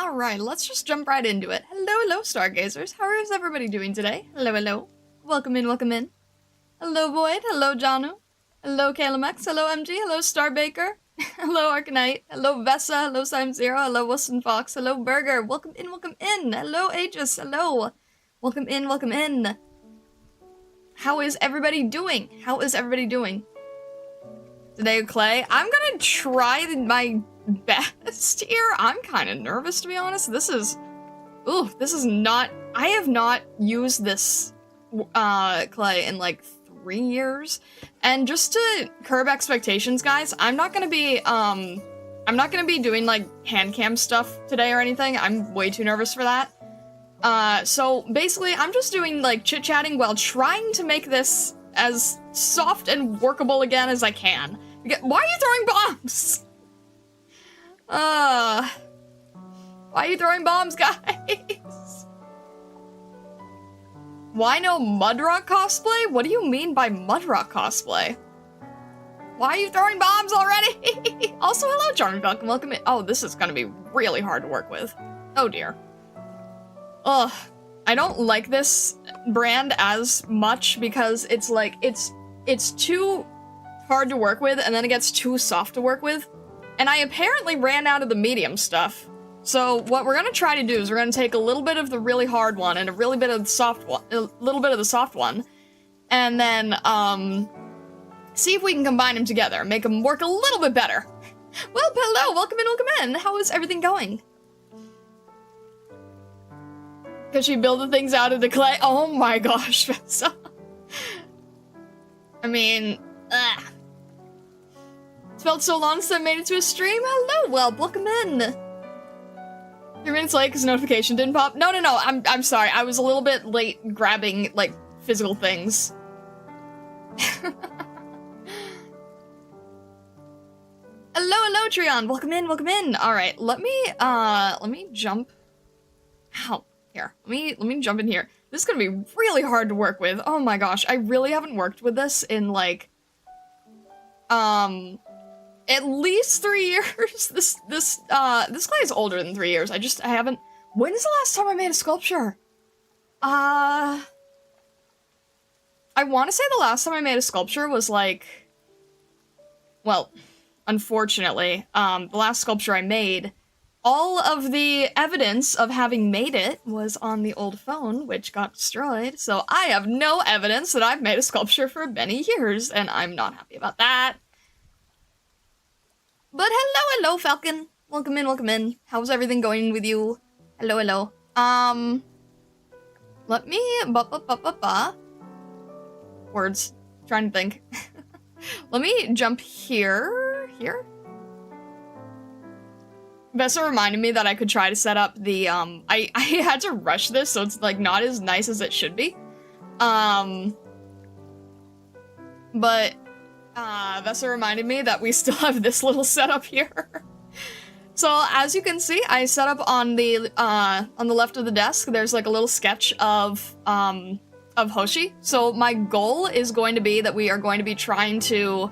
Alright, let's just jump right into it. Hello, stargazers. How is everybody doing today? Hello. Welcome in. Hello, Void. Hello, Janu. Hello, Kalamex. Hello, MG. Hello, Starbaker. Hello, Arcanite. Hello, Vessa. Hello, Sim Zero. Hello, Wilson Fox. Hello, Burger. Welcome in. Hello, Aegis. Hello. Welcome in. How is everybody doing? Today, Clay, I'm gonna try my best here. I'm kind of nervous, to be honest. This is not, I have not used this, Clay in like 3 years. And just to curb expectations, guys, I'm not gonna be doing like hand cam stuff today or anything. I'm way too nervous for that. So basically, I'm just doing like chit-chatting while trying to make this as soft and workable again as I can. Why are you throwing bombs? Why are you throwing bombs, guys? Why no Mudrock cosplay? What do you mean by Mudrock cosplay? Why are you throwing bombs already? Also, hello, Charming Falcon. Welcome in. Oh, this is gonna be really hard to work with. Oh, dear. Ugh. I don't like this brand as much because it's like, it's too hard to work with and then it gets too soft to work with. And I apparently ran out of the medium stuff. So what we're gonna try to do is we're gonna take a little bit of the really hard one and a little bit of the soft one, and then see if we can combine them together, make them work a little bit better. Well, hello, welcome in. How is everything going? Could she build the things out of the clay? Oh my gosh, Vessa. I mean, ugh. It's felt so long since I made it to a stream. Hello, well, welcome in. 3 minutes late because notification didn't pop. No, I'm sorry. I was a little bit late grabbing, like, physical things. Hello, Trion. Welcome in. All right, let me jump. Ow. Here, let me jump in here. This is gonna be really hard to work with. Oh my gosh, I really haven't worked with this in like, at least 3 years. This clay is older than 3 years. I haven't. When is the last time I made a sculpture? I want to say the last time I made a sculpture was like, well, unfortunately, the last sculpture I made, all of the evidence of having made it was on the old phone, which got destroyed, so I have no evidence that I've made a sculpture for many years, and I'm not happy about that. But hello, Falcon. Welcome in. How's everything going with you? Hello. Let me, words. Trying to think. Let me jump here. Vessa reminded me that I could try to set up the, I had to rush this, so it's, like, not as nice as it should be. But, Vessa reminded me that we still have this little setup here. So, as you can see, I set up on the left of the desk, there's, like, a little sketch of Hoshi. So, my goal is going to be that we are going to be trying to,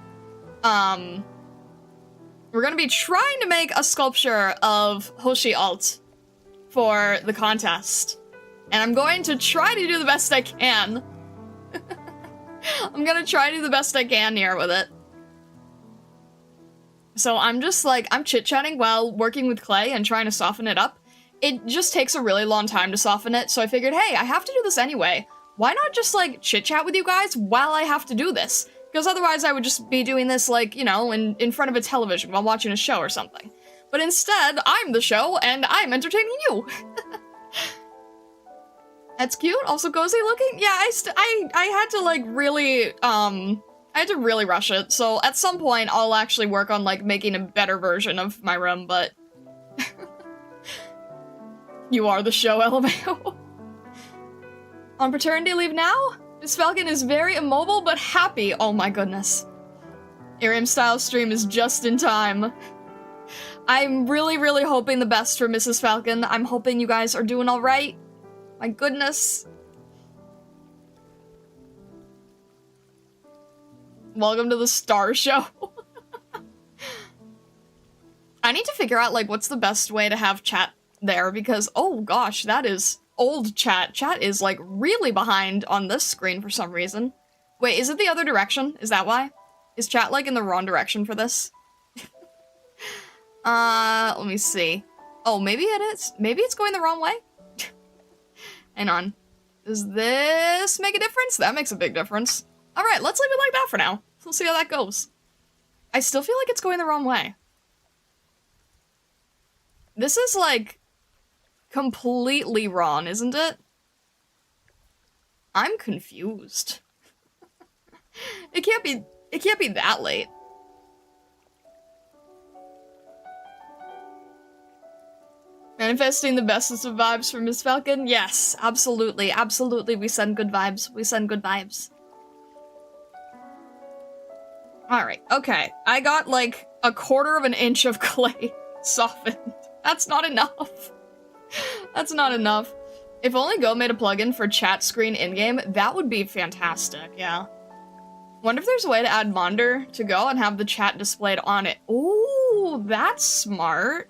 we're gonna be trying to make a sculpture of Hoshi alt for the contest. And I'm going to try to do the best I can. I'm gonna try to do the best I can here with it. So I'm just like, I'm chit-chatting while working with clay and trying to soften it up. It just takes a really long time to soften it, so I figured, hey, I have to do this anyway. Why not just like chit-chat with you guys while I have to do this? Because otherwise I would just be doing this, like, you know, in front of a television while watching a show or something. But instead, I'm the show, and I'm entertaining you! That's cute, also cozy looking? Yeah, I had to, like, really, I had to really rush it, so at some point I'll actually work on, like, making a better version of my room, but... You are the show, LMAO. On paternity leave now? Miss Falcon is very immobile, but happy. Oh my goodness. Arium style stream is just in time. I'm really hoping the best for Mrs. Falcon. I'm hoping you guys are doing alright. My goodness. Welcome to the Star Show. I need to figure out, like, what's the best way to have chat there because, oh gosh, that is old chat. Chat is, like, really behind on this screen for some reason. Wait, is it the other direction? Is that why? Is chat, like, in the wrong direction for this? Let me see. Oh, maybe it is. Maybe it's going the wrong way? Hang on. Does this make a difference? That makes a big difference. Alright, let's leave it like that for now. We'll see how that goes. I still feel like it's going the wrong way. This is, like, completely wrong, isn't it? I'm confused. It can't be that late. Manifesting the bestest of vibes from Miss Falcon? Yes, absolutely, absolutely. We send good vibes. We send good vibes. Alright, okay. I got, like, 1/4 of an inch of clay softened. That's not enough. That's not enough. If only Go made a plugin for chat screen in-game, that would be fantastic, yeah. Wonder if there's a way to add Monder to Go and have the chat displayed on it. Ooh, that's smart.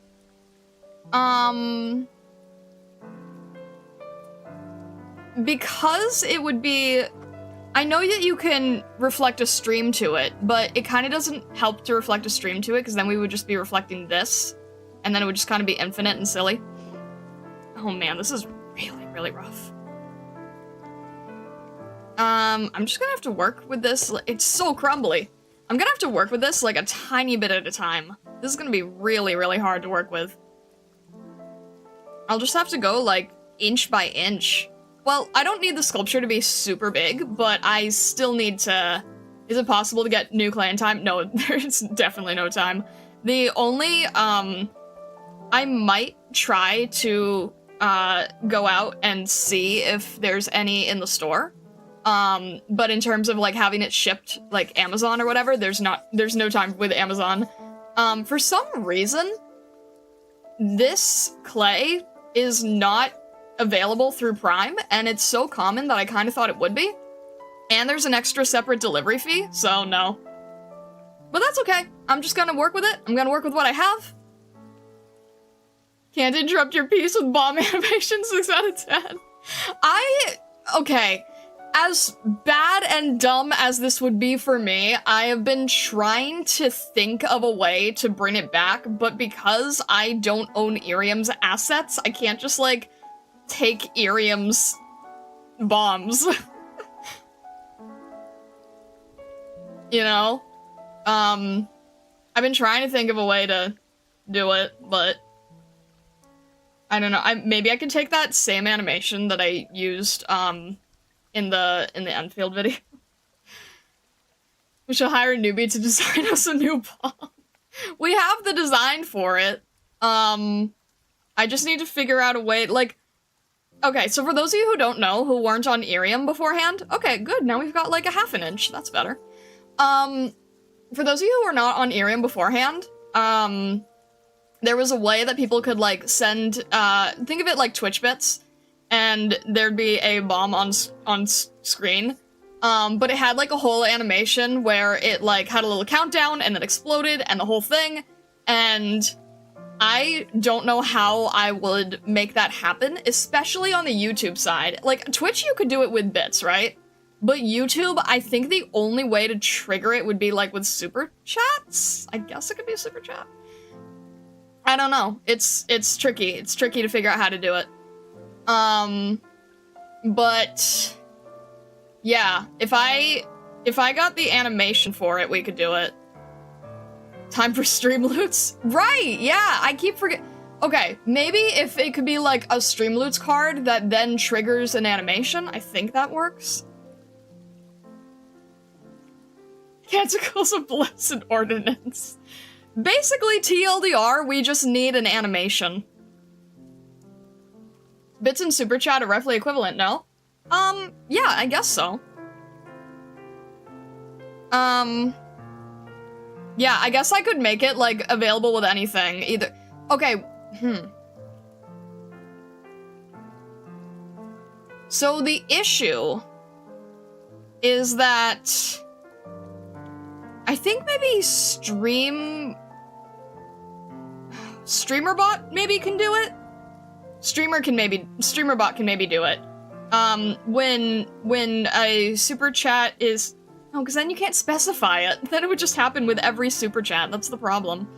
Because it would be... I know that you can reflect a stream to it, but it kind of doesn't help to reflect a stream to it, because then we would just be reflecting this, and then it would just kind of be infinite and silly. Oh man, this is really, really rough. I'm just gonna have to work with this. It's so crumbly. I'm gonna have to work with this, like, a tiny bit at a time. This is gonna be really, really hard to work with. I'll just have to go, like, inch by inch. Well, I don't need the sculpture to be super big, but I still need to... Is it possible to get new clay in time? No, there's definitely no time. The only, I might try to, go out and see if there's any in the store. But in terms of, like, having it shipped, like, Amazon or whatever, there's no time with Amazon. For some reason, this clay is not available through Prime, and it's so common that I kind of thought it would be. And there's an extra separate delivery fee, so no. But that's okay. I'm just gonna work with it. I'm gonna work with what I have. Can't interrupt your piece with bomb animation, 6 out of 10. Okay. As bad and dumb as this would be for me, I have been trying to think of a way to bring it back, but because I don't own Irium's assets, I can't just, like, take Irium's bombs. You know? I've been trying to think of a way to do it, but I don't know. Maybe I could take that same animation that I used, in the Enfield video. We shall hire a newbie to design us a new bomb. We have the design for it. I just need to figure out a way, like... Okay, so for those of you who don't know, who weren't on Irium beforehand, okay, good, now we've got, like, 1/2 inch. That's better. For those of you who were not on Irium beforehand, there was a way that people could, like, send, think of it like Twitch bits, and there'd be a bomb on screen, but it had, like, a whole animation where it, like, had a little countdown, and it exploded, and the whole thing, and I don't know how I would make that happen, especially on the YouTube side. Like, Twitch, you could do it with bits, right? But YouTube, I think the only way to trigger it would be, like, with super chats? I guess it could be a super chat. I don't know. It's tricky. It's tricky to figure out how to do it. But yeah, if I got the animation for it, we could do it. Time for stream loots? Right, yeah, I keep forgetting. Okay, maybe if it could be like a stream loots card that then triggers an animation, I think that works. Canticle's a blessed ordinance. Basically, TLDR, we just need an animation. Bits and Super Chat are roughly equivalent, no? Yeah, I guess so. Yeah, I guess I could make it, like, available with anything, either- Okay, So the issue is that I think maybe StreamerBot maybe can do it? Streamerbot can maybe do it. When a super chat is... Oh, because then you can't specify it. Then it would just happen with every super chat. That's the problem.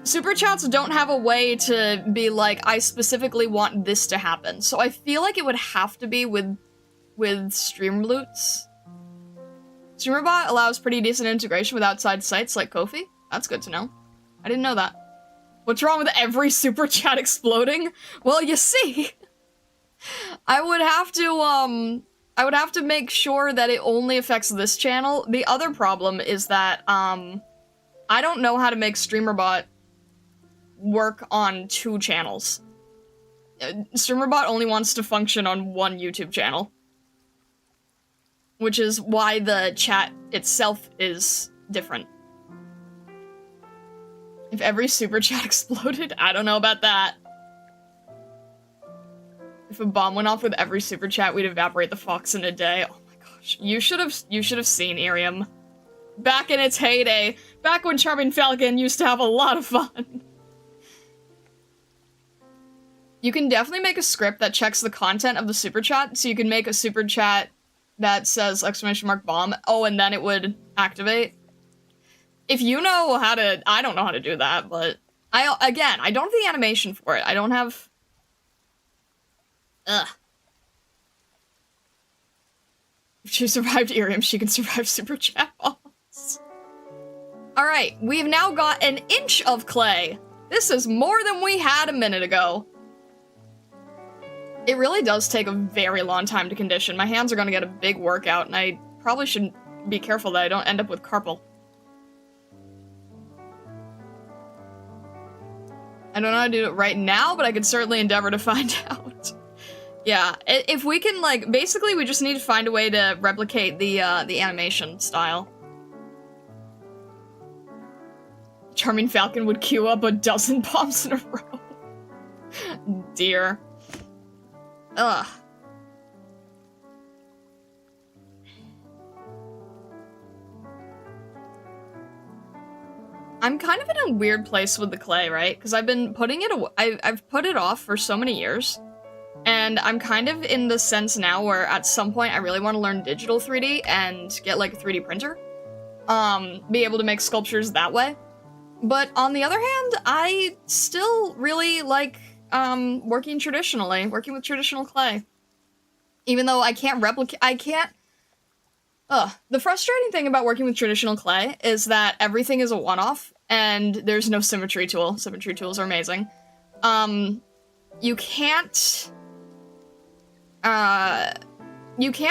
Super chats don't have a way to be like, I specifically want this to happen. So I feel like it would have to be with Streamloots. Streamerbot allows pretty decent integration with outside sites like Ko-fi. That's good to know. I didn't know that. What's wrong with every super chat exploding? Well, you see, I would have to make sure that it only affects this channel. The other problem is that, I don't know how to make Streamerbot work on 2 channels. Streamerbot only wants to function on 1 YouTube channel. Which is why the chat itself is different. If every super chat exploded, I don't know about that. If a bomb went off with every super chat, we'd evaporate the fox in a day. Oh my gosh. You should have seen Irium. Back in its heyday. Back when Charming Falcon used to have a lot of fun. You can definitely make a script that checks the content of the super chat, so you can make a super chat that says !bomb. Oh, and then it would activate. If you know how to... I don't know how to do that, but... Again, I don't have the animation for it. I don't have... Ugh. If she survived Irium, she can survive super chat bombs. Alright, we've now got an inch of clay. This is more than we had a minute ago. It really does take a very long time to condition. My hands are gonna get a big workout, and I probably should be careful that I don't end up with carpal. I don't know how to do it right now, but I could certainly endeavor to find out. Yeah, if we can, like, basically we just need to find a way to replicate the animation style. Charming Falcon would queue up a dozen bombs in a row. Dear. Ugh. I'm kind of in a weird place with the clay, right? Because I've been putting it away. I've put it off for so many years. And I'm kind of in the sense now where at some point I really want to learn digital 3D and get like a 3D printer. Be able to make sculptures that way. But on the other hand, I still really like working with traditional clay. Even though I can't replicate, the frustrating thing about working with traditional clay is that everything is a one-off, and there's no symmetry tool. Symmetry tools are amazing. You can't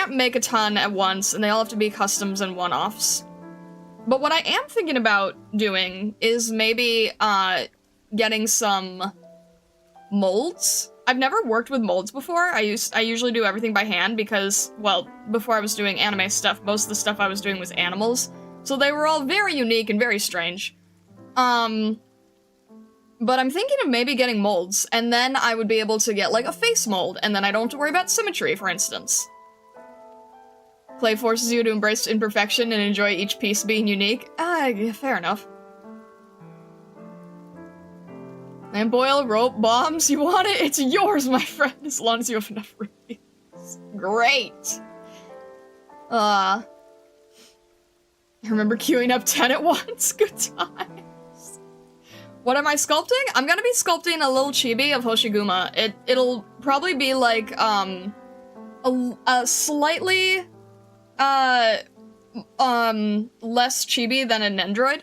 make a ton at once, and they all have to be customs and one-offs. But what I am thinking about doing is maybe, getting some molds. I've never worked with molds before. I usually do everything by hand because, well, before I was doing anime stuff, most of the stuff I was doing was animals. So they were all very unique and very strange. But I'm thinking of maybe getting molds, and then I would be able to get, like, a face mold, and then I don't have to worry about symmetry, for instance. Clay forces you to embrace imperfection and enjoy each piece being unique. Yeah, fair enough. And boil, rope, bombs, you want it? It's yours, my friend, as long as you have enough rupees. Great! I remember queuing up 10 at once. Good times. What am I sculpting? I'm gonna be sculpting a little chibi of Hoshiguma. It'll probably be like, a slightly, less chibi than an Nendroid.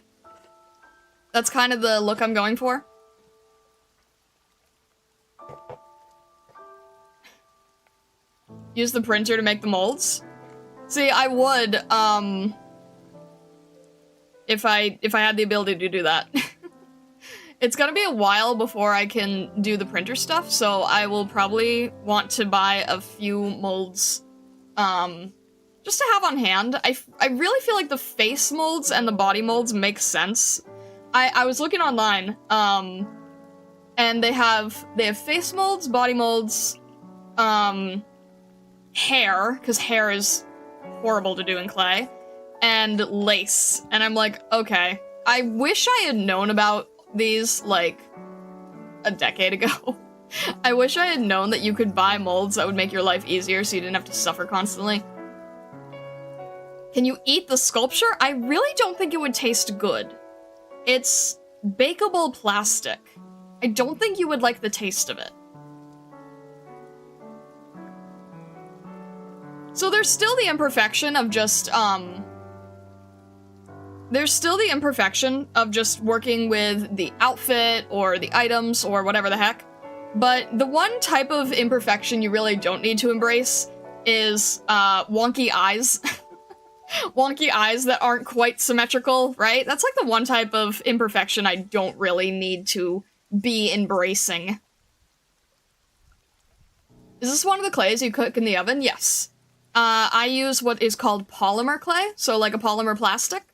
That's kind of the look I'm going for. Use the printer to make the molds. See, I would, if I had the ability to do that. It's gonna be a while before I can do the printer stuff, so I will probably want to buy a few molds, just to have on hand. I really feel like the face molds and the body molds make sense. I was looking online, and they have face molds, body molds, hair, because hair is horrible to do in clay, and lace. And I'm like, okay, I wish I had known about these, like, a decade ago. I wish I had known that you could buy molds that would make your life easier so you didn't have to suffer constantly. Can you eat the sculpture? I really don't think it would taste good. It's bakeable plastic. I don't think you would like the taste of it. So there's still the imperfection of just, working with the outfit or the items or whatever the heck. But the one type of imperfection you really don't need to embrace is, wonky eyes. Wonky eyes that aren't quite symmetrical, right? That's like the one type of imperfection I don't really need to be embracing. Is this one of the clays you cook in the oven? Yes. I use what is called polymer clay, so like a polymer plastic,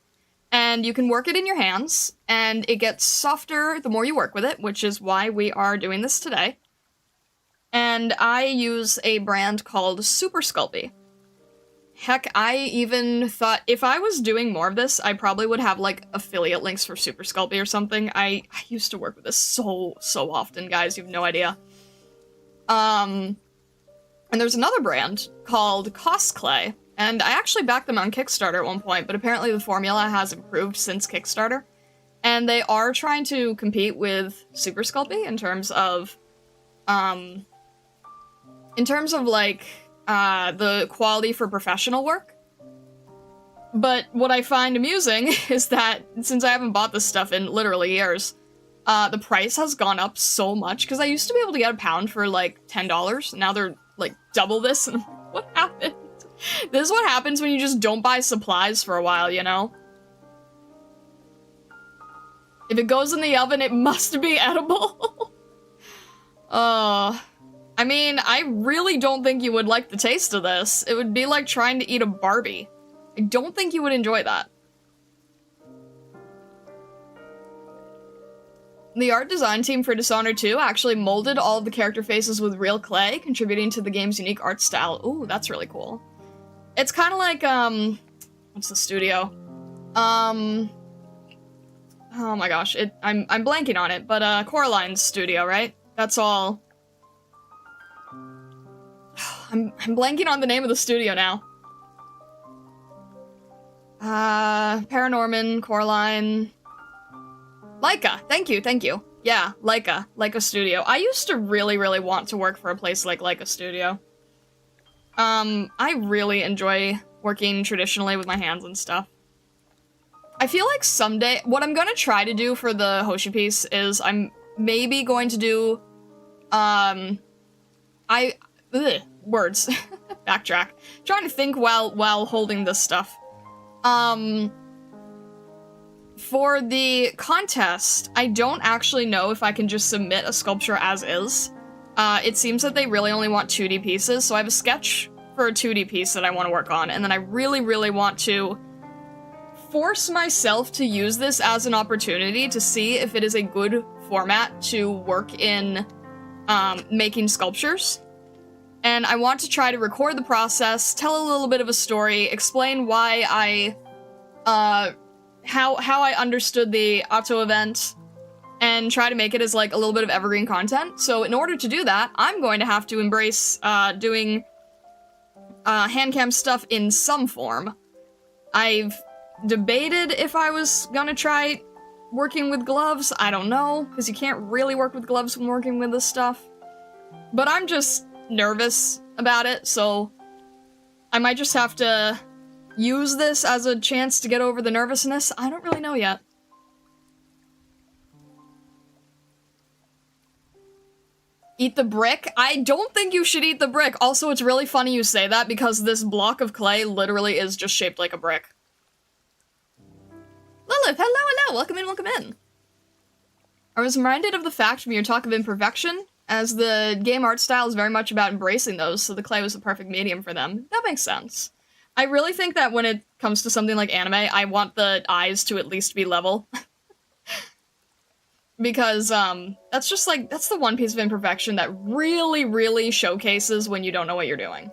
and you can work it in your hands, and it gets softer the more you work with it, which is why we are doing this today. And I use a brand called Super Sculpey. Heck, I even thought if I was doing more of this, I probably would have, like, affiliate links for Super Sculpey or something. I used to work with this so often, guys, you have no idea. And there's another brand called Cost Clay, and I actually backed them on Kickstarter at one point, but apparently the formula has improved since Kickstarter. And they are trying to compete with Super Sculpey in terms of, like, the quality for professional work. But what I find amusing is that since I haven't bought this stuff in literally years, the price has gone up so much, because I used to be able to get a pound for like $10, now they're like double this, and what happened? This is what happens when you just don't buy supplies for a while, you know? If it goes in the oven, it must be edible. I mean, I really don't think you would like the taste of this. It would be like trying to eat a Barbie. I don't think you would enjoy that. The art design team for Dishonored 2 actually molded all of the character faces with real clay, contributing to the game's unique art style. Ooh, that's really cool. It's kind of like, what's the studio? Oh my gosh, I'm blanking on it, but, Coraline's studio, right? That's all. I'm blanking on the name of the studio now. Paranorman, Coraline... Laika! Thank you. Yeah, Laika Studio. I used to really want to work for a place like Laika Studio. I really enjoy working traditionally with my hands and stuff. I feel like someday, what I'm gonna try to do for the Hoshi piece is I'm maybe going to do, words. Backtrack. Trying to think while holding this stuff. For the contest, I don't actually know if I can just submit a sculpture as is. It seems that they really only want 2D pieces, so I have a sketch for a 2D piece that I want to work on, and then I really want to force myself to use this as an opportunity to see if it is a good format to work in making sculptures. And I want to try to record the process, tell a little bit of a story, explain why I, how I understood the Atto event, and try to make it as, like, a little bit of evergreen content. So in order to do that, I'm going to have to embrace, doing, handcam stuff in some form. I've debated if I was gonna try working with gloves. I don't know, because you can't really work with gloves when working with this stuff. But I'm just nervous about it, so I might just have to use this as a chance to get over the nervousness. I don't really know yet. Eat the brick? I don't think you should eat the brick. Also, it's really funny you say that because this block of clay literally is just shaped like a brick. Lilith, hello, welcome in. I was reminded of the fact from your talk of imperfection, as the game art style is very much about embracing those, so the clay was the perfect medium for them. That makes sense. I really think that when it comes to something like anime, I want the eyes to at least be level. Because, that's just like, that's the one piece of imperfection that really showcases when you don't know what you're doing.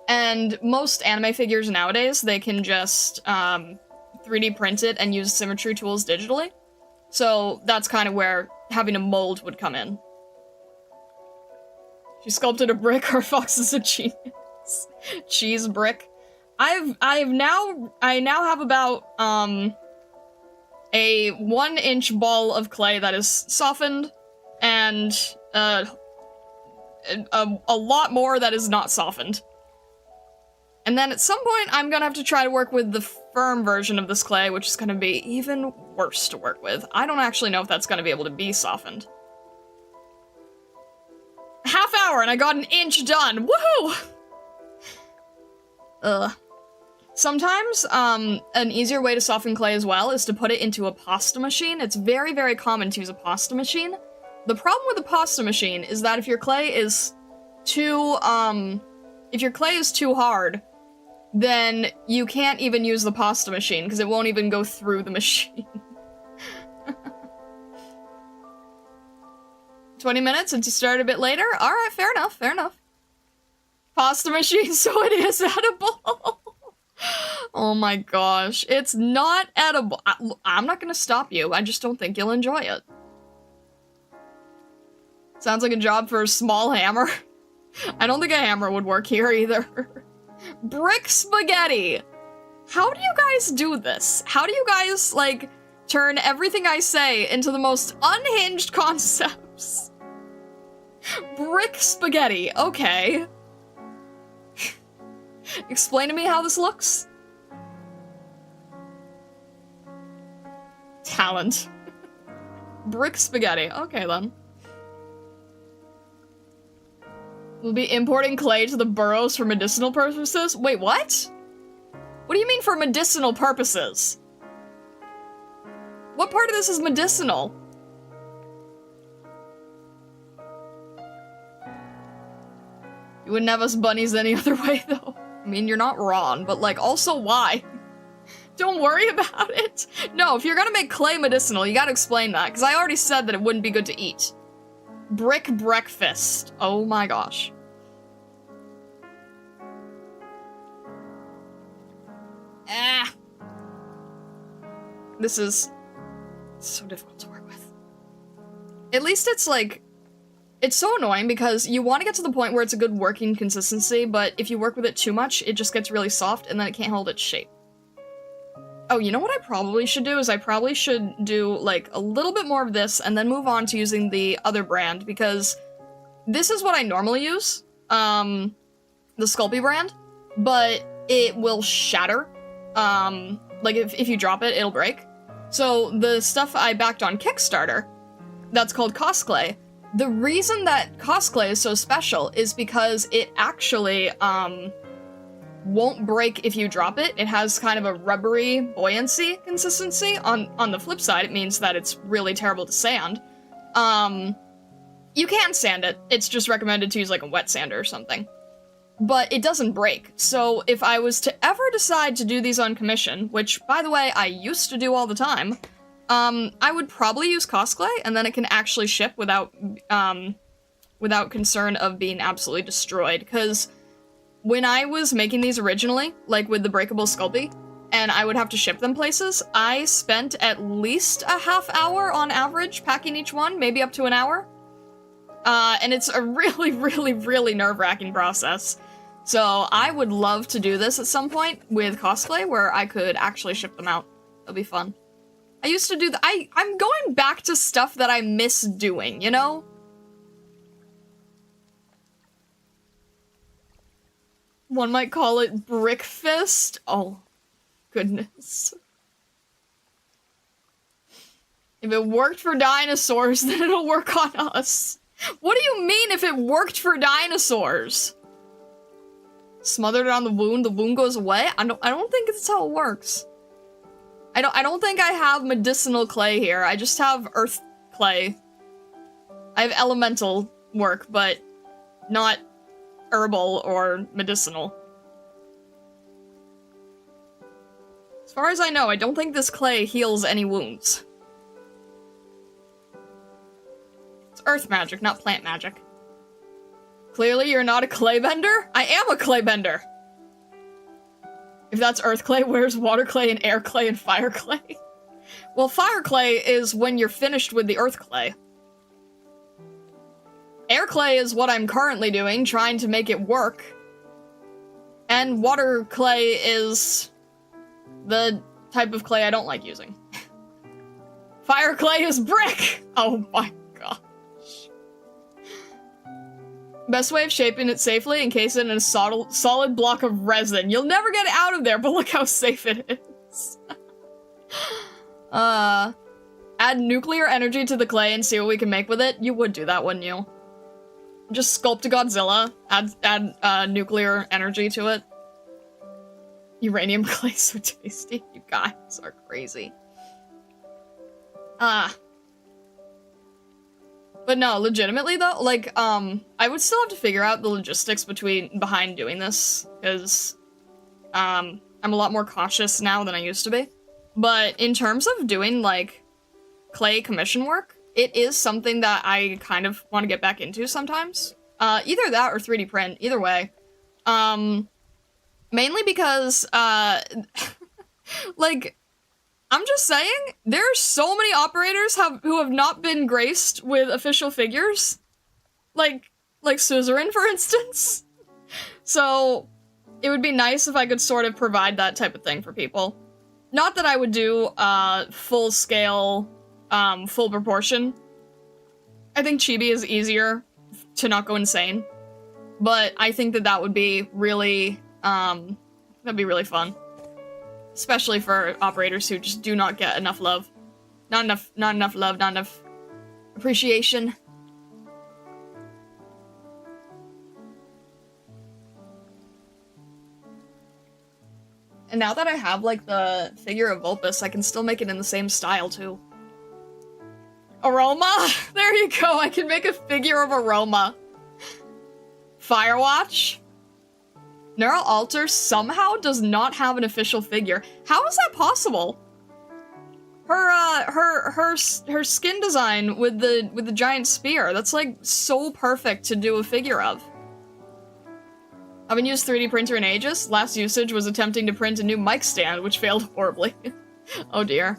And most anime figures nowadays, they can just, 3D print it and use symmetry tools digitally. So that's kind of where having a mold would come in. She sculpted a brick. Her fox is a genius. Cheese brick. I now have about, a 1-inch ball of clay that is softened, and, a lot more that is not softened. And then at some point, I'm gonna have to try to work with the firm version of this clay, which is gonna be even worse to work with. I don't actually know if that's gonna be able to be softened. Half hour and I got 1 inch done! Woohoo! Sometimes, an easier way to soften clay as well is to put it into a pasta machine. It's very, very common to use a pasta machine. The problem with a pasta machine is that if your clay is too hard, then you can't even use the pasta machine, because it won't even go through the machine. 20 minutes and to start a bit later? Alright, fair enough, fair enough. Pasta machine, so it is edible! Oh my gosh, it's not edible. I'm not gonna stop you, I just don't think you'll enjoy it. Sounds like a job for a small hammer. I don't think a hammer would work here either. Brick spaghetti! How do you guys do this? How do you guys, like, turn everything I say into the most unhinged concepts? Brick spaghetti, okay. Explain to me how this looks. Talent. Brick spaghetti, okay then. We'll be importing clay to the burrows for medicinal purposes? Wait, what? What do you mean for medicinal purposes? What part of this is medicinal? You wouldn't have us bunnies any other way, though. I mean, you're not wrong, but, like, also why? Don't worry about it. No, if you're gonna make clay medicinal, you gotta explain that, because I already said that it wouldn't be good to eat. Brick breakfast. Oh my gosh. Ah. This is so difficult to work with. At least it's like, it's so annoying because you want to get to the point where it's a good working consistency, but if you work with it too much, it just gets really soft and then it can't hold its shape. Oh, you know what I probably should do is I probably should do, like, a little bit more of this and then move on to using the other brand, because this is what I normally use, the Sculpey brand, but it will shatter. Like, if you drop it, it'll break. So, the stuff I backed on Kickstarter, that's called Cosclay. The reason that Cosclay is so special is because it actually, won't break if you drop it. It has kind of a rubbery buoyancy consistency. On the flip side, it means that it's really terrible to sand. You can sand it. It's just recommended to use like a wet sander or something. But it doesn't break. So if I was to ever decide to do these on commission, which, by the way, I used to do all the time, I would probably use Cosclay, and then it can actually ship without concern of being absolutely destroyed, because when I was making these originally, like with the breakable Sculpey, and I would have to ship them places, I spent at least a half hour on average packing each one, maybe up to an hour. And it's a really, really, really nerve-wracking process. So I would love to do this at some point with Cosplay, where I could actually ship them out. That'd be fun. I used to do that. I'm going back to stuff that I miss doing, you know? One might call it Brickfist. Oh, goodness. If it worked for dinosaurs, then it'll work on us. What do you mean if it worked for dinosaurs? Smothered it on the wound goes away? I don't think that's how it works. I don't think I have medicinal clay here. I just have earth clay. I have elemental work, but not herbal or medicinal. As far as I know, I don't think this clay heals any wounds. It's earth magic, not plant magic. Clearly you're not a clay bender? I am a clay bender! If that's earth clay, where's water clay and air clay and fire clay? Well, fire clay is when you're finished with the earth clay. Fire clay is what I'm currently doing, trying to make it work. And water clay is the type of clay I don't like using. Fire clay is brick! Oh my gosh. Best way of shaping it safely, encase it in a solid block of resin. You'll never get it out of there, but look how safe it is. Add nuclear energy to the clay and see what we can make with it. You would do that, wouldn't you? Just sculpt a Godzilla, add nuclear energy to it. Uranium clay so tasty. You guys are crazy. But no, legitimately though, like, I would still have to figure out the logistics behind doing this, because, I'm a lot more cautious now than I used to be. But in terms of doing, like, clay commission work, it is something that I kind of want to get back into sometimes. Either that or 3D print, either way. Mainly because, like, I'm just saying, there are so many operators who have not been graced with official figures. Like Suzerain, for instance. So, it would be nice if I could sort of provide that type of thing for people. Not that I would do, full scale, full proportion. I think chibi is easier to not go insane. But I think that would be really, that'd be really fun. Especially for operators who just do not get enough love. Not enough love, not enough appreciation. And now that I have, like, the figure of Vulpus, I can still make it in the same style, too. Aroma? There you go, I can make a figure of Aroma. Firewatch? Neural Alter somehow does not have an official figure. How is that possible? Her skin design with the giant spear, that's like so perfect to do a figure of. I haven't used 3D printer in ages. Last usage was attempting to print a new mic stand, which failed horribly. Oh dear.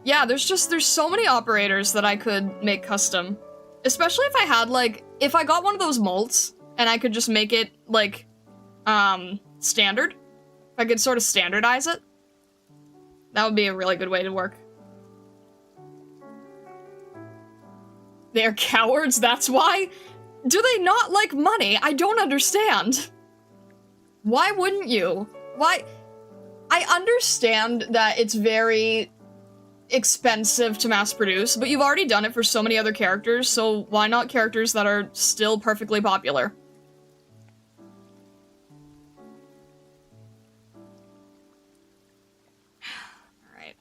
Yeah, there's so many operators that I could make custom. Especially if I had, like, if I got one of those molds, and I could just make it, like, standard. If I could sort of standardize it. That would be a really good way to work. They're cowards, that's why? Do they not like money? I don't understand. Why wouldn't you? Why? I understand that it's very expensive to mass produce, but you've already done it for so many other characters, so why not characters that are still perfectly popular? Alright.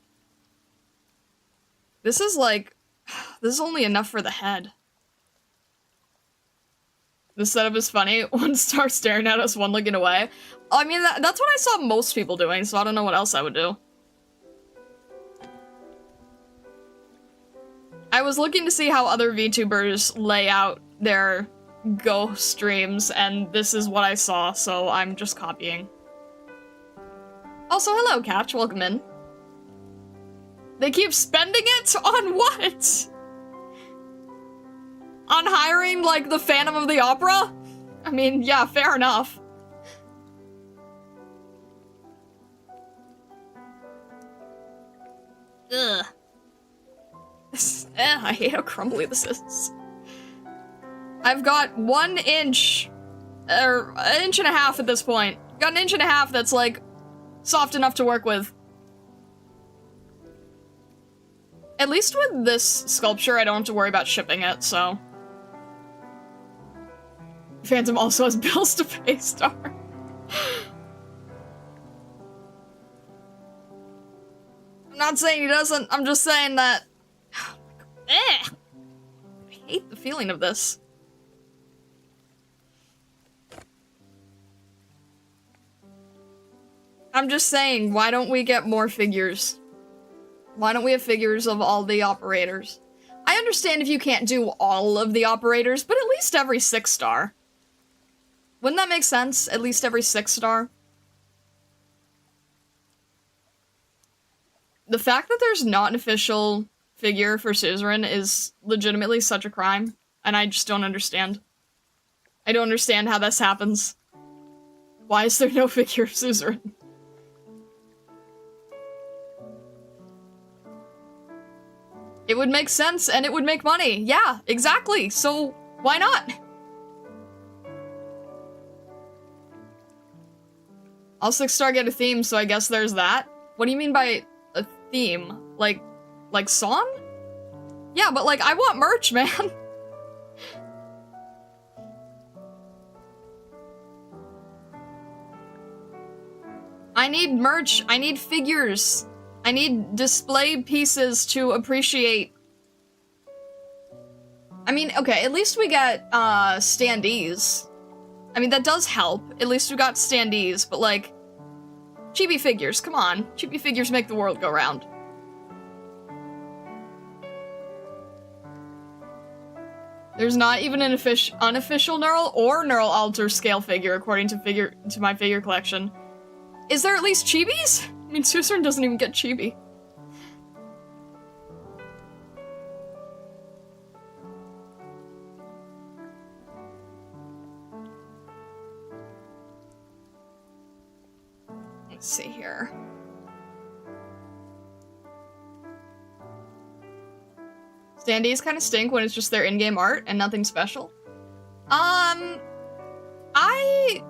This is only enough for the head. The setup is funny. One star staring at us, one looking away. I mean, that's what I saw most people doing, so I don't know what else I would do. I was looking to see how other VTubers lay out their Go streams, and this is what I saw, so I'm just copying. Also, hello, Catch. Welcome in. They keep spending it on what? On hiring, like, the Phantom of the Opera? I mean, yeah, fair enough. Ugh. I hate how crumbly this is. I've got 1 inch, or an inch and a half at this point. Got an inch and a half that's, like, soft enough to work with. At least with this sculpture, I don't have to worry about shipping it, so. Phantom also has bills to pay, Star. I'm not saying he doesn't, I'm just saying that. I hate the feeling of this. I'm just saying, why don't we get more figures? Why don't we have figures of all the operators? I understand if you can't do all of the operators, but at least every 6-star. Wouldn't that make sense? At least every 6-star? The fact that there's not an official figure for Suzerain is legitimately such a crime, and I just don't understand. I don't understand how this happens. Why is there no figure of Suzerain? It would make sense, and it would make money. Yeah, exactly. So, why not? All 6-star get a theme, so I guess there's that. What do you mean by a theme? Like song? Yeah, but like, I want merch, man. I need merch. I need figures. I need display pieces to appreciate. I mean, okay, at least we get, standees. I mean, that does help. At least we got standees, but like, chibi figures, come on. Chibi figures make the world go round. There's not even an unofficial Knurl or Knurl Alter scale figure, according to my figure collection. Is there at least chibis? I mean, Suzerain doesn't even get chibi. Let's see here. Standees kind of stink when it's just their in-game art and nothing special. I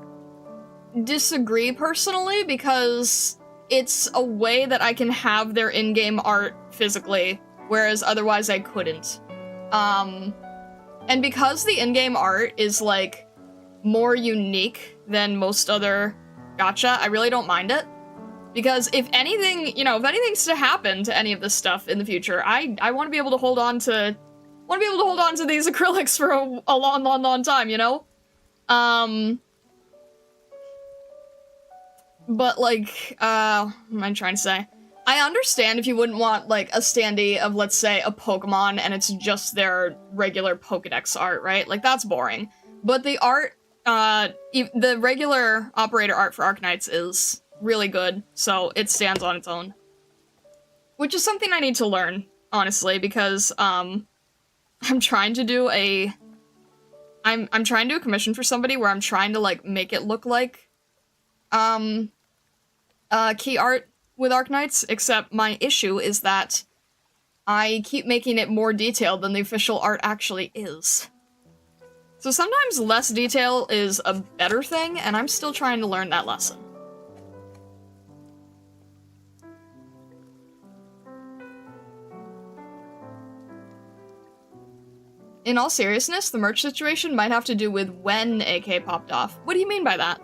disagree personally because it's a way that I can have their in-game art physically, whereas otherwise I couldn't. And because the in-game art is, like, more unique than most other gacha, I really don't mind it. Because if anything, you know, if anything's to happen to any of this stuff in the future, I want to be able to hold on to, these acrylics for a long, long, long time, you know? But, like, what am I trying to say? I understand if you wouldn't want, like, a standee of, let's say, a Pokemon and it's just their regular Pokedex art, right? Like, that's boring. But the art, the regular operator art for Arknights is really good, so it stands on its own. Which is something I need to learn, honestly, because, I'm trying to do a commission for somebody where I'm trying to, like, make it look like, key art with Arknights, except my issue is that I keep making it more detailed than the official art actually is. So sometimes less detail is a better thing, and I'm still trying to learn that lesson. In all seriousness, the merch situation might have to do with when AK popped off. What do you mean by that?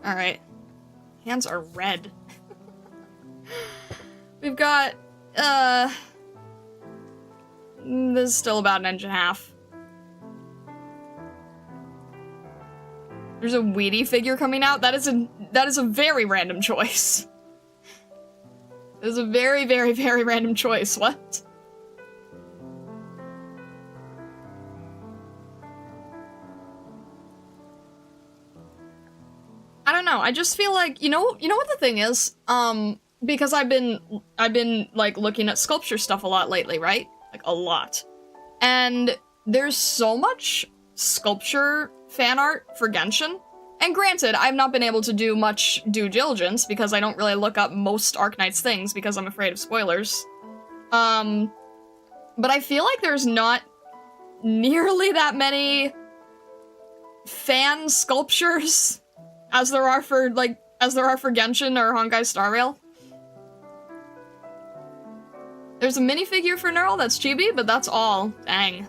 Alright. Hands are red. We've got, this is still about an inch and a half. There's a Weedy figure coming out? That is a very random choice. It was a very, very, very random choice. What? I don't know. I just feel like, you know what the thing is? Because I've been like looking at sculpture stuff a lot lately, right? Like a lot. And there's so much sculpture fan art for Genshin. And granted, I've not been able to do much due diligence because I don't really look up most Arknights things because I'm afraid of spoilers. But I feel like there's not nearly that many fan sculptures as there are for Genshin or Honkai Star Rail. There's a minifigure for Knurl that's chibi, but that's all. Dang.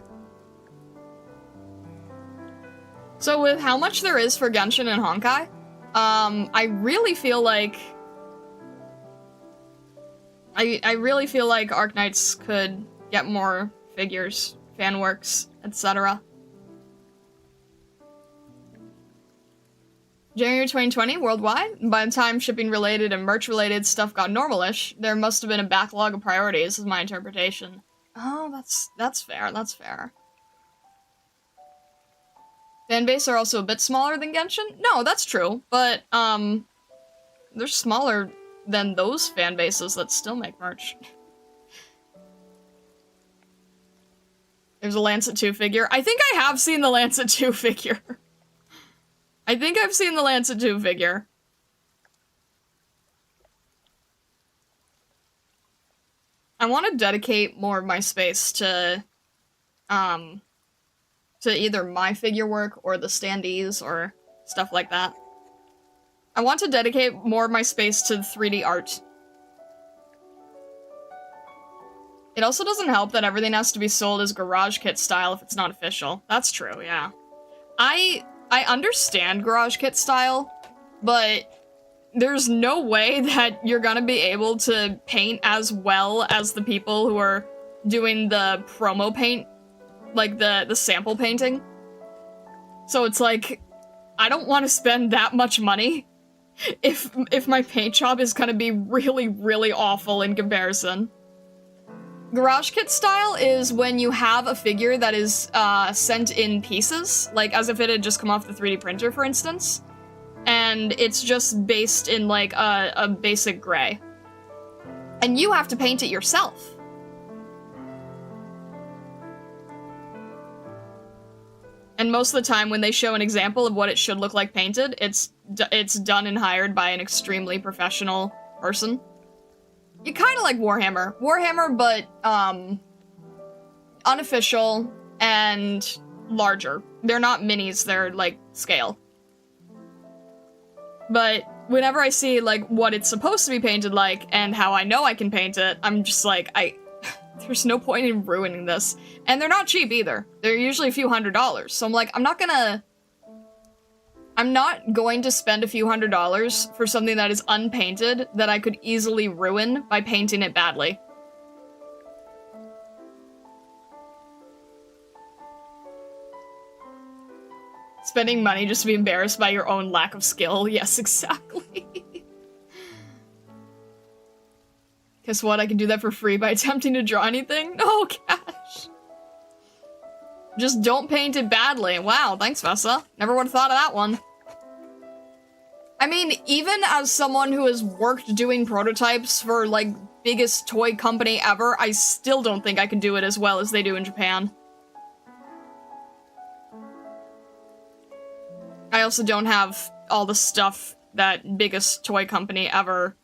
So with how much there is for Genshin and Honkai, I really feel like Arknights could get more figures, fan works, etc. January 2020, worldwide. By the time shipping-related and merch-related stuff got normal-ish, there must have been a backlog of priorities, is my interpretation. Oh, that's fair, that's fair. Fanbase are also a bit smaller than Genshin? No, that's true, but, They're smaller than those fan bases that still make merch. There's a Lancet 2 figure. I think I have seen the Lancet 2 figure. I think I've seen the Lancet 2 figure. I want to dedicate more of my space to either my figure work or the standees or stuff like that. I want to dedicate more of my space to 3D art. It also doesn't help that everything has to be sold as garage kit style if it's not official. That's true, yeah. I understand garage kit style, but there's no way that you're gonna be able to paint as well as the people who are doing the promo paint, like the sample painting. So it's like, I don't want to spend that much money if my paint job is gonna be really, really awful in comparison. Garage kit style is when you have a figure that is sent in pieces, like as if it had just come off the 3D printer, for instance. And it's just based in like a basic gray. And you have to paint it yourself. And most of the time when they show an example of what it should look like painted, it's done and hired by an extremely professional person. You kind of like Warhammer. Warhammer, but unofficial and larger. They're not minis, they're like scale. But whenever I see, like, what it's supposed to be painted like, and how I know I can paint it, I'm just like, there's no point in ruining this. And they're not cheap either. They're usually a few $100s. So I'm like, I'm not going to spend a few $100s for something that is unpainted that I could easily ruin by painting it badly. Spending money just to be embarrassed by your own lack of skill. Yes, exactly. Guess what? I can do that for free by attempting to draw anything? No, gosh. Just don't paint it badly. Wow, thanks, Vessa. Never would have thought of that one. I mean, even as someone who has worked doing prototypes for, like, biggest toy company ever, I still don't think I can do it as well as they do in Japan. I also don't have all the stuff that biggest toy company ever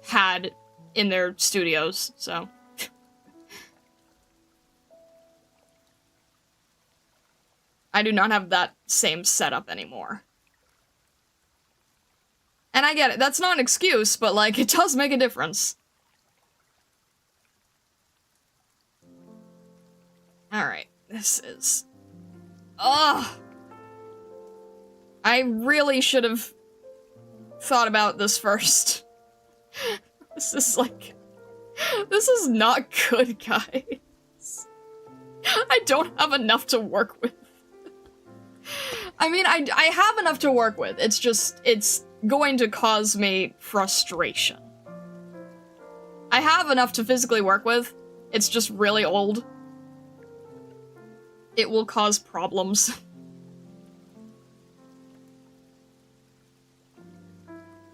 had in their studios, so. I do not have that same setup anymore. And I get it, that's not an excuse, but like, it does make a difference. Alright, this is... Ugh! I really should have thought about this first. This is like... This is not good, guys. I don't have enough to work with. I mean, I have enough to work with. It's just, it's going to cause me frustration. I have enough to physically work with. It's just really old. It will cause problems.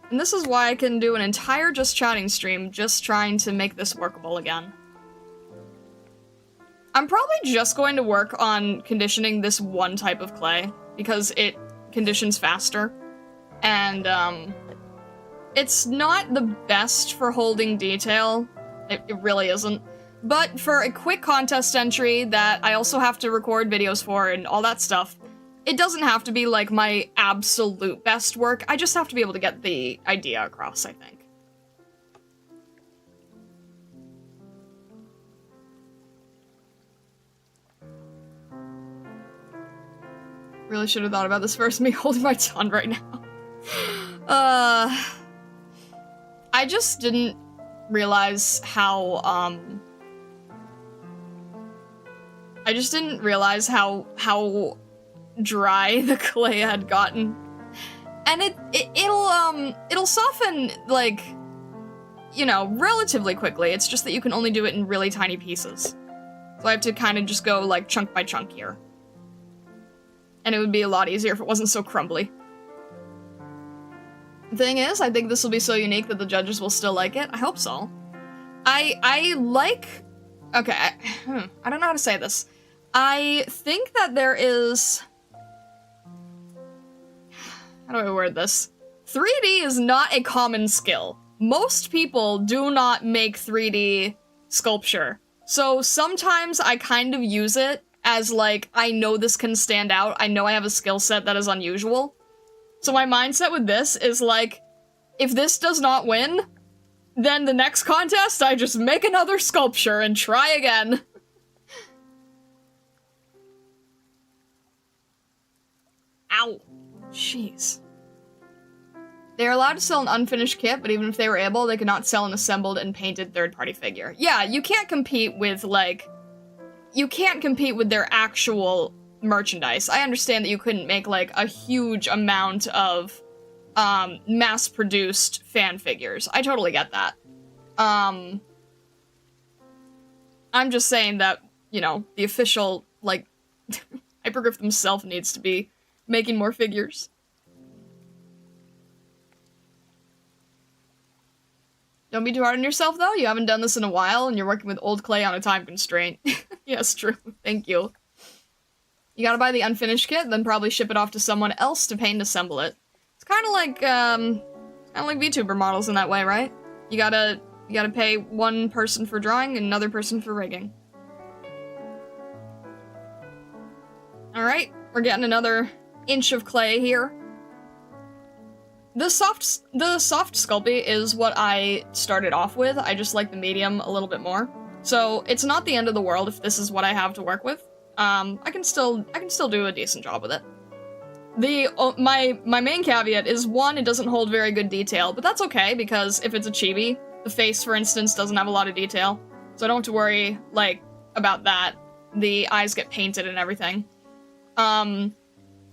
And this is why I can do an entire just chatting stream just trying to make this workable again. I'm probably just going to work on conditioning this one type of clay, because it conditions faster. And, it's not the best for holding detail. It really isn't. But for a quick contest entry that I also have to record videos for and all that stuff, it doesn't have to be, like, my absolute best work. I just have to be able to get the idea across, I think. Really should have thought about this first, me holding my tongue right now. I just didn't realize how, I just didn't realize how dry the clay had gotten. And it'll soften, like, you know, relatively quickly. It's just that you can only do it in really tiny pieces. So I have to kind of just go, like, chunk by chunk here. And it would be a lot easier if it wasn't so crumbly. Thing is, I think this will be so unique that the judges will still like it. I hope so. I like... Okay, I don't know how to say this. I think that there is... How do I word this? 3D is not a common skill. Most people do not make 3D sculpture. So sometimes I kind of use it as like, I know this can stand out. I know I have a skill set that is unusual. So my mindset with this is like, if this does not win, then the next contest I just make another sculpture and try again. Ow. Jeez. They are allowed to sell an unfinished kit, but even if they were able, they could not sell an assembled and painted third-party figure. Yeah, you can't compete with, like... You can't compete with their actual merchandise. I understand that you couldn't make, like, a huge amount of, mass-produced fan figures. I totally get that. I'm just saying that, you know, the official, like, Hypergriff themselves needs to be making more figures. Don't be too hard on yourself, though. You haven't done this in a while, and you're working with old clay on a time constraint. Yes, true. Thank you. You gotta buy the unfinished kit, then probably ship it off to someone else to paint and assemble it. It's kind of like VTuber models in that way, right? You gotta pay one person for drawing and another person for rigging. Alright, we're getting another inch of clay here. The soft Sculpey is what I started off with. I just like the medium a little bit more. So it's not the end of the world if this is what I have to work with. I can still do a decent job with it. My main caveat is, one, it doesn't hold very good detail, but that's okay because if it's a chibi, the face, for instance, doesn't have a lot of detail. So I don't have to worry, like, about that. The eyes get painted and everything.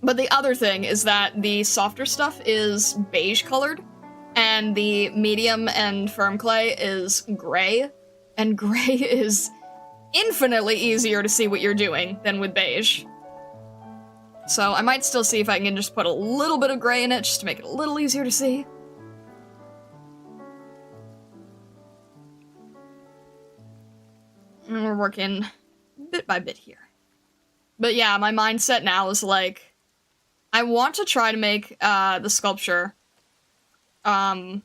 But the other thing is that the softer stuff is beige colored, and the medium and firm clay is gray, and gray is infinitely easier to see what you're doing than with beige. So I might still see if I can just put a little bit of gray in it, just to make it a little easier to see. And we're working bit by bit here. But yeah, my mindset now is like, I want to try to make the sculpture to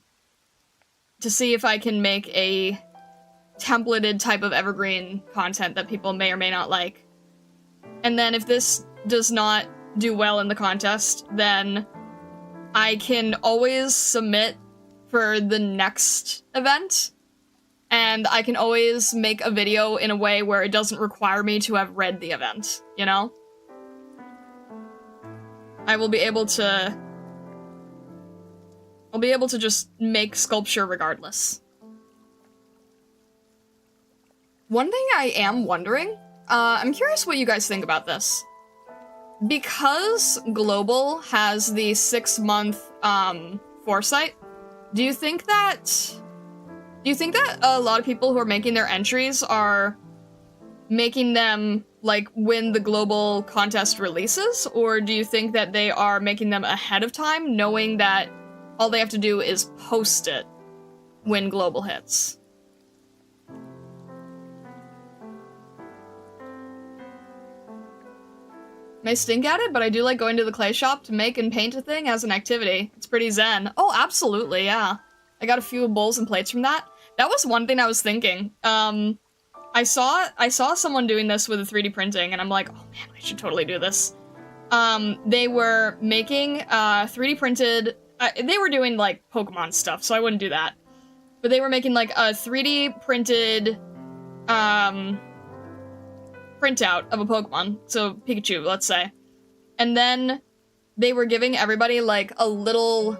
see if I can make a templated type of evergreen content that people may or may not like. And then if this does not do well in the contest, then I can always submit for the next event, and I can always make a video in a way where it doesn't require me to have read the event, you know? I'll be able to just make sculpture regardless. One thing I am wondering, I'm curious what you guys think about this. Because Global has the 6-month, foresight, do you think that a lot of people who are making their entries are making them, like, when the Global contest releases? Or do you think that they are making them ahead of time, knowing that all they have to do is post it when Global hits? May stink at it, but I do like going to the clay shop to make and paint a thing as an activity. It's pretty zen. Oh, absolutely, yeah. I got a few bowls and plates from that. That was one thing I was thinking. I saw someone doing this with the 3D printing, and I'm like, oh man, I should totally do this. They were making 3D printed, they were doing like Pokemon stuff, so I wouldn't do that. But they were making like a 3D printed printout of a Pokemon, so Pikachu, let's say. And then they were giving everybody like a little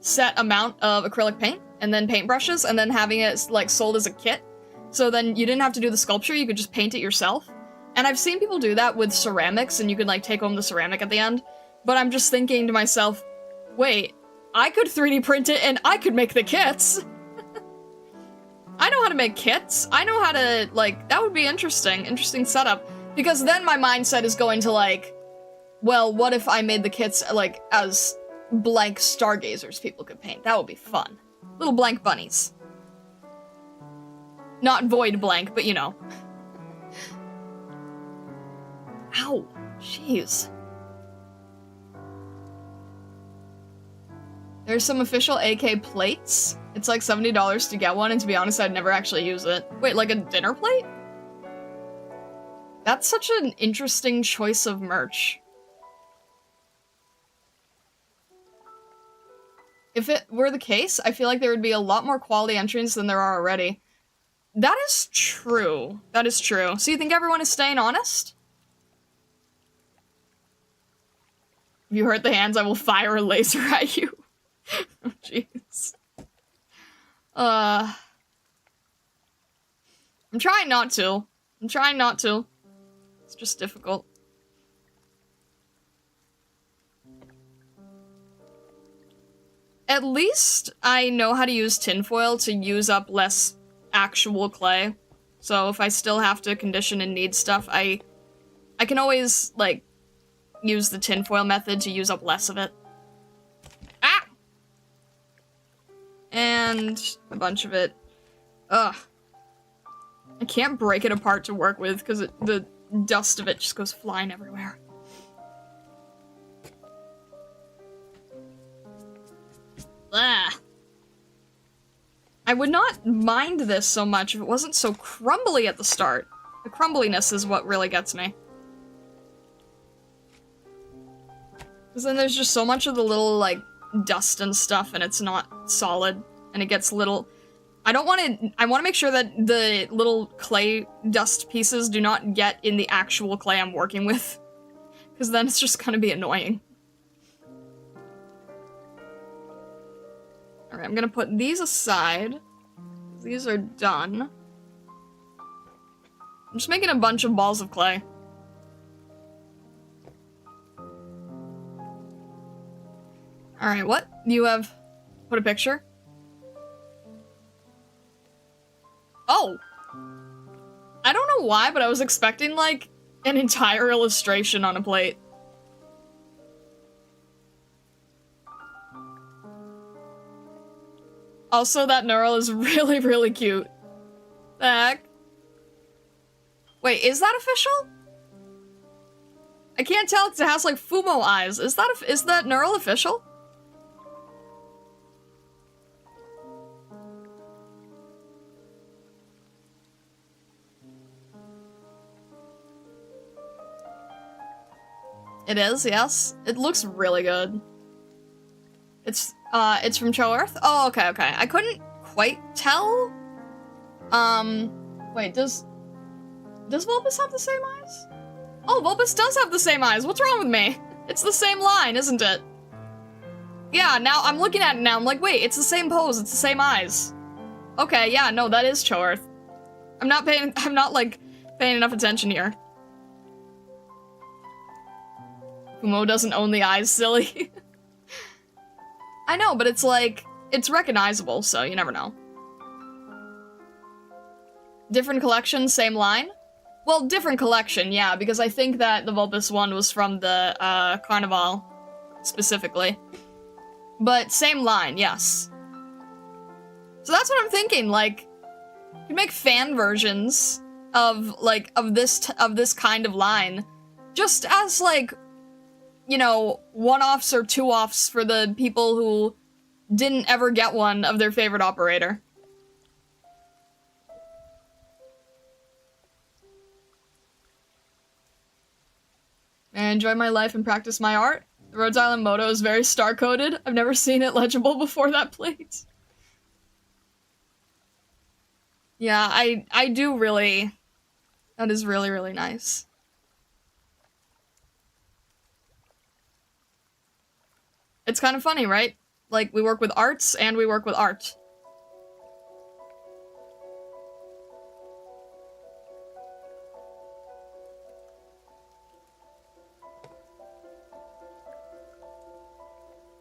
set amount of acrylic paint, and then paintbrushes, and then having it, like, sold as a kit. So then you didn't have to do the sculpture, you could just paint it yourself. And I've seen people do that with ceramics, and you could, like, take home the ceramic at the end. But I'm just thinking to myself, wait, I could 3D print it, and I could make the kits! I know how to make kits. I know how to, like, that would be interesting setup. Because then my mindset is going to, like, well, what if I made the kits, like, as blank stargazers people could paint? That would be fun. Little blank bunnies. Not void blank, but you know. Ow. Jeez. There's some official AK plates. It's like $70 to get one, and to be honest, I'd never actually use it. Wait, like a dinner plate? That's such an interesting choice of merch. If it were the case, I feel like there would be a lot more quality entries than there are already. That is true. That is true. So you think everyone is staying honest? If you hurt the hands, I will fire a laser at you. Oh, jeez. I'm trying not to. I'm trying not to. It's just difficult. At least I know how to use tinfoil to use up less actual clay. So if I still have to condition and knead stuff, I can always, like, use the tinfoil method to use up less of it. Ah! And a bunch of it. Ugh. I can't break it apart to work with because the dust of it just goes flying everywhere. Ah. I would not mind this so much if it wasn't so crumbly at the start. The crumbliness is what really gets me. Because then there's just so much of the little, like, dust and stuff, and it's not solid, and it gets little... I want to make sure that the little clay dust pieces do not get in the actual clay I'm working with. Because then it's just gonna be annoying. Alright, I'm gonna put these aside. These are done. I'm just making a bunch of balls of clay. Alright, what? You have put a picture? Oh! I don't know why, but I was expecting, like, an entire illustration on a plate. Also, that knurl is really, really cute. The heck? Wait, is that official? I can't tell because it has, like, Fumo eyes. Is that knurl official? It is, yes. It looks really good. It's from Cho Earth? Oh, okay, okay. I couldn't quite tell. Wait, does Vulpus have the same eyes? Oh, Vulpus does have the same eyes. What's wrong with me? It's the same line, isn't it? Yeah, now I'm looking at it now. I'm like, wait, it's the same pose. It's the same eyes. Okay, yeah, no, that is Cho Earth. I'm not, like, paying enough attention here. Fumo doesn't own the eyes, silly. I know, but it's like, it's recognizable, so you never know. Different collection, same line? Well, different collection, yeah, because I think that the Vulpus one was from the, Carnival, specifically. But same line, yes. So that's what I'm thinking, like, you can make fan versions of, like, of this kind of line, just as, like, you know, one-offs or two-offs for the people who didn't ever get one of their favorite operator. I enjoy my life and practice my art. The Rhodes Island motto is very star-coded. I've never seen it legible before that plate. Yeah, I do really... That is really, really nice. It's kind of funny, right? Like, we work with arts, and we work with art.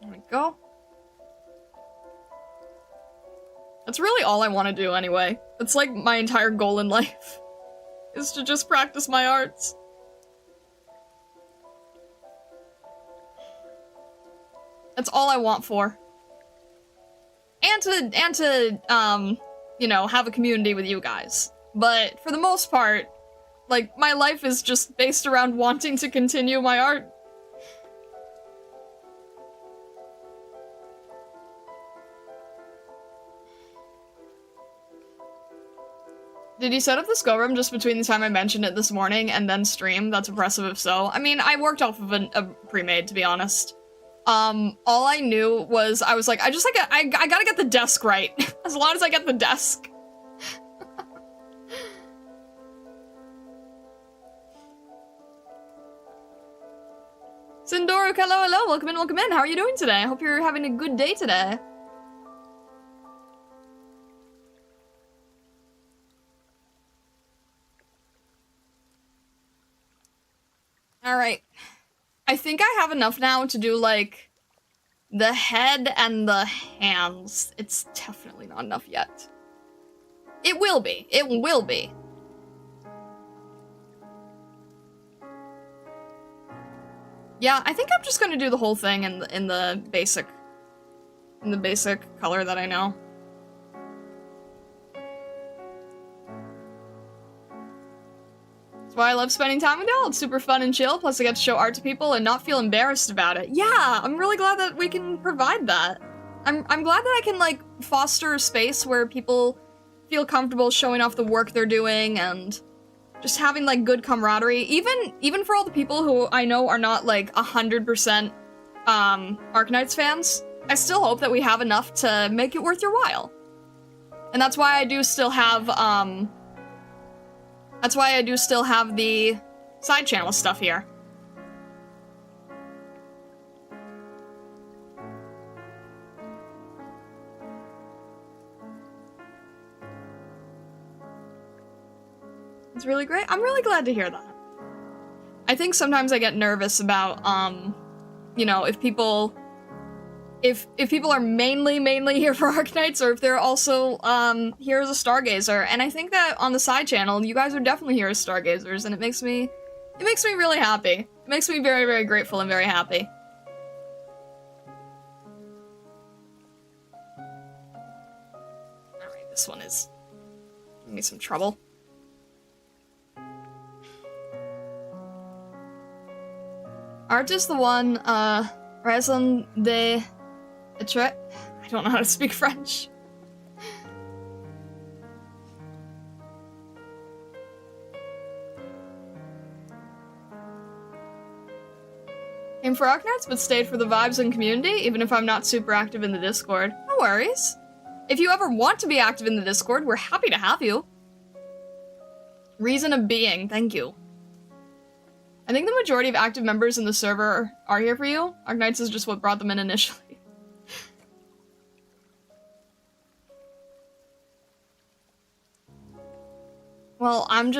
There we go. That's really all I want to do, anyway. That's, like, my entire goal in life. Is to just practice my arts. That's all I want for. And to, you know, have a community with you guys. But for the most part, like, my life is just based around wanting to continue my art. Did you set up the go room just between the time I mentioned it this morning and then stream? That's impressive if so. I mean, I worked off of a pre-made, to be honest. All I knew was, I was like, I gotta get the desk right. As long as I get the desk. Sindoruk, hello, welcome in, how are you doing today? I hope you're having a good day today. Alright. I think I have enough now to do, like, the head and the hands. It's definitely not enough yet. It will be. It will be. Yeah, I think I'm just gonna do the whole thing in the basic color that I know. That's why I love spending time with y'all. It's super fun and chill, plus I get to show art to people and not feel embarrassed about it. Yeah, I'm really glad that we can provide that. I'm glad that I can, like, foster a space where people feel comfortable showing off the work they're doing and just having, like, good camaraderie. Even for all the people who I know are not, like, 100% Arknights fans, I still hope that we have enough to make it worth your while. And that's why I do still have, the side channel stuff here. It's really great. I'm really glad to hear that. I think sometimes I get nervous about, you know, if people are mainly here for Arknights, or if they're also, here as a stargazer. And I think that on the side channel, you guys are definitely here as stargazers, and it makes me really happy. It makes me very, very grateful and very happy. Alright, this one is giving me some trouble. Art is the one, raison d'être. I don't know how to speak French. Came for Arknights, but stayed for the vibes and community, even if I'm not super active in the Discord. No worries. If you ever want to be active in the Discord, we're happy to have you. Reason of being, thank you. I think the majority of active members in the server are here for you. Arknights is just what brought them in initially. Well, I'm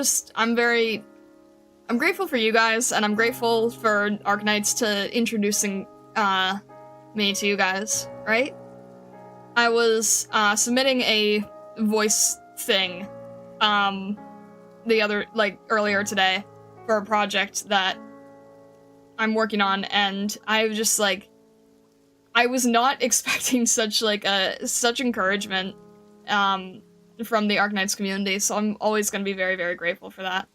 grateful for you guys, and I'm grateful for Arknights to introducing, me to you guys, right? I was, submitting a voice thing, earlier today for a project that I'm working on, and I was just, like, I was not expecting such encouragement, from the Arknights community, so I'm always gonna be very, very grateful for that.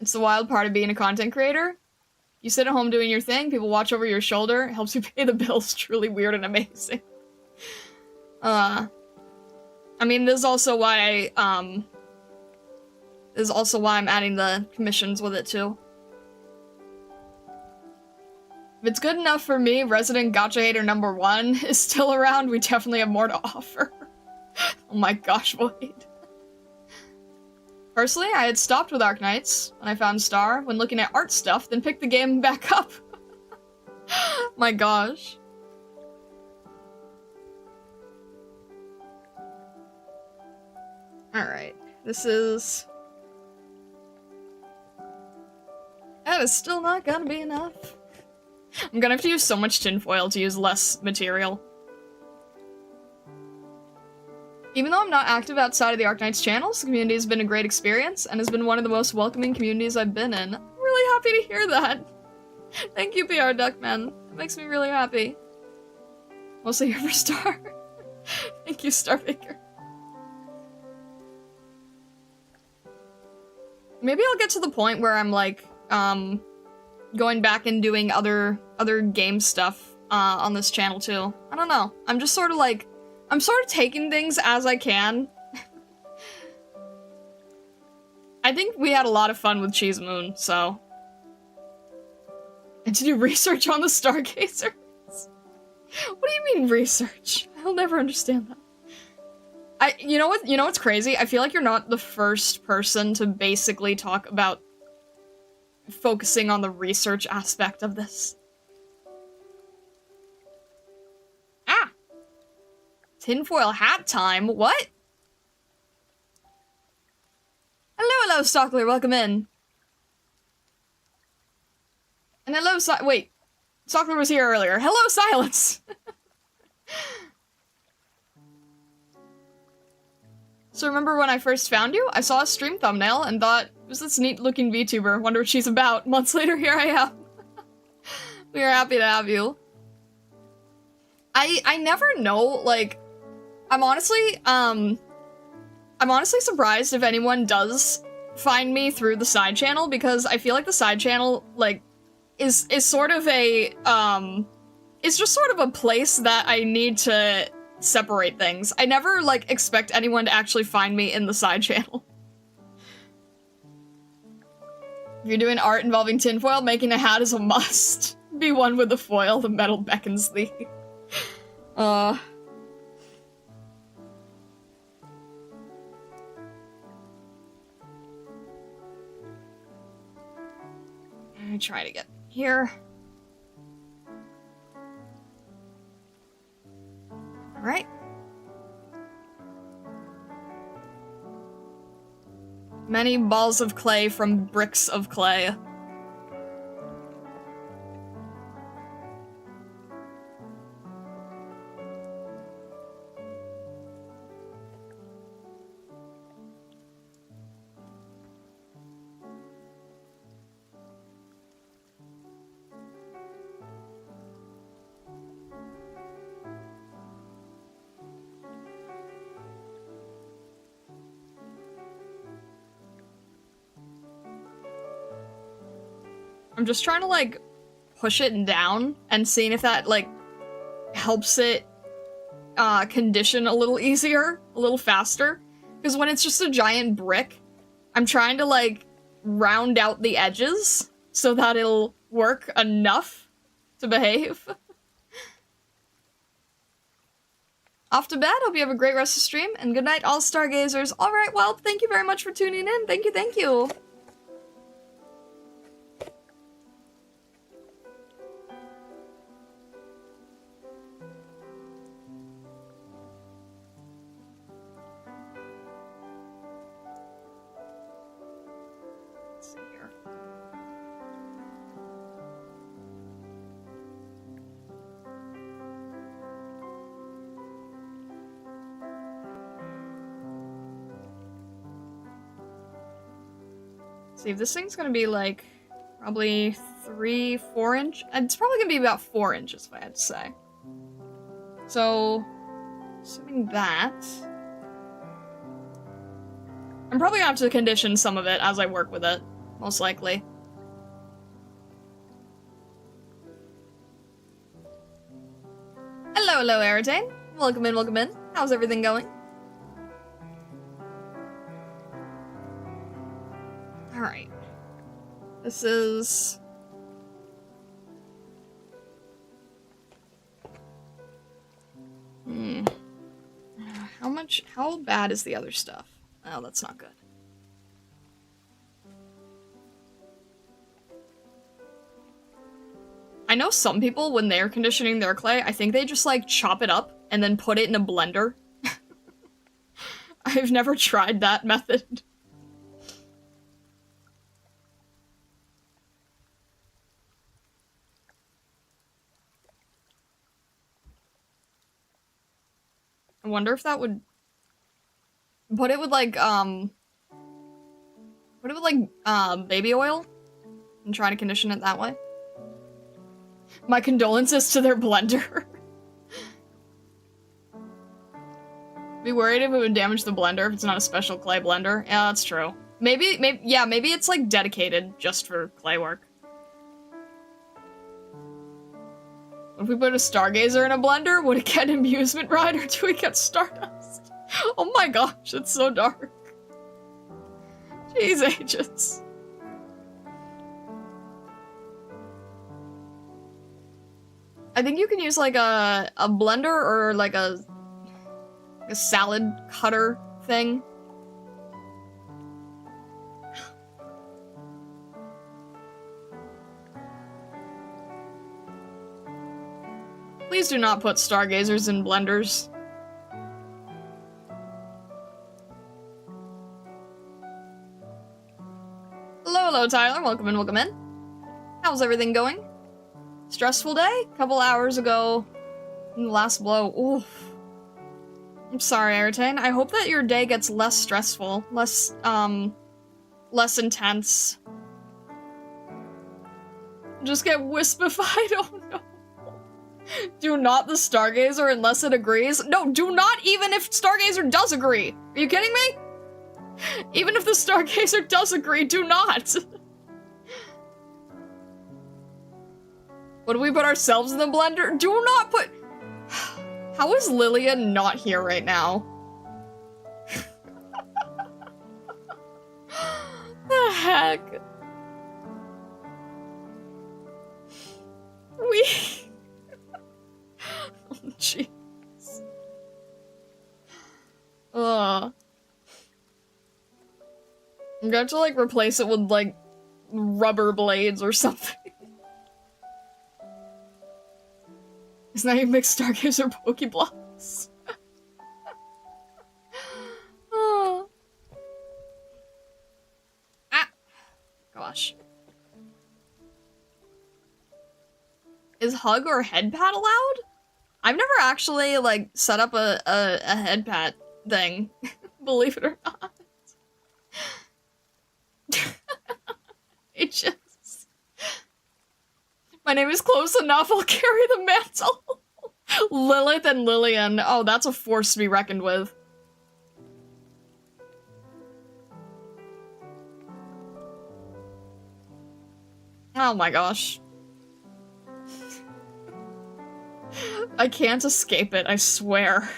It's the wild part of being a content creator. You sit at home doing your thing, people watch over your shoulder, it helps you pay the bills. Truly weird and amazing. I mean, this is also why I'm adding the commissions with it, too. If it's good enough for me, resident gacha hater #1 is still around, we definitely have more to offer. Oh my gosh, Void. Personally, I had stopped with Arknights when I found Star, when looking at art stuff, then picked the game back up. My gosh. Alright, this is... That is still not gonna be enough. I'm gonna have to use so much tinfoil to use less material. Even though I'm not active outside of the Arknights channels, the community has been a great experience, and has been one of the most welcoming communities I've been in. I'm really really happy to hear that. Thank you, PR Duckman. It makes me really happy. Mostly here for Star. Thank you, Starbaker. Maybe I'll get to the point where I'm like, going back and doing other game stuff, on this channel too. I don't know. I'm just sort of like, I'm sort of taking things as I can. I think we had a lot of fun with Cheese Moon, so. And to do research on the Stargazers. What do you mean research? I'll never understand that. You know what's crazy? I feel like you're not the first person to basically talk about focusing on the research aspect of this. Ah! Tinfoil hat time? What? Hello, Stockler, welcome in. And hello, wait. Stockler was here earlier. Hello, Silence! So remember when I first found you? I saw a stream thumbnail and thought, who's this neat-looking VTuber? Wonder what she's about. Months later, here I am. We are happy to have you. I never know, like, I'm honestly surprised if anyone does find me through the side channel, because I feel like the side channel, like, is sort of a, it's just sort of a place that I need to separate things. I never, like, expect anyone to actually find me in the side channel. If you're doing art involving tinfoil, making a hat is a must. Be one with the foil, the metal beckons thee. Let me try to get here. Alright. Many balls of clay from bricks of clay. I'm just trying to, like, push it down and seeing if that, like, helps it condition a little easier, a little faster. Because when it's just a giant brick, I'm trying to, like, round out the edges so that it'll work enough to behave. Off to bed, hope you have a great rest of the stream, and good night, all Stargazers. Alright, well, thank you very much for tuning in. Thank you, thank you. See, if this thing's gonna be like probably 3-4 inch. It's probably gonna be about 4 inches if I had to say. So, assuming that, I'm probably gonna have to condition some of it as I work with it, most likely. Hello, Aridane. Welcome in, welcome in. How's everything going? Alright. This is... How bad is the other stuff? Oh, that's not good. I know some people, when they're conditioning their clay, I think they just, like, chop it up and then put it in a blender. I've never tried that method. I wonder if that would... Put it with, like, baby oil? and try to condition it that way. My condolences to their blender. Be worried if it would damage the blender if it's not a special clay blender. Yeah, that's true. Maybe it's like dedicated just for clay work. What if we put a Stargazer in a blender? Would it get an amusement ride or do we get Stardust? Oh my gosh, it's so dark. Jeez ages. I think you can use like a blender or like a salad cutter thing. Please do not put Stargazers in blenders. Hello, Tyler. Welcome in, welcome in. How's everything going? Stressful day? Couple hours ago. Last blow. Oof. I'm sorry, Airtane. I hope that your day gets less stressful. Less intense. Just get wispified? Oh no. Do not the Stargazer unless it agrees. No, do not even if Stargazer does agree. Are you kidding me? Even if the Stargazer does agree, do not. What do we put ourselves in the blender? Do not put... How is Lillian not here right now? The heck? We... Oh, jeez. Ugh. I'm going to like replace it with like rubber blades or something. Isn't that you mix Stargazer Pokeblocks? Oh. Ah. Gosh. Is hug or head pat allowed? I've never actually like set up a head pat thing, believe it or not. It just... My name is close enough, I'll carry the mantle. Lilith and Lillian. Oh, that's a force to be reckoned with. Oh my gosh. I can't escape it, I swear.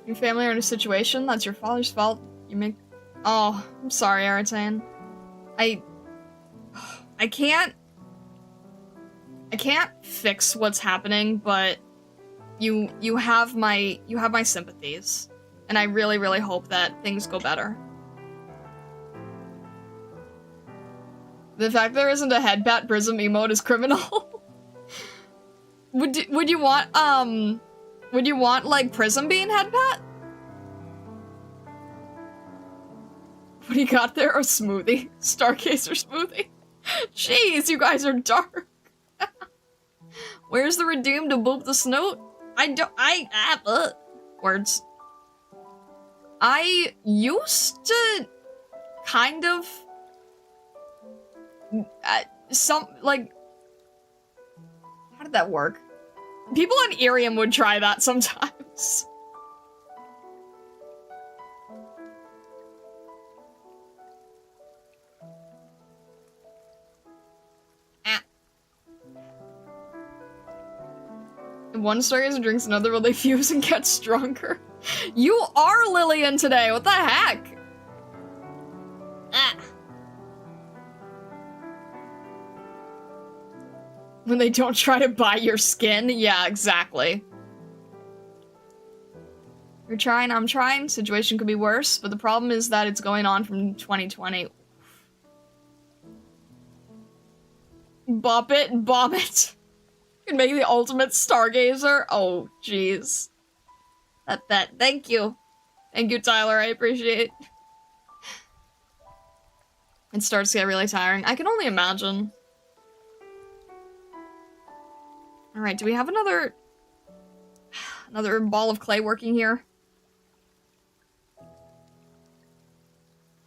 Your family are in a situation that's your father's fault. You make... Oh, I'm sorry, Aratane. I can't fix what's happening, but you have my sympathies. And I really, really hope that things go better. The fact there isn't a headbat prism emote is criminal. Would you want like prism being headbat? What do you got there? A smoothie? Stargazer smoothie? Jeez, you guys are dark. Where's the redeem to boop the snoot? Words. I used to kind of like, how did that work? People on Irium would try that sometimes. If one Stargazer drinks another, will they fuse and get stronger? You are Lillian today, what the heck? Ah. When they don't try to buy your skin? Yeah, exactly. You're trying, I'm trying. Situation could be worse, but the problem is that it's going on from 2020. Bop it and bomb it. You can make the ultimate Stargazer. Oh, jeez. That, thank you. Thank you, Tyler, I appreciate it. It starts to get really tiring. I can only imagine. Alright, do we have another ball of clay working here?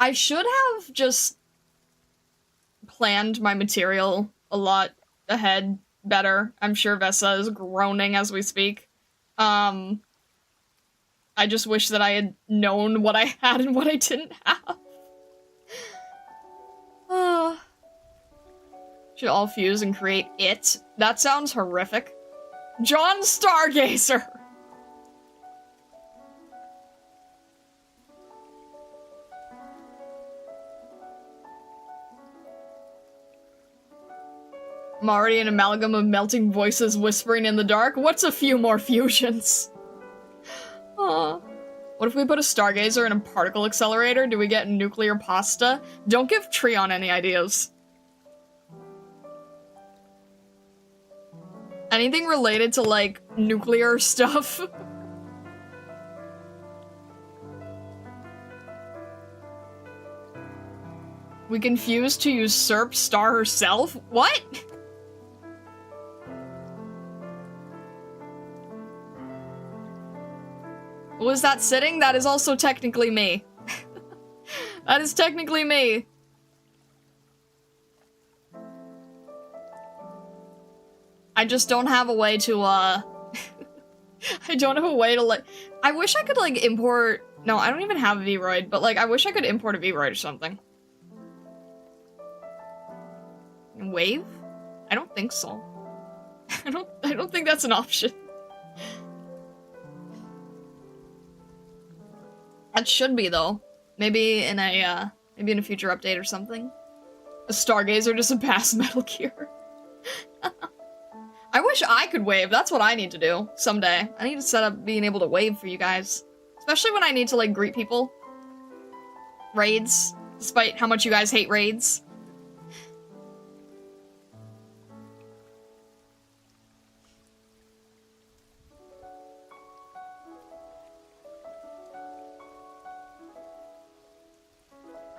I should have just planned my material a lot ahead better. I'm sure Vessa is groaning as we speak. I just wish that I had known what I had and what I didn't have. Should all fuse and create it. That sounds horrific. John Stargazer! I'm already an amalgam of melting voices whispering in the dark. What's a few more fusions? Aww. What if we put a Stargazer in a particle accelerator? Do we get nuclear pasta? Don't give Treon any ideas. Anything related to, like, nuclear stuff? We can fuse to usurp Star herself? What? Was that sitting? That is also technically me. That is technically me. I just don't have a way to, I don't have a way to, like... I wish I could, like, import... No, I don't even have a V-Roid, but, like, I wish I could import a V-Roid or something. Wave? I don't think so. I don't think that's an option. That should be, though. Maybe in a future update or something. A Stargazer to surpass Metal Gear. I wish I could wave. That's what I need to do someday. I need to set up being able to wave for you guys. Especially when I need to, like, greet people. Raids. Despite how much you guys hate raids.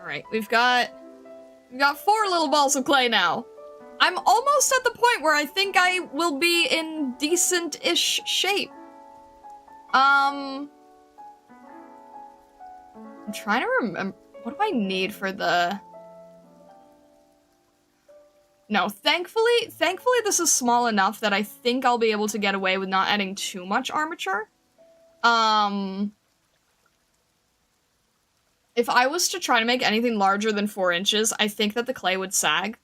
Alright, we've got 4 little balls of clay now. I'm almost at the point where I think I will be in decent-ish shape. I'm trying to remember, what do I need for the... No, thankfully this is small enough that I think I'll be able to get away with not adding too much armature. If I was to try to make anything larger than 4 inches, I think that the clay would sag.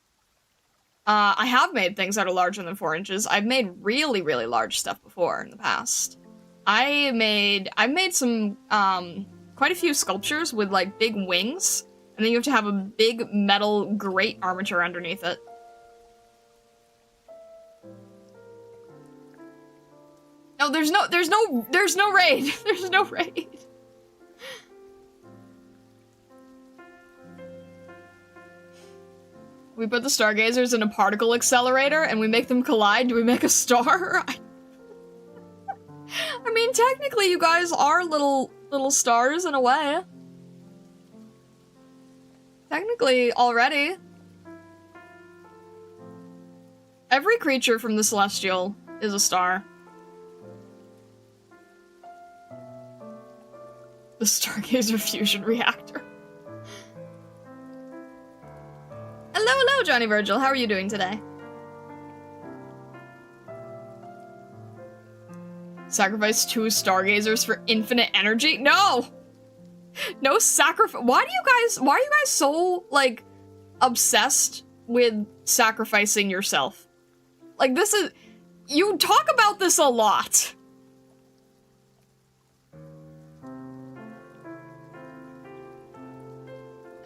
I have made things that are larger than 4 inches. I've made really, really large stuff before in the past. I've made some, quite a few sculptures with, like, big wings, and then you have to have a big metal grate armature underneath it. No, there's no raid! There's no raid! We put the Stargazers in a particle accelerator and we make them collide. Do we make a star? I mean, technically you guys are little stars in a way. Technically, already. Every creature from the Celestial is a star. The Stargazer fusion reactor. Hello, Johnny Virgil. How are you doing today? Sacrifice 2 Stargazers for infinite energy? No! No sacrifice. Why are you guys so, like, obsessed with sacrificing yourself? Like, this is... You talk about this a lot.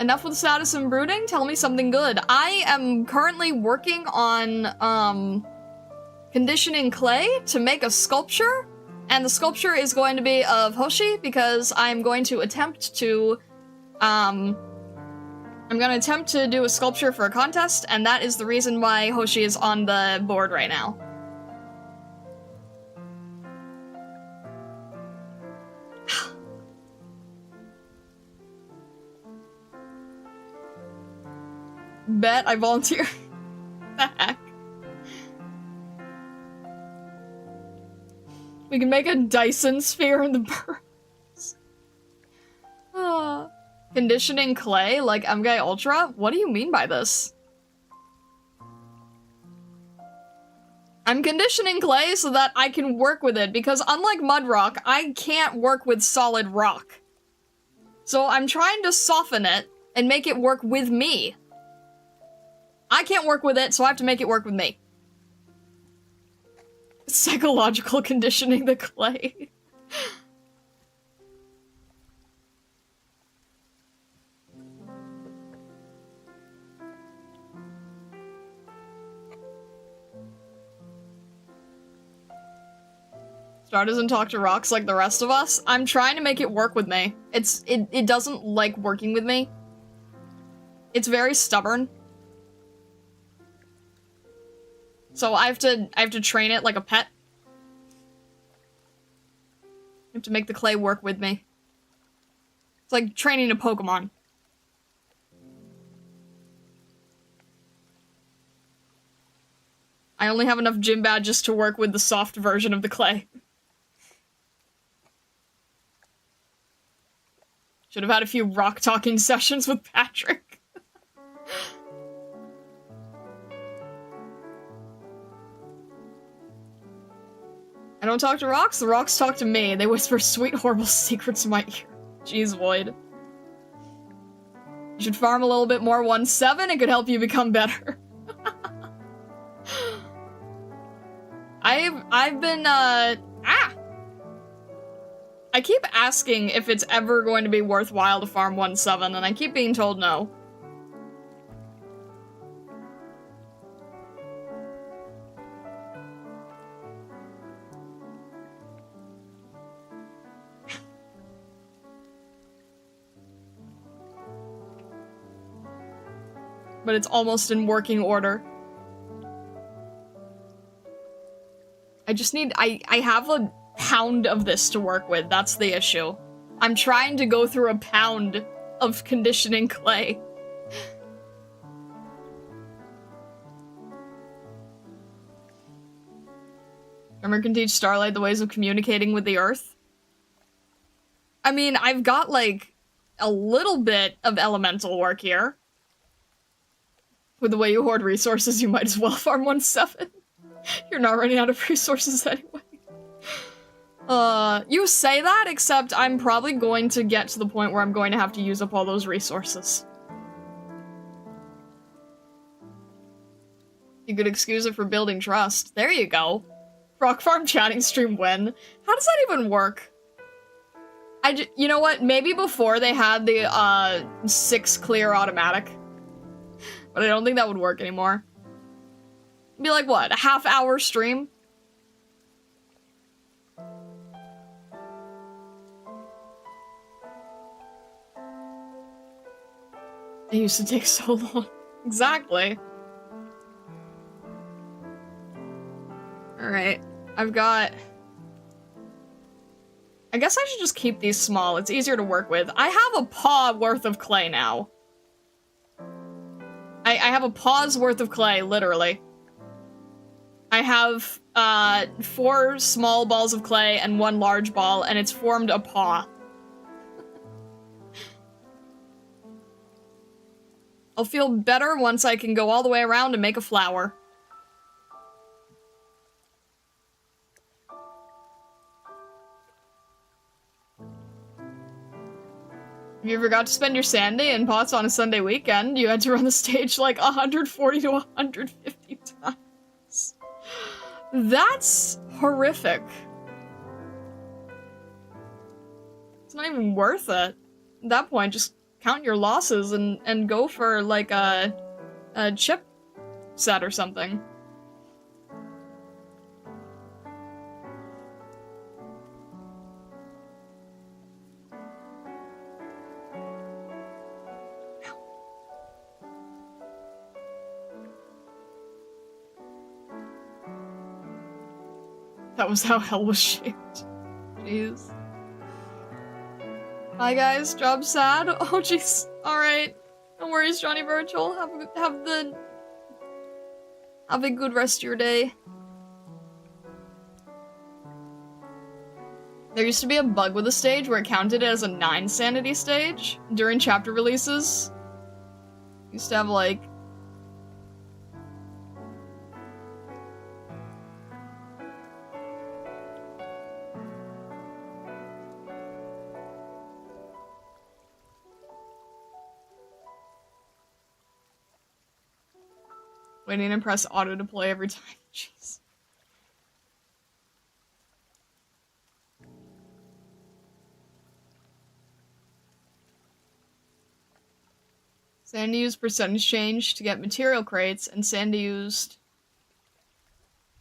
Enough with status and brooding? Tell me something good. I am currently working on, conditioning clay to make a sculpture, and the sculpture is going to be of Hoshi, because I'm going to attempt to, I'm gonna attempt to do a sculpture for a contest, and that is the reason why Hoshi is on the board right now. Bet I volunteer. The heck? We can make a Dyson sphere in the birds. Oh. Conditioning clay like MK Ultra? What do you mean by this? I'm conditioning clay so that I can work with it, because unlike mud rock, I can't work with solid rock. So I'm trying to soften it and make it work with me. I can't work with it, so I have to make it work with me. Psychological conditioning the clay. Star doesn't talk to rocks like the rest of us. I'm trying to make it work with me. It doesn't like working with me. It's very stubborn. So I have to train it like a pet. I have to make the clay work with me. It's like training a Pokemon. I only have enough gym badges to work with the soft version of the clay. Should have had a few rock talking sessions with Patrick. I don't talk to rocks, the rocks talk to me. They whisper sweet, horrible secrets in my ear. Jeez, Void. You should farm a little bit more 1-7, it could help you become better. I've been, I keep asking if it's ever going to be worthwhile to farm 1-7, and I keep being told no. But it's almost in working order. I just need- I have a pound of this to work with, that's the issue. I'm trying to go through a pound of conditioning clay. Drummer can teach Starlight the ways of communicating with the earth. I mean, I've got, like, a little bit of elemental work here. With the way you hoard resources, you might as well farm 1-7. You're not running out of resources anyway. You say that, except I'm probably going to get to the point where I'm going to have to use up all those resources. You could excuse it for building trust. There you go. Rock Farm chatting stream win. How does that even work? You know what? Maybe before they had the, 6 clear automatic. But I don't think that would work anymore. It'd be like, what, a half-hour stream? It used to take so long. Exactly. Alright, I've got... I guess I should just keep these small, it's easier to work with. I have a paw worth of clay now. I have a paw's worth of clay, literally. I have, 4 small balls of clay and 1 large ball, and it's formed a paw. I'll feel better once I can go all the way around and make a flower. If you forgot to spend your Sunday in pots on a Sunday weekend, you had to run the stage like 140 to 150 times. That's horrific. It's not even worth it. At that point, just count your losses and go for like a chip set or something. That was how hell was shaped. Jeez. Hi guys, job sad? Oh jeez. Alright. No worries, Johnny Virgil. Have a good rest of your day. There used to be a bug with the stage where it counted as a 9 sanity stage during chapter releases. Used to have like... Waiting to press auto deploy every time. Jeez. Sandy used percentage change to get material crates, and Sandy used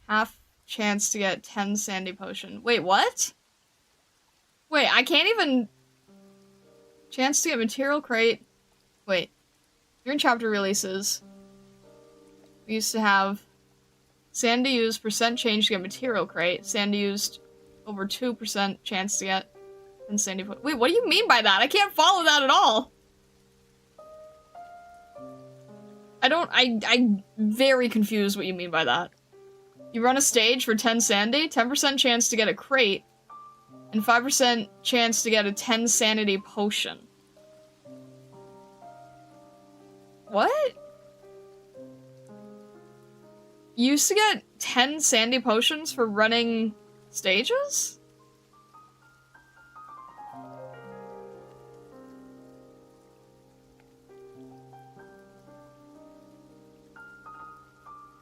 half chance to get 10 Sandy potion. Wait, what? Wait, I can't even... Chance to get material crate. Wait. During chapter releases, we used to have Sandy used percent change to get material crate. Sandy used over 2% chance to get 10 Sandy potion. Wait, what do you mean by that? I can't follow that at all. I'm very confused what you mean by that. You run a stage for 10 Sandy, 10% chance to get a crate, and 5% chance to get a 10 Sanity potion. What? You used to get 10 Sandy potions for running stages?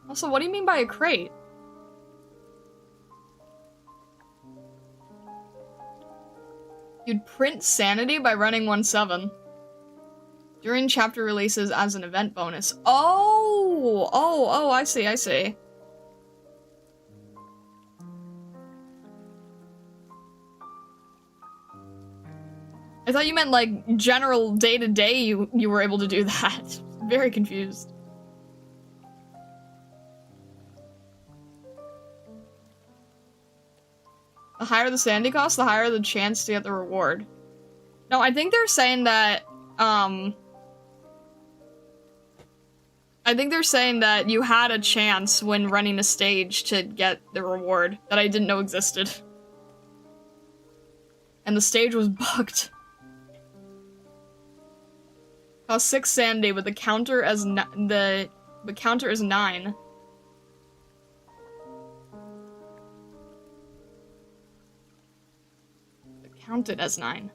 Also, what do you mean by a crate? You'd print sanity by running 1/7. During chapter releases as an event bonus. Oh, I see. I thought you meant, like, general day-to-day you were able to do that. Very confused. The higher the sandy cost, the higher the chance to get the reward. No, I think they're saying that, I think they're saying that you had a chance when running a stage to get the reward that I didn't know existed. And the stage was bugged. Cost 6 sandy with the counter as the counter is 9. Counted as 9.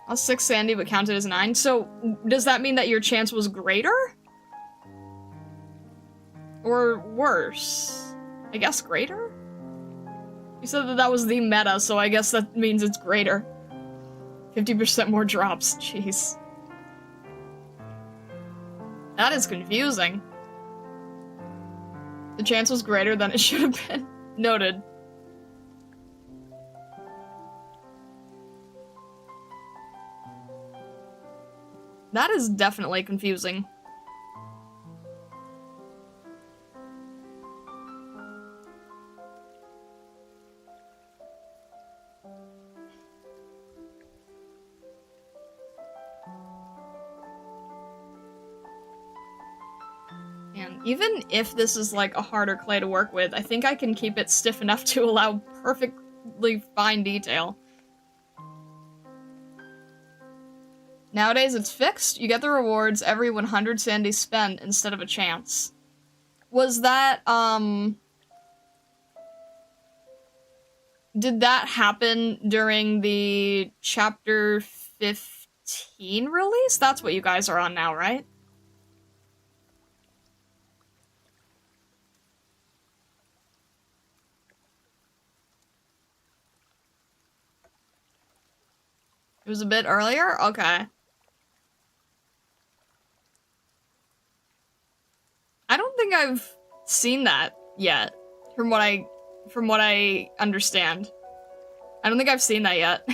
Cost 6 sandy, but counted as 9. So, does that mean that your chance was greater? Or worse? I guess greater? You said that that was the meta, so I guess that means it's greater. 50% more drops. Jeez. That is confusing. The chance was greater than it should have been. Noted. That is definitely confusing. And even if this is like a harder clay to work with, I think I can keep it stiff enough to allow perfectly fine detail. Nowadays it's fixed. You get the rewards every 100 sandy spent instead of a chance. Was that, did that happen during the chapter 15 release? That's what you guys are on now, right? It was a bit earlier? Okay. I don't think I've seen that yet, from what I understand. I don't think I've seen that yet.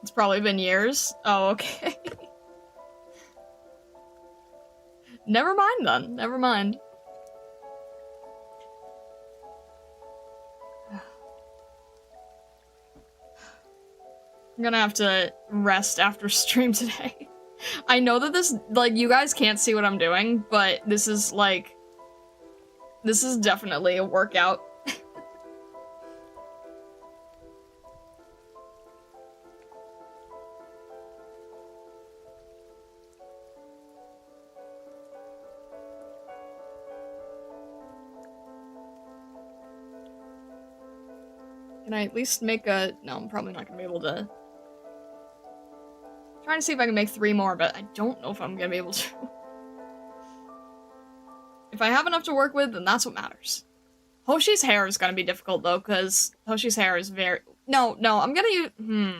It's probably been years. Oh, okay. Never mind then. Never mind. I'm gonna have to rest after stream today. I know that this, like, you guys can't see what I'm doing, but this is, like, this is definitely a workout. Can I at least make a... No, I'm probably not gonna be able to... Trying to see if I can make 3 more, but I don't know if I'm gonna be able to. If I have enough to work with, then that's what matters. Hoshi's hair is gonna be difficult, though, because Hoshi's hair is very... No, I'm gonna use...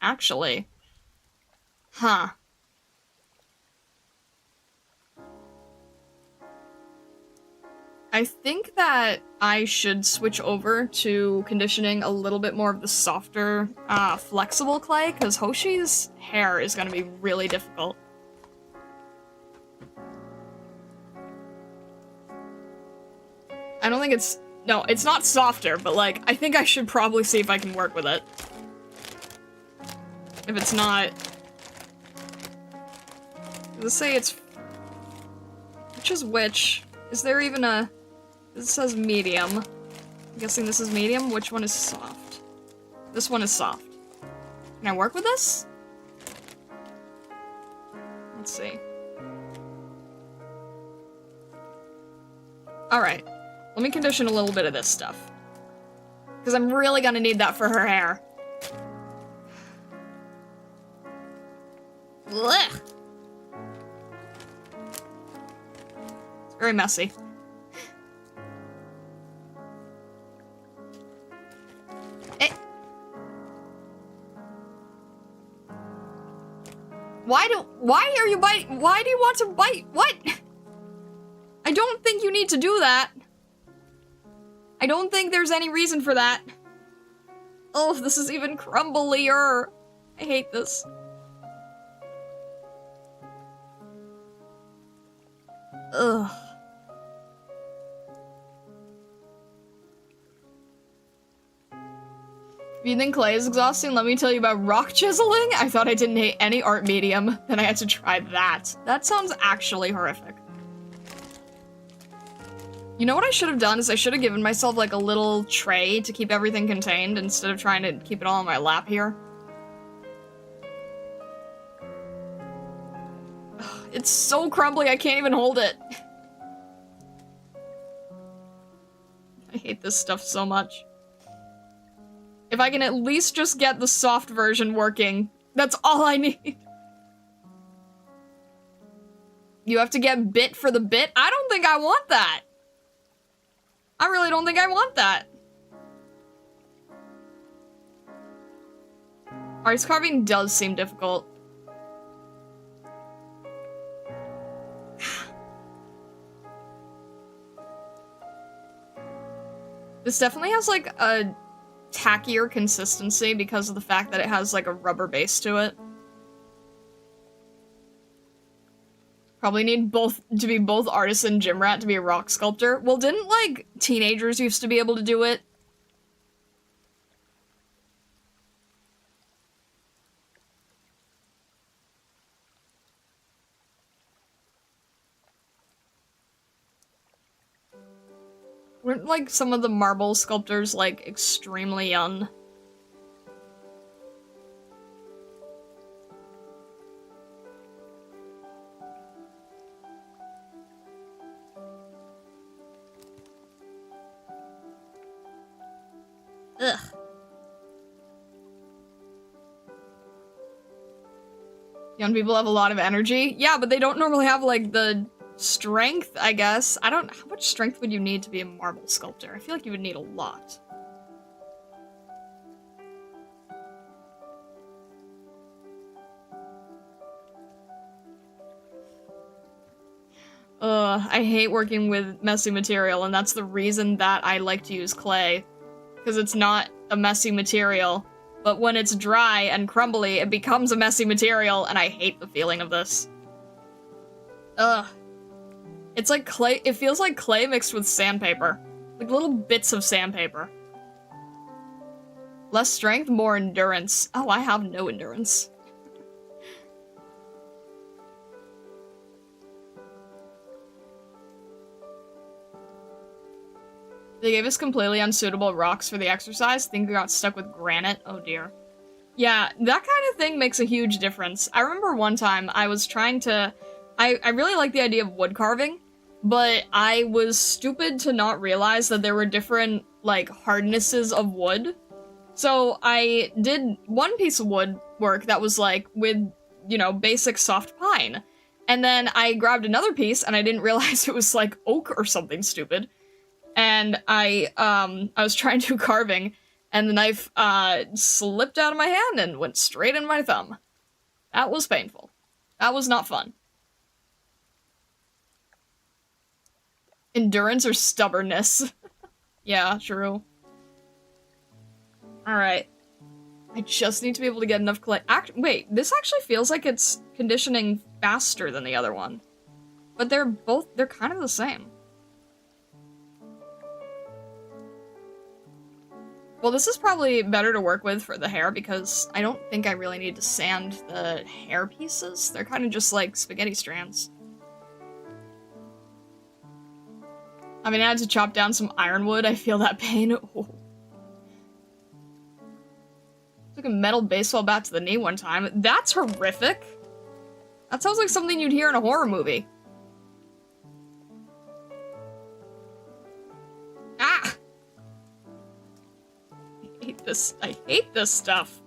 Actually. Huh. I think that I should switch over to conditioning a little bit more of the softer, flexible clay, because Hoshi's hair is gonna be really difficult. I don't think it's... No, it's not softer, but, like, I think I should probably see if I can work with it. If it's not... Let's say it's... Which is which? Is there even a... This says medium. I'm guessing this is medium. Which one is soft? This one is soft. Can I work with this? Let's see. Alright. Let me condition a little bit of this stuff. Because I'm really gonna need that for her hair. Blech. It's very messy. Why are you biting? Why do you want to bite? What? I don't think you need to do that. I don't think there's any reason for that. Oh, this is even crumblier. I hate this. Ugh. If you think clay is exhausting, let me tell you about rock chiseling. I thought I didn't hate any art medium, then I had to try that. That sounds actually horrific. You know what I should have done is I should have given myself like a little tray to keep everything contained instead of trying to keep it all on my lap here. Ugh, it's so crumbly I can't even hold it. I hate this stuff so much. If I can at least just get the soft version working, that's all I need. You have to get bit for the bit? I don't think I want that. I really don't think I want that. Ice carving does seem difficult. This definitely has like a tackier consistency because of the fact that it has like a rubber base to it. Probably need both to be both artist and gym rat to be a rock sculptor. Well, didn't like teenagers used to be able to do it? Weren't like some of the marble sculptors like extremely young? Ugh. Young people have a lot of energy. Yeah, but they don't normally have like the strength, I guess. I don't... How much strength would you need to be a marble sculptor? I feel like you would need a lot. I hate working with messy material, and that's the reason that I like to use clay. Because it's not a messy material, but when it's dry and crumbly, it becomes a messy material, and I hate the feeling of this. Ugh. It's like clay- it feels like clay mixed with sandpaper. Like little bits of sandpaper. Less strength, more endurance. Oh, I have no endurance. They gave us completely unsuitable rocks for the exercise. I think we got stuck with granite. Oh dear. Yeah, that kind of thing makes a huge difference. I remember one time I was trying to... I really like the idea of wood carving, but I was stupid to not realize that there were different, like, hardnesses of wood. So I did one piece of wood work that was, like, with, you know, basic soft pine. And then I grabbed another piece, and I didn't realize it was, like, oak or something stupid. And I was trying to do carving, and the knife, slipped out of my hand and went straight in my thumb. That was painful. That was not fun. Endurance or stubbornness? Yeah, true. Alright. I just need to be able to get enough clay. Wait, this actually feels like it's conditioning faster than the other one. But they're kind of the same. Well, this is probably better to work with for the hair because I don't think I really need to sand the hair pieces. They're kind of just like spaghetti strands. I mean, I had to chop down some ironwood. I feel that pain. Oh. Took a metal baseball bat to the knee one time. That's horrific. That sounds like something you'd hear in a horror movie. Ah! I hate this stuff.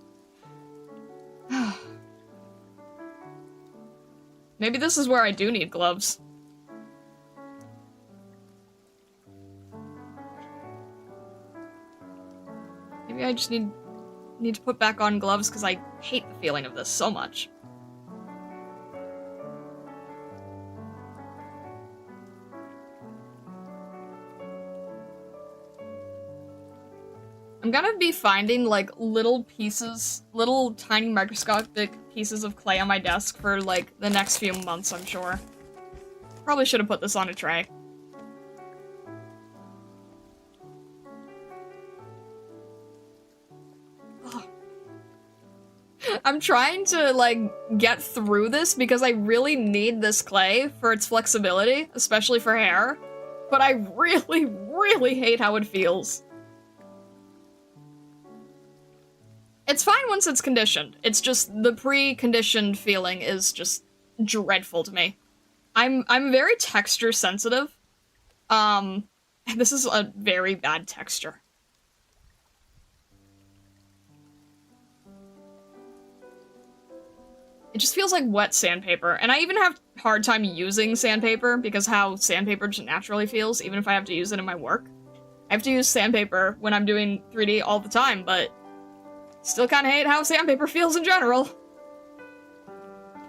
Maybe this is where I do need gloves. Maybe I just need to put back on gloves because I hate the feeling of this so much. I'm gonna be finding, like, little pieces, little tiny microscopic pieces of clay on my desk for, like, the next few months, I'm sure. Probably should have put this on a tray. Ugh. I'm trying to, like, get through this because I really need this clay for its flexibility, especially for hair. But I really, really hate how it feels. It's fine once it's conditioned. It's just the pre-conditioned feeling is just dreadful to me. I'm very texture sensitive. This is a very bad texture. It just feels like wet sandpaper, and I even have a hard time using sandpaper because how sandpaper just naturally feels, even if I have to use it in my work. I have to use sandpaper when I'm doing 3D all the time, but still kind of hate how sandpaper feels in general.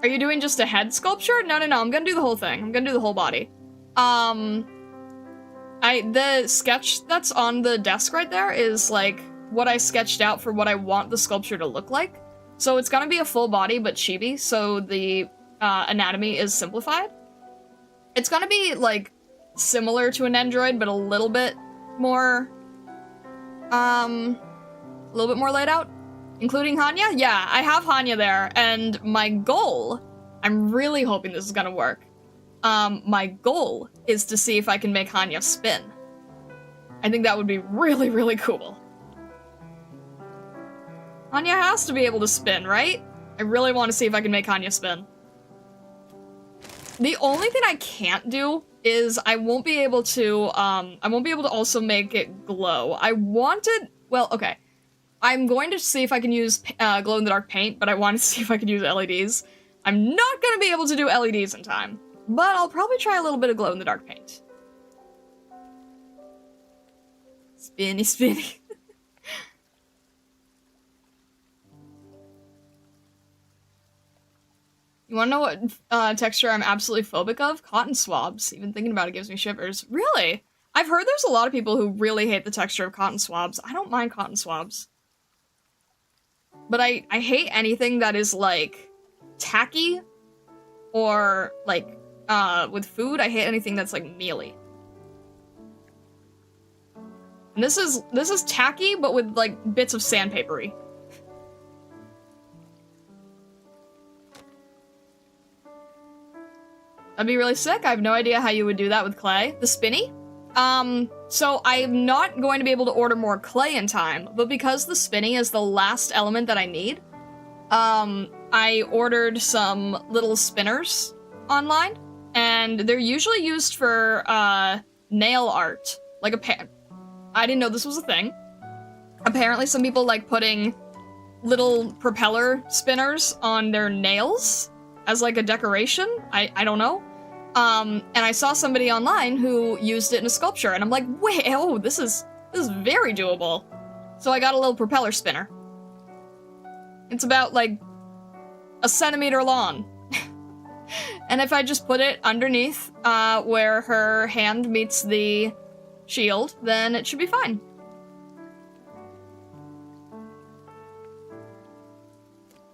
Are you doing just a head sculpture? No, I'm gonna do the whole thing. I'm gonna do the whole body. The sketch that's on the desk right there is, like, what I sketched out for what I want the sculpture to look like. So it's gonna be a full body, but chibi, so the anatomy is simplified. It's gonna be, like, similar to an android, but a little bit more, laid out. Including Hanya? Yeah, I have Hanya there, and my goal, I'm really hoping this is gonna work. My goal is to see if I can make Hanya spin. I think that would be really, really cool. Hanya has to be able to spin, right? I really want to see if I can make Hanya spin. The only thing I can't do is I won't be able to also make it glow. Well, okay. I'm going to see if I can use glow-in-the-dark paint, but I want to see if I can use LEDs. I'm not going to be able to do LEDs in time, but I'll probably try a little bit of glow-in-the-dark paint. Spinny, spinny. You wanna know what texture I'm absolutely phobic of? Cotton swabs. Even thinking about it gives me shivers. Really? I've heard there's a lot of people who really hate the texture of cotton swabs. I don't mind cotton swabs. But I hate anything that is, like, tacky, or, like, with food, I hate anything that's, like, mealy. And this is tacky, but with, like, bits of sandpapery. That'd be really sick. I have no idea how you would do that with clay. The spinny? So I'm not going to be able to order more clay in time, but because the spinny is the last element that I need, I ordered some little spinners online, and they're usually used for, nail art. Like I didn't know this was a thing. Apparently some people like putting little propeller spinners on their nails as like a decoration. I don't know. And I saw somebody online who used it in a sculpture, and I'm like, wait, oh, this is very doable. So I got a little propeller spinner. It's about like a centimeter long. And if I just put it underneath where her hand meets the shield, then it should be fine.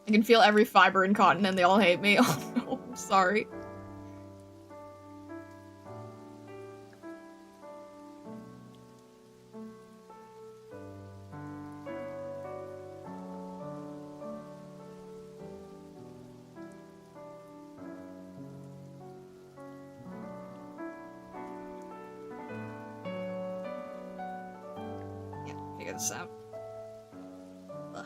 I can feel every fiber in cotton and they all hate me. Oh no, I'm sorry. This out. Ugh.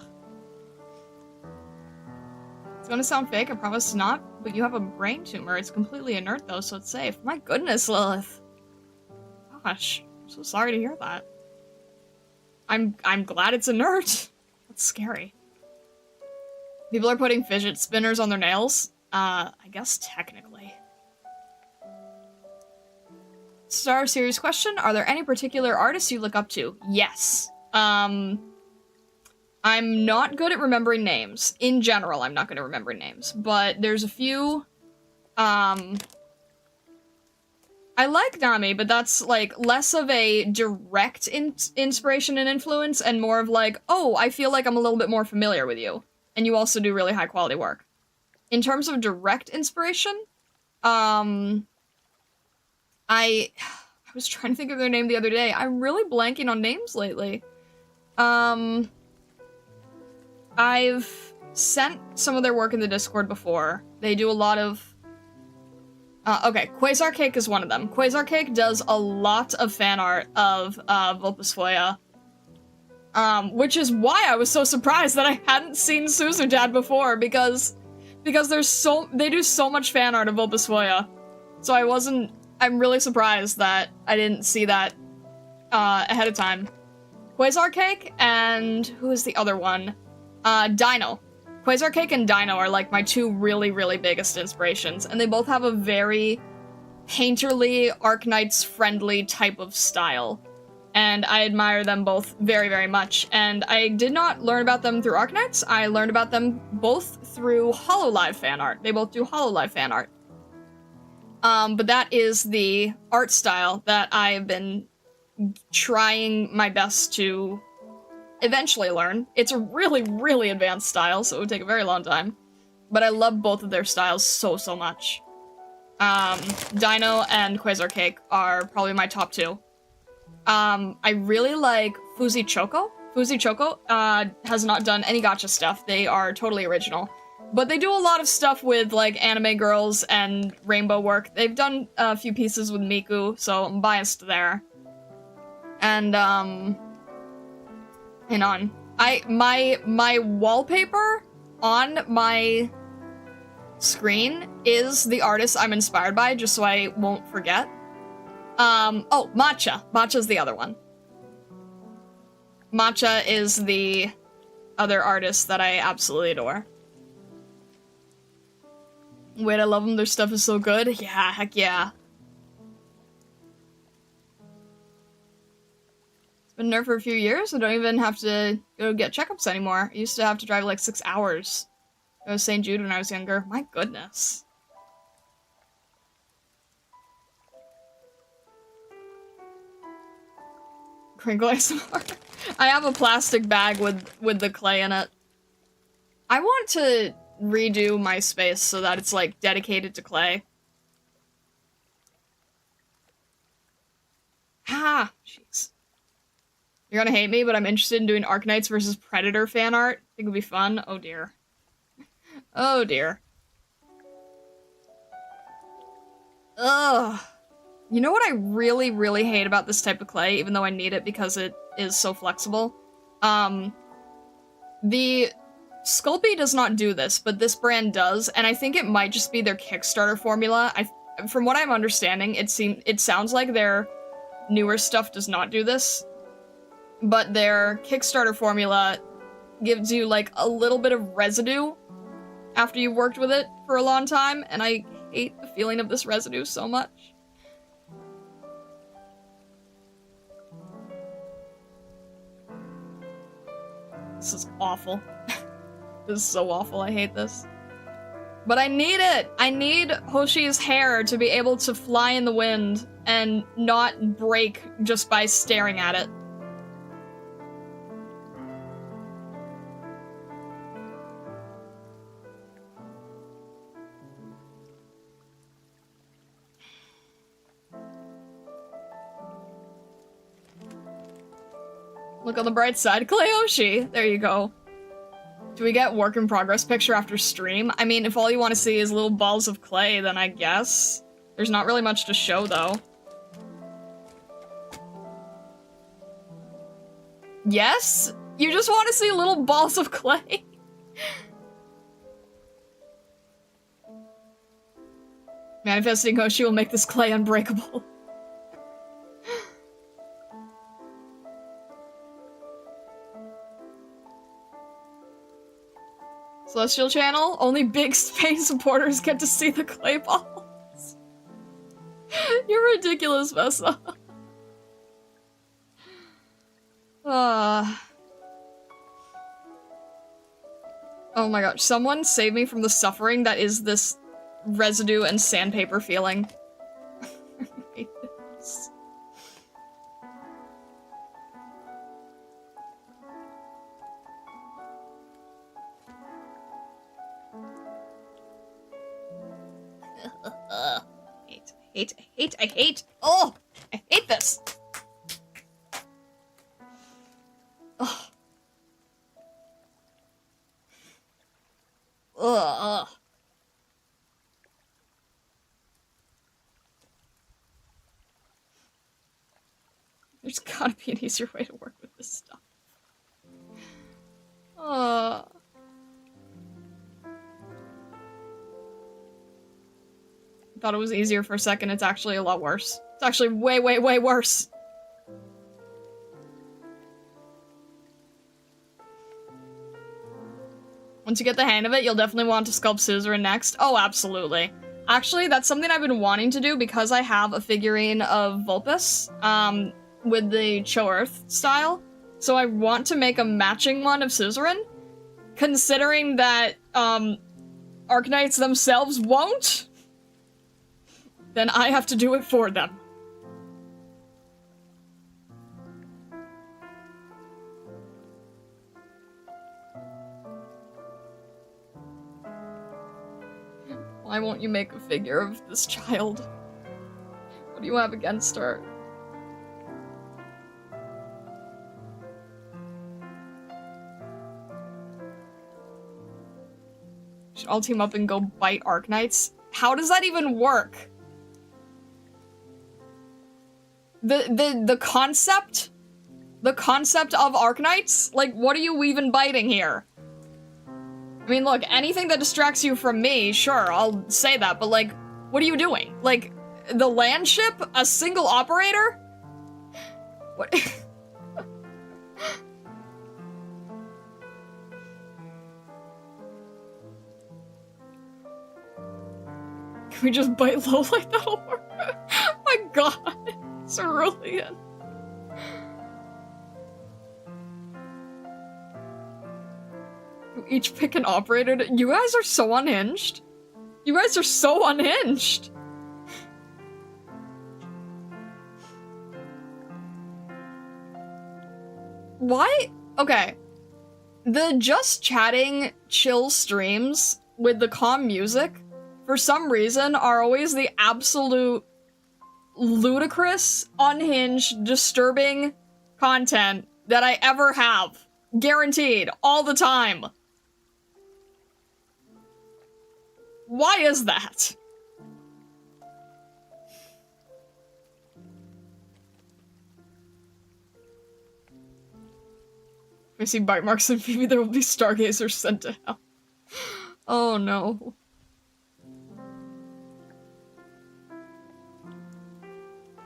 It's gonna sound fake, I promise not, but you have a brain tumor. It's completely inert though, so it's safe. My goodness, Lilith. Gosh, I'm so sorry to hear that. I'm glad it's inert. That's scary. People are putting fidget spinners on their nails? I guess technically. Star Series question, are there any particular artists you look up to? Yes. I'm not good at remembering names. In general, I'm not good at remembering names. But there's a few, I like Nami, but that's, like, less of a direct inspiration and influence, and more of like, oh, I feel like I'm a little bit more familiar with you. And you also do really high-quality work. In terms of direct inspiration, I was trying to think of their name the other day. I'm really blanking on names lately. I've sent some of their work in the Discord before. They do a lot of... okay, Quasar Cake is one of them. Quasar Cake does a lot of fan art of, Vulpesfoya. Which is why I was so surprised that I hadn't seen Suzudad before, because they do so much fan art of Vulpesfoya. So I'm really surprised that I didn't see that, ahead of time. Quasar Cake and who is the other one? Dino. Quasar Cake and Dino are like my two really, really biggest inspirations, and they both have a very painterly, Arknights-friendly type of style. And I admire them both very, very much. And I did not learn about them through Arknights, I learned about them both through Hololive fan art. They both do Hololive fan art. But that is the art style that I've been trying my best to eventually learn. It's a really, really advanced style, so it would take a very long time. But I love both of their styles so, so much. Dino and Quasar Cake are probably my top two. I really like Fuzi Choco. Fuzi Choco, has not done any gacha stuff. They are totally original. But they do a lot of stuff with, like, anime girls and rainbow work. They've done a few pieces with Miku, so I'm biased there. And, hang on. My wallpaper on my screen is the artist I'm inspired by, just so I won't forget. Oh, Matcha. Matcha's the other one. Matcha is the other artist that I absolutely adore. Wait, I love them. Their stuff is so good. Yeah, heck yeah. It's been nerfed for a few years. I don't even have to go get checkups anymore. I used to have to drive like 6 hours. Go to St. Jude when I was younger. My goodness. Crinkle ASMR. I have a plastic bag with the clay in it. I want to redo my space so that it's like dedicated to clay. Ah, jeez. You're gonna hate me, but I'm interested in doing Arknights versus Predator fan art. Think it'd be fun? Oh dear. Oh dear. Ugh. You know what I really, really hate about this type of clay, even though I need it because it is so flexible? The Sculpey does not do this, but this brand does, and I think it might just be their Kickstarter formula. From what I'm understanding, it sounds like their newer stuff does not do this, but their Kickstarter formula gives you, like, a little bit of residue after you've worked with it for a long time, and I hate the feeling of this residue so much. This is awful. This is so awful, I hate this. But I need it! I need Hoshi's hair to be able to fly in the wind and not break just by staring at it. Look on the bright side, Clay Hoshi! There you go. Do we get work in progress picture after stream? I mean, if all you want to see is little balls of clay, then I guess. There's not really much to show, though. Yes? You just want to see little balls of clay? Manifesting Hoshi will make this clay unbreakable. Celestial Channel? Only big Spain supporters get to see the clay balls. You're ridiculous, Vessa. Oh my gosh, someone save me from the suffering that is this residue and sandpaper feeling. I hate this. I hate. Oh, I hate this. Oh. Ugh. There's gotta be an easier way to work with this stuff. Thought it was easier for a second, it's actually a lot worse. It's actually way, way, way worse. Once you get the hang of it, you'll definitely want to sculpt Suzerain next. Oh, absolutely. Actually, that's something I've been wanting to do because I have a figurine of Vulpes, with the Cho-Earth style. So I want to make a matching one of Suzerain, considering that, Arknights themselves won't. Then I have to do it for them. Why won't you make a figure of this child? What do you have against her? Should all team up and go bite Arknights? How does that even work? The concept? The concept of Arknights? Like, what are you even biting here? I mean, look, anything that distracts you from me, sure, I'll say that, but like, what are you doing? Like, the land ship? A single operator? What? Can we just bite low like that'll work? My god. Cerulean. You each pick an operator to— You guys are so unhinged. You guys are so unhinged. Why? Okay. The just chatting chill streams with the calm music, for some reason, are always the absolute ludicrous, unhinged, disturbing content that I ever have. Guaranteed. All the time. Why is that? If I see bite marks on Phoebe, there will be stargazers sent to hell. Oh no.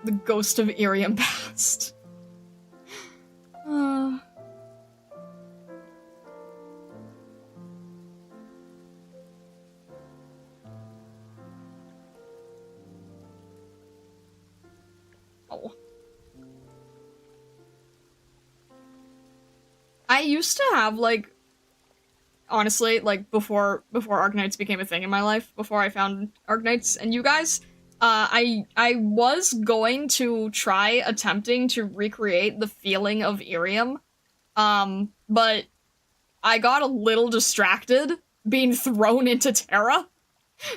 The ghost of Irium past. Oh. I used to have, like, honestly, like, before Arknights became a thing in my life, before I found Arknights and you guys, I was going to try attempting to recreate the feeling of Irium, but I got a little distracted being thrown into Terra,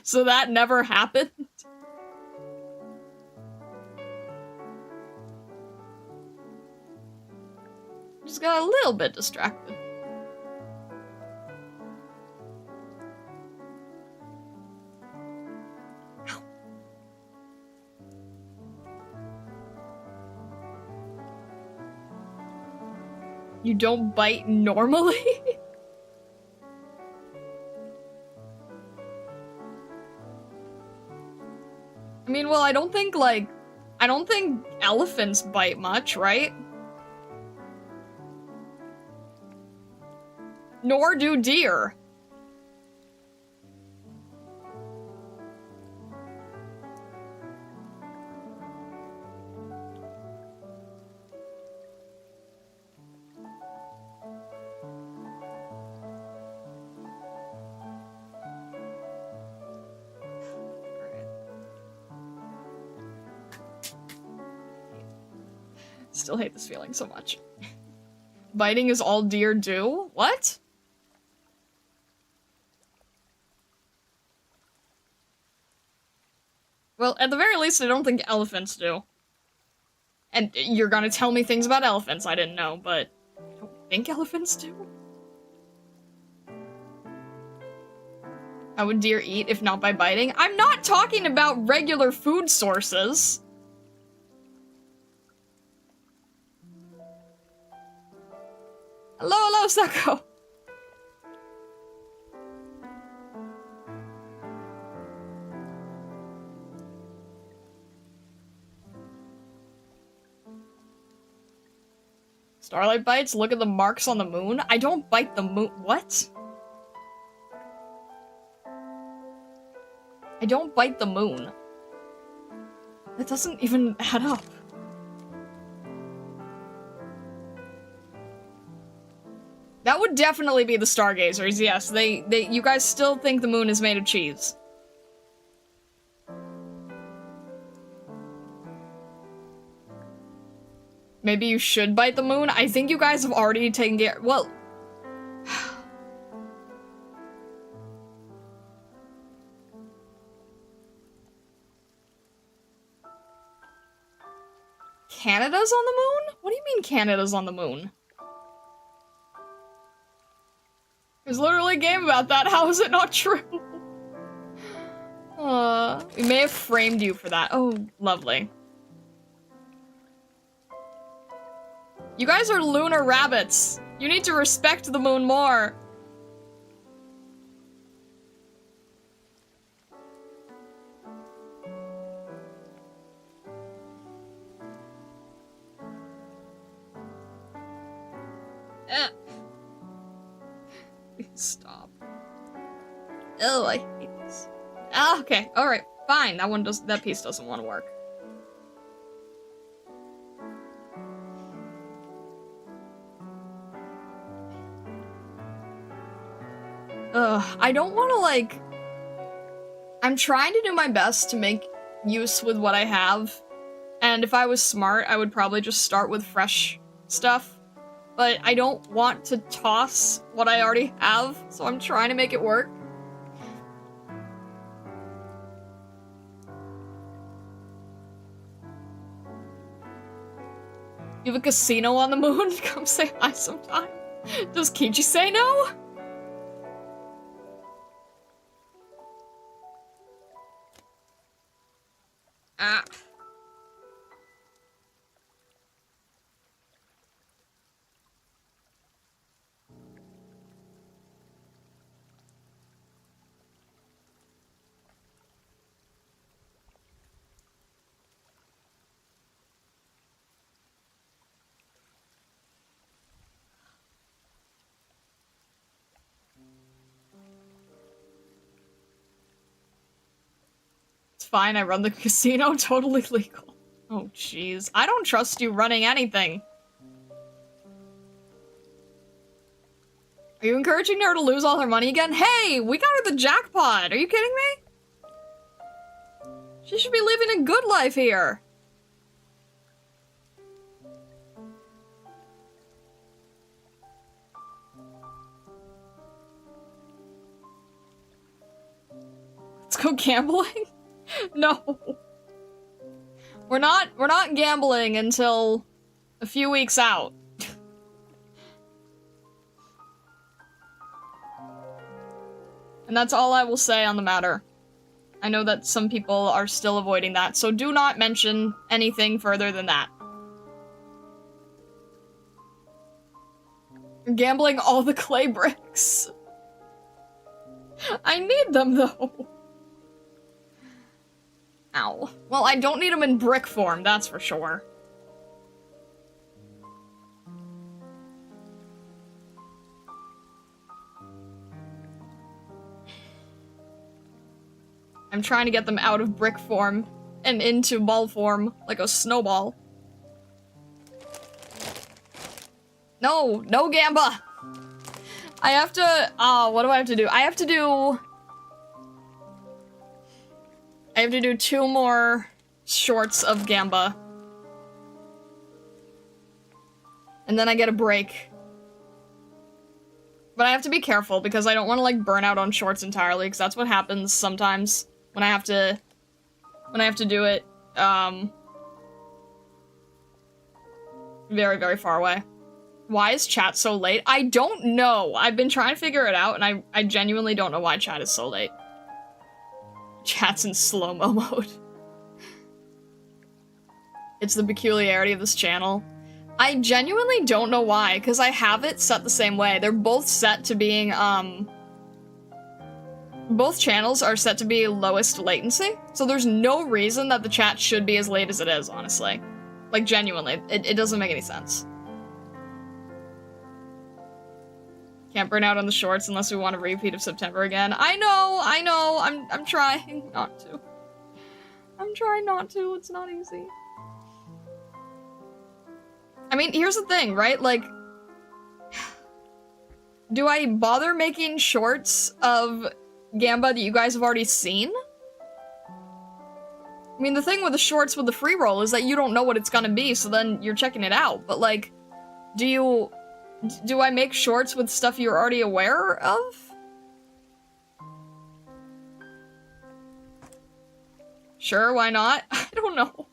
so that never happened. Just got a little bit distracted. You don't bite normally? I mean, well, I don't think elephants bite much, right? Nor do deer. Still hate this feeling so much. Biting is all deer do? What? Well, at the very least, I don't think elephants do. And you're gonna tell me things about elephants I didn't know, but I don't think elephants do. How would deer eat if not by biting? I'm not talking about regular food sources. Hello, Sako. Starlight bites? Look at the marks on the moon? I don't bite the moon. What? I don't bite the moon. That doesn't even add up. That would definitely be the Stargazers, yes. You guys still think the moon is made of cheese. Maybe you should bite the moon? I think you guys have already taken care- well... Canada's on the moon? What do you mean Canada's on the moon? There's literally a game about that. How is it not true? We may have framed you for that. Oh, lovely. You guys are lunar rabbits. You need to respect the moon more. Please stop. Oh, I hate this. Ah, okay, alright, fine. That piece doesn't want to work. I don't want to, like... I'm trying to do my best to make use with what I have, and if I was smart, I would probably just start with fresh stuff, but I don't want to toss what I already have, so I'm trying to make it work. You have a casino on the moon? Come say hi sometime. Does Kichi say no? Ah. Fine, I run the casino, totally legal. Oh, jeez. I don't trust you running anything. Are you encouraging her to lose all her money again? Hey, we got her the jackpot! Are you kidding me? She should be living a good life here. Let's go gambling? No. We're not gambling until a few weeks out. And that's all I will say on the matter. I know that some people are still avoiding that, so do not mention anything further than that. You're gambling all the clay bricks. I need them, though. Ow. Well, I don't need them in brick form, that's for sure. I'm trying to get them out of brick form and into ball form, like a snowball. No, no Gamba! I have to, what do I have to do? I have to do 2 more shorts of Gamba. And then I get a break. But I have to be careful because I don't want to like burn out on shorts entirely, because that's what happens sometimes when I have to do it, very, very far away. Why is chat so late? I don't know. I've been trying to figure it out, and I genuinely don't know why chat is so late. Chat's in slow-mo mode. It's the peculiarity of this channel. I genuinely don't know why, because I have it set the same way. They're both set to being, both channels are set to be lowest latency, so there's no reason that the chat should be as late as it is, honestly. Like, genuinely. It doesn't make any sense. Can't burn out on the shorts unless we want a repeat of September again. I know, I'm trying not to. I'm trying not to, it's not easy. I mean, here's the thing, right? Like, do I bother making shorts of Gamba that you guys have already seen? I mean, the thing with the shorts with the free roll is that you don't know what it's gonna be, so then you're checking it out. But, like, do I make shorts with stuff you're already aware of? Sure, why not? I don't know.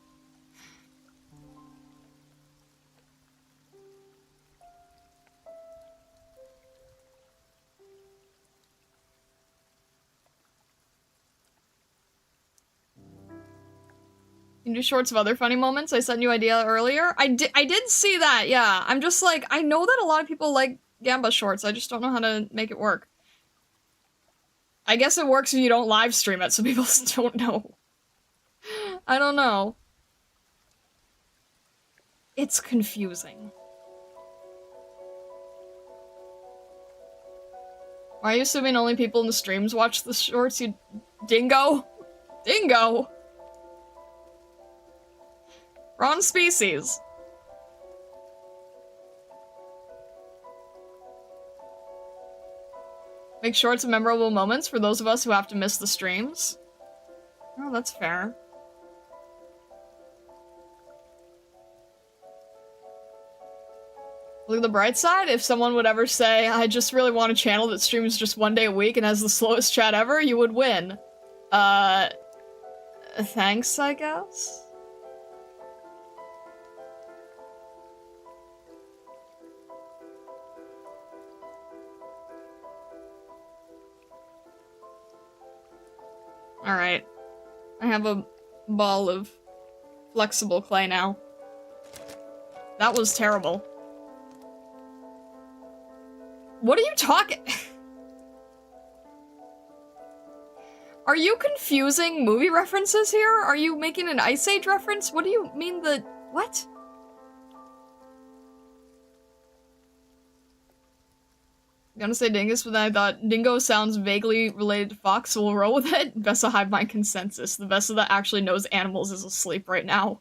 You can do shorts of other funny moments. I sent you idea earlier. I did see that, yeah. I'm just like, I know that a lot of people like Gamba shorts. I just don't know how to make it work. I guess it works if you don't live stream it, so people don't know. I don't know. It's confusing. Why are you assuming only people in the streams watch the shorts, you dingo? Dingo! Wrong species. Make shorts of memorable moments for those of us who have to miss the streams. Oh, that's fair. Look at the bright side. If someone would ever say, I just really want a channel that streams just 1 day a week and has the slowest chat ever, you would win. Thanks, I guess? have a ball of flexible clay now. That was terrible. What are you talking? Are you confusing movie references here? Are you making an Ice Age reference? What do you mean the... what? I'm gonna say dingus, but then I thought dingo sounds vaguely related to fox, so we'll roll with it. Vessa Hive Mind Consensus. The Vessa that actually knows animals is asleep right now.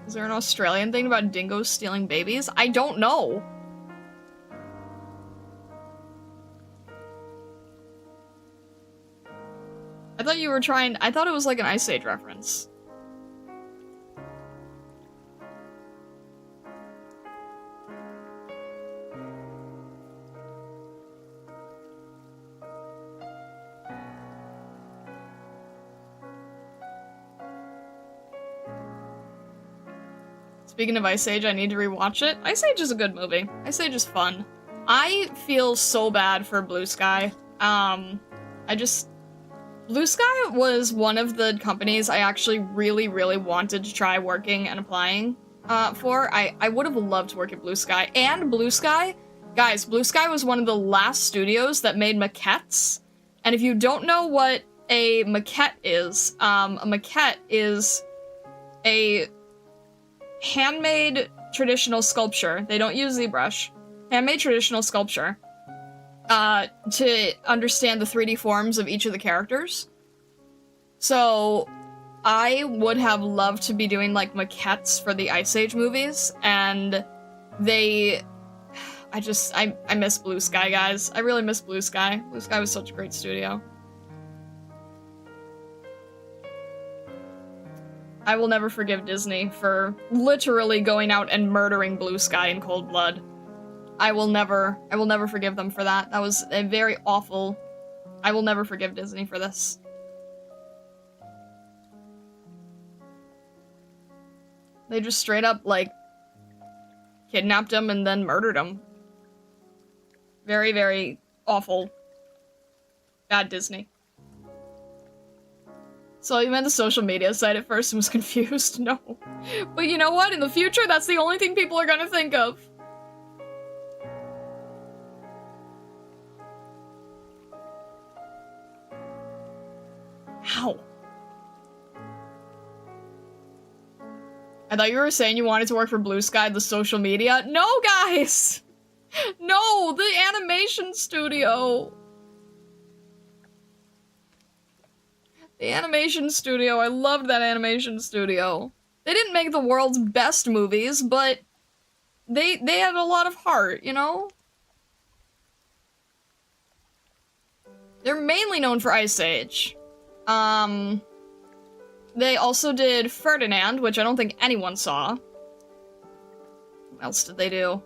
Is there an Australian thing about dingoes stealing babies? I don't know. I thought you were trying- I thought it was like an Ice Age reference. Speaking of Ice Age, I need to rewatch it. Ice Age is a good movie. Ice Age is fun. I feel so bad for Blue Sky. Blue Sky was one of the companies I actually really, really wanted to try working and applying for. I would have loved to work at Blue Sky. And Blue Sky, guys, Blue Sky was one of the last studios that made maquettes. And if you don't know what a maquette is a handmade traditional sculpture. They don't use ZBrush. Handmade traditional sculpture. To understand the 3D forms of each of the characters. So, I would have loved to be doing, like, maquettes for the Ice Age movies, and I miss Blue Sky, guys. I really miss Blue Sky. Blue Sky was such a great studio. I will never forgive Disney for literally going out and murdering Blue Sky in cold blood. I will never forgive them for that. That was a very awful... I will never forgive Disney for this. They just straight up, like, kidnapped him and then murdered him. Very, very awful. Bad Disney. So you meant the social media site at first and was confused? No. But you know what? In the future, that's the only thing people are gonna think of. How? I thought you were saying you wanted to work for Blue Sky, the social media. No, guys! No, the animation studio. The animation studio. I loved that animation studio. They didn't make the world's best movies, but they had a lot of heart, you know? They're mainly known for Ice Age. They also did Ferdinand, which I don't think anyone saw. What else did they do?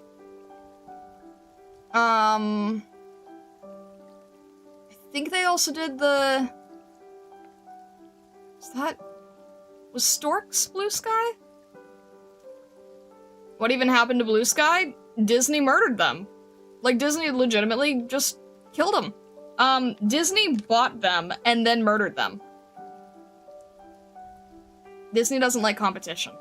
I think they also did the... Was Stork's Blue Sky? What even happened to Blue Sky? Disney murdered them. Like, Disney legitimately just killed them. Disney bought them and then murdered them. Disney doesn't like competition.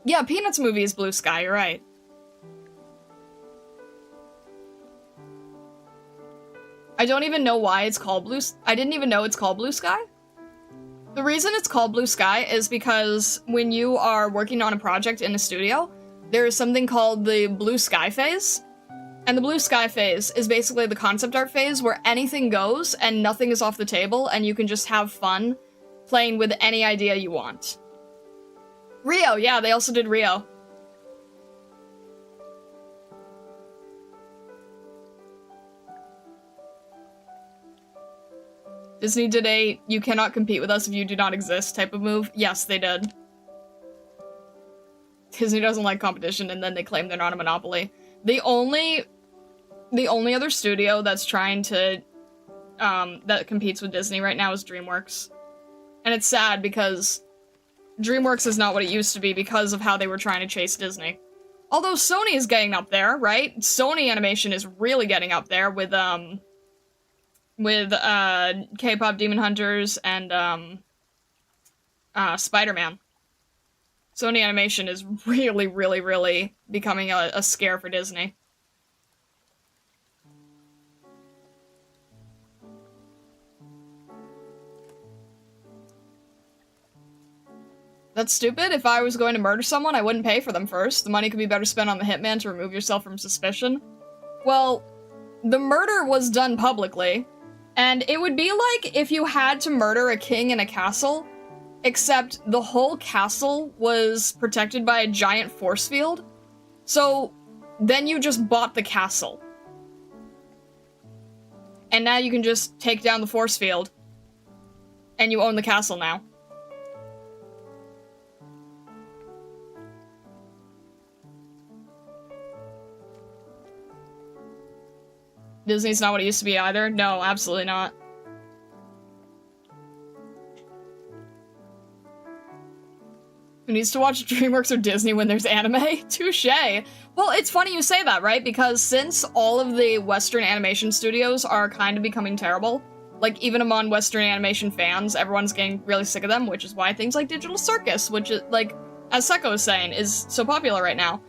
Yeah, Peanuts movie is Blue Sky, you're right. I don't even know why it's called I didn't even know it's called Blue Sky. The reason it's called Blue Sky is because when you are working on a project in a studio, there is something called the Blue Sky phase. And the Blue Sky phase is basically the concept art phase where anything goes and nothing is off the table and you can just have fun playing with any idea you want. Rio, yeah, they also did Rio. Disney did a "you cannot compete with us if you do not exist" type of move. Yes, they did. Disney doesn't like competition, and then they claim they're not a monopoly. The only other studio that's trying to, that competes with Disney right now is DreamWorks. And it's sad because DreamWorks is not what it used to be because of how they were trying to chase Disney. Although Sony is getting up there, right? Sony Animation is really getting up there with K-pop Demon Hunters and, Spider-Man. Sony Animation is really, really, really becoming a scare for Disney. That's stupid. If I was going to murder someone, I wouldn't pay for them first. The money could be better spent on the hitman to remove yourself from suspicion. Well, the murder was done publicly, and it would be like if you had to murder a king in a castle, except the whole castle was protected by a giant force field. So then you just bought the castle. And now you can just take down the force field, and you own the castle now. Disney's not what it used to be either? No, absolutely not. Who needs to watch DreamWorks or Disney when there's anime? Touché! Well, it's funny you say that, right? Because since all of the Western animation studios are kind of becoming terrible, like, even among Western animation fans, everyone's getting really sick of them, which is why things like Digital Circus, which is, like, as Seko was saying, is so popular right now.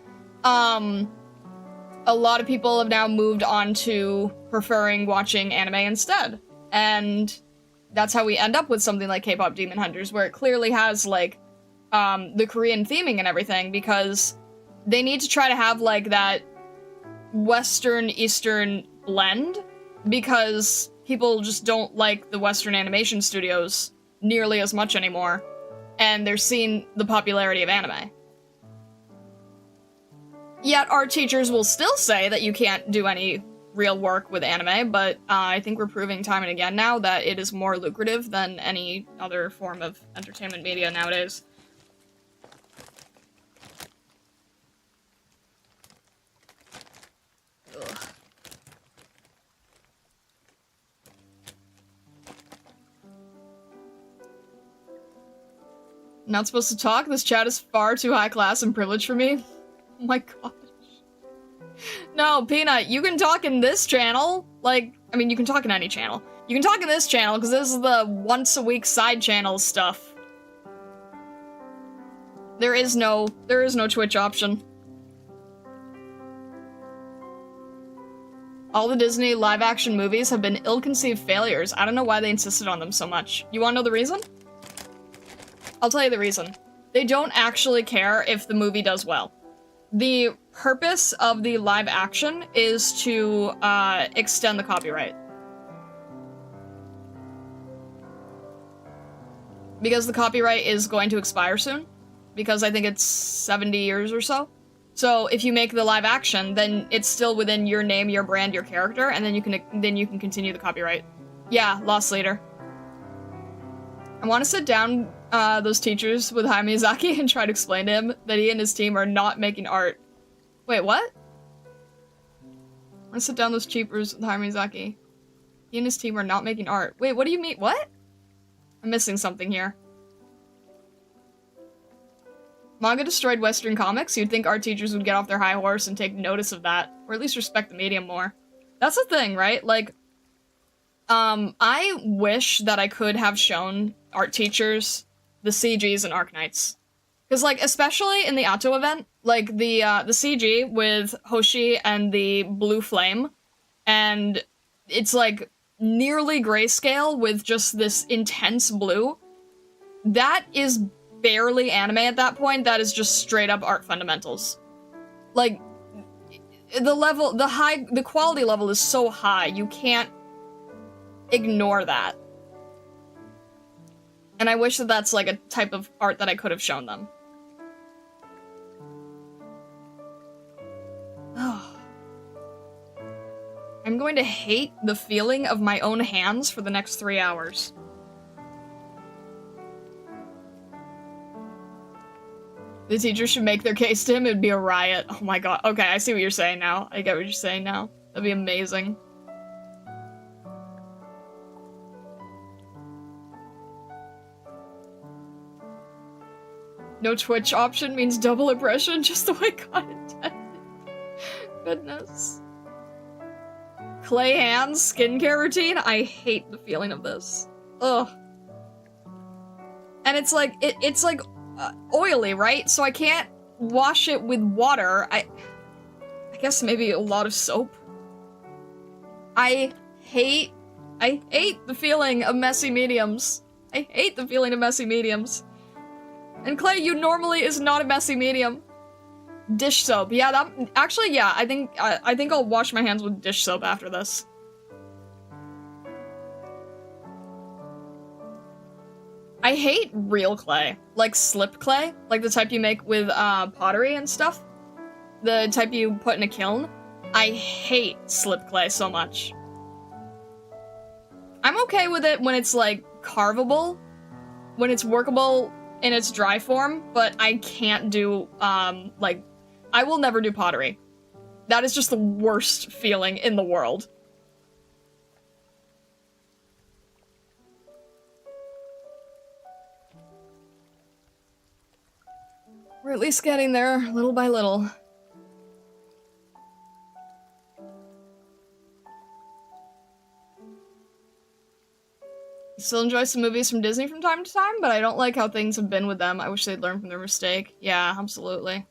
A lot of people have now moved on to preferring watching anime instead. And that's how we end up with something like K-pop Demon Hunters, where it clearly has, like, the Korean theming and everything, because they need to try to have, like, that Western-Eastern blend, because people just don't like the Western animation studios nearly as much anymore, and they're seeing the popularity of anime. Yet art teachers will still say that you can't do any real work with anime, but I think we're proving time and again now that it is more lucrative than any other form of entertainment media nowadays. Ugh. Not supposed to talk? This chat is far too high class and privileged for me. Oh my gosh. No, Peanut, you can talk in this channel. Like, I mean, you can talk in any channel. You can talk in this channel, because this is the once-a-week side channel stuff. There is no Twitch option. All the Disney live-action movies have been ill-conceived failures. I don't know why they insisted on them so much. You wanna know the reason? I'll tell you the reason. They don't actually care if the movie does well. The purpose of the live action is to extend the copyright. Because the copyright is going to expire soon. Because I think it's 70 years or so. So if you make the live action, then it's still within your name, your brand, your character, and then you can continue the copyright. Yeah, Lost Leader. I want to sit down those teachers with Hayao Miyazaki and try to explain to him that he and his team are not making art. Wait, what? I want to sit down those cheapers with Hayao Miyazaki. He and his team are not making art. Wait, what do you mean? What? I'm missing something here. Manga destroyed Western comics. You'd think art teachers would get off their high horse and take notice of that, or at least respect the medium more. That's the thing, right? Like, I wish that I could have shown art teachers the CGs and Arknights. Because, like, especially in the Atto event, like, the CG with Hoshi and the blue flame, and it's, like, nearly grayscale with just this intense blue, that is barely anime at that point. That is just straight up art fundamentals. Like, the quality level is so high, you can't ignore that. And I wish that that's, like, a type of art that I could have shown them. I I'm going to hate the feeling of my own hands for the next 3 hours. The teacher should make their case to him, it'd be a riot. Oh my god. Okay, I see what you're saying now. I get what you're saying now. That'd be amazing. No Twitch option means double impression, just the way God intended. Goodness. Clay hands, skincare routine? I hate the feeling of this. Ugh. And it's like, it's like oily, right? So I can't wash it with water. I guess maybe a lot of soap. I hate the feeling of messy mediums. I hate the feeling of messy mediums. And Clay, you normally is not a messy medium. Dish soap. Yeah, that actually, yeah, I think I'll wash my hands with dish soap after this. I hate real clay. Like slip clay, like the type you make with pottery and stuff. The type you put in a kiln. I hate slip clay so much. I'm okay with it when it's like carvable, when it's workable in its dry form, but I can't do, like, I will never do pottery. That is just the worst feeling in the world. We're at least getting there, little by little. Still enjoy some movies from Disney from time to time, but I don't like how things have been with them. I wish they'd learn from their mistake. Yeah, absolutely.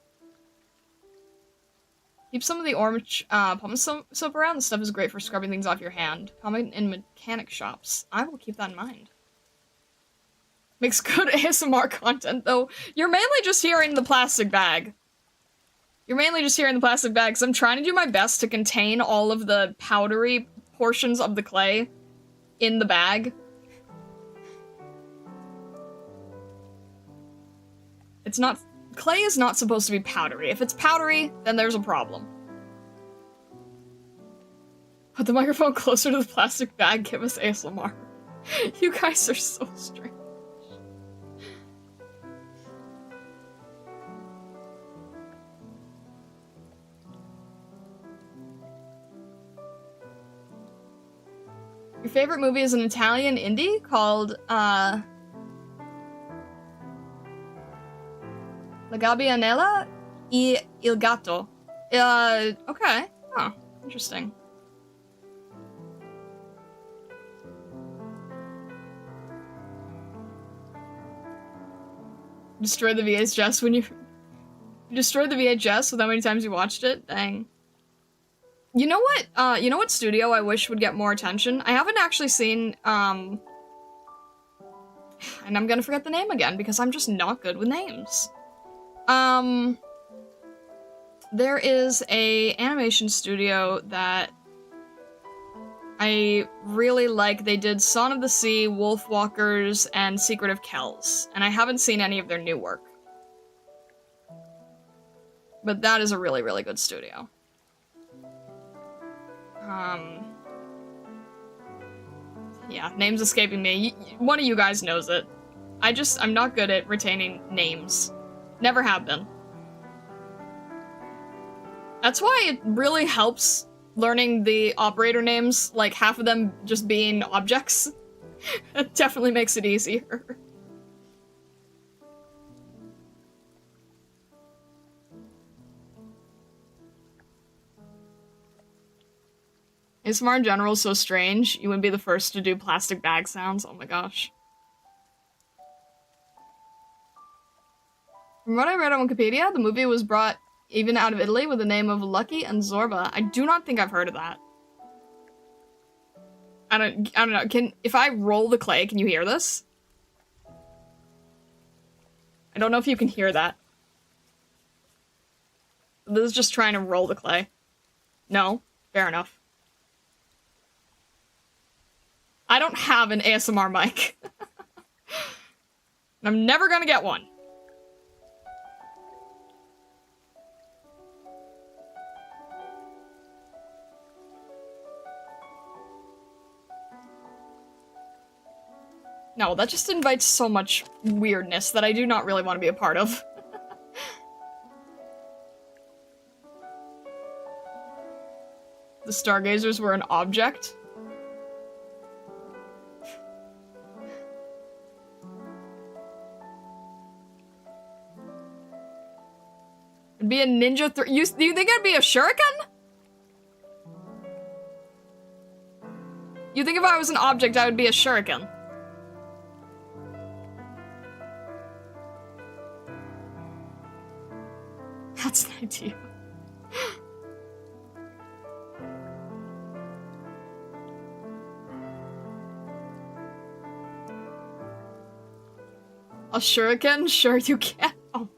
Keep some of the orange pumice soap around. This stuff is great for scrubbing things off your hand. Common in mechanic shops. I will keep that in mind. Makes good ASMR content, though. You're mainly just hearing the plastic bag. You're mainly just hearing the plastic bag, because I'm trying to do my best to contain all of the powdery portions of the clay in the bag. It's not- clay is not supposed to be powdery. If it's powdery, then there's a problem. Put the microphone closer to the plastic bag, give us ASMR. You guys are so strange. Your favorite movie is an Italian indie called, La Gabbianella e il Gatto. Okay. Huh. Interesting. Destroy the VHS when you destroyed the VHS with how many times you watched it? Dang. You know what studio I wish would get more attention? I haven't actually seen, and I'm gonna forget the name again because I'm just not good with names. There is a animation studio that I really like. They did Son of the Sea, Wolfwalkers, and Secret of Kells, and I haven't seen any of their new work. But that is a really, really good studio. Yeah, name's escaping me. One of you guys knows it. I'm not good at retaining names. Never have been. That's why it really helps learning the operator names, like half of them just being objects. It definitely makes it easier. ASMR in general is so strange. You wouldn't be the first to do plastic bag sounds. Oh my gosh. From what I read on Wikipedia, the movie was brought even out of Italy with the name of Lucky and Zorba. I do not think I've heard of that. I don't know. If I roll the clay, can you hear this? I don't know if you can hear that. This is just trying to roll the clay. No? Fair enough. I don't have an ASMR mic. I'm never gonna get one. No, that just invites so much weirdness that I do not really want to be a part of. The stargazers were an object? It'd be a ninja do you think I'd be a shuriken? You think if I was an object, I would be a shuriken? That's an idea. A shuriken? Sure you can. Oh my gosh.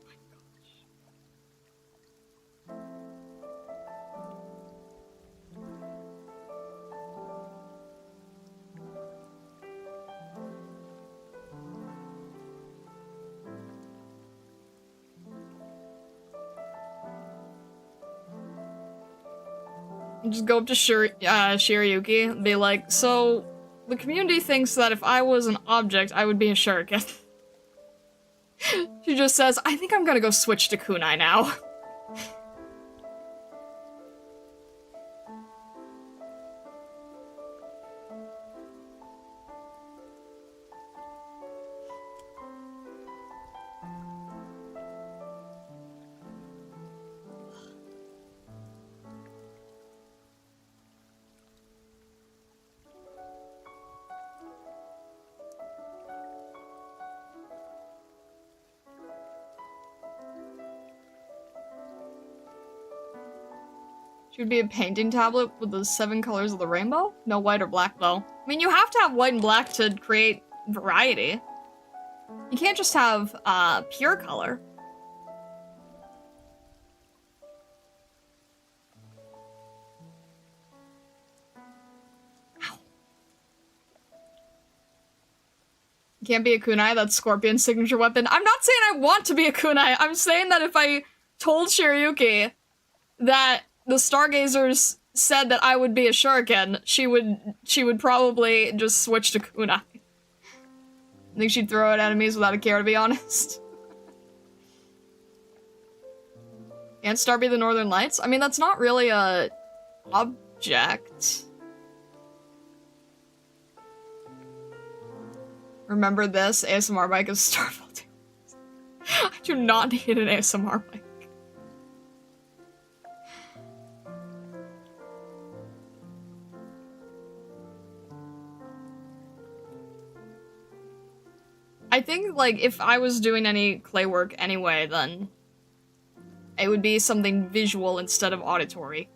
Just go up to Shiryuki and be like, so, the community thinks that if I was an object, I would be a shuriken. She just says, I think I'm gonna go switch to kunai now. She would be a painting tablet with the 7 colors of the rainbow? No white or black, though. I mean, you have to have white and black to create variety. You can't just have, pure color. Ow. You can't be a kunai, that's Scorpion's signature weapon. I'm not saying I want to be a kunai, I'm saying that if I told Shiryuki that the stargazers said that I would be a shuriken, she would probably just switch to kunai. I think she'd throw at enemies without a care, to be honest. Can't Star be the Northern Lights? I mean, that's not really a object. Remember this? ASMR mic is Starfall. I do not need an ASMR mic. I think, like, if I was doing any clay work anyway, then it would be something visual instead of auditory.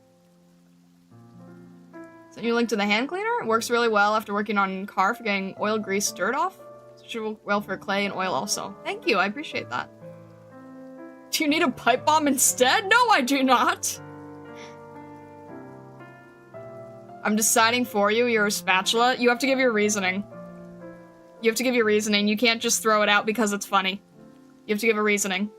Send you a link to the hand cleaner. It works really well after working on car for getting oil, grease, dirt off. It should work well for clay and oil also. Thank you, I appreciate that. Do you need a pipe bomb instead? No, I do not. I'm deciding for you, you're a spatula. You have to give your reasoning. You have to give your reasoning. You can't just throw it out because it's funny. You have to give a reasoning.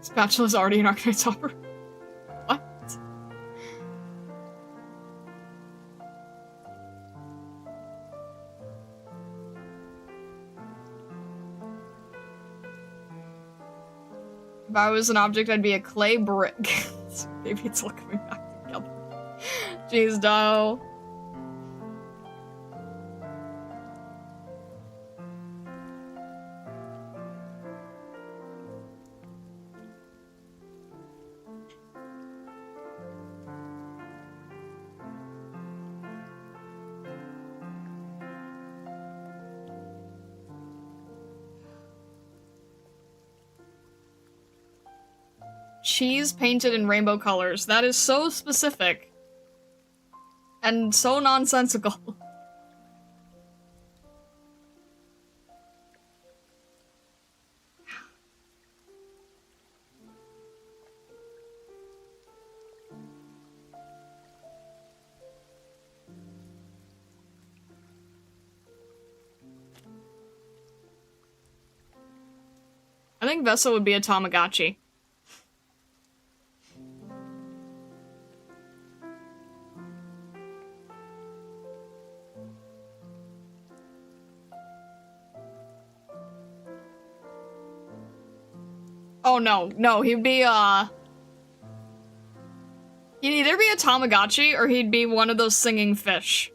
Spatula's already an Arcanite topper. What? If I was an object, I'd be a clay brick. Maybe it's all coming back together. Jeez, no. Cheese painted in rainbow colors. That is so specific. And so nonsensical. think Vessa would be a Tamagotchi. Oh no, he'd be, he'd either be a Tamagotchi or he'd be one of those singing fish.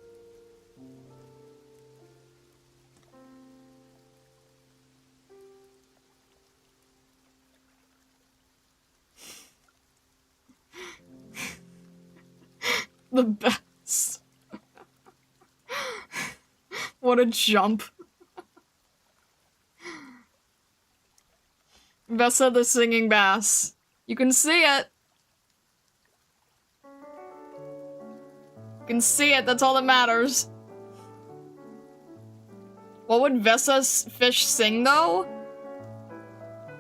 The best. What a jump. Vessa the singing bass. You can see it. You can see it, that's all that matters. What would Vessa's fish sing, though?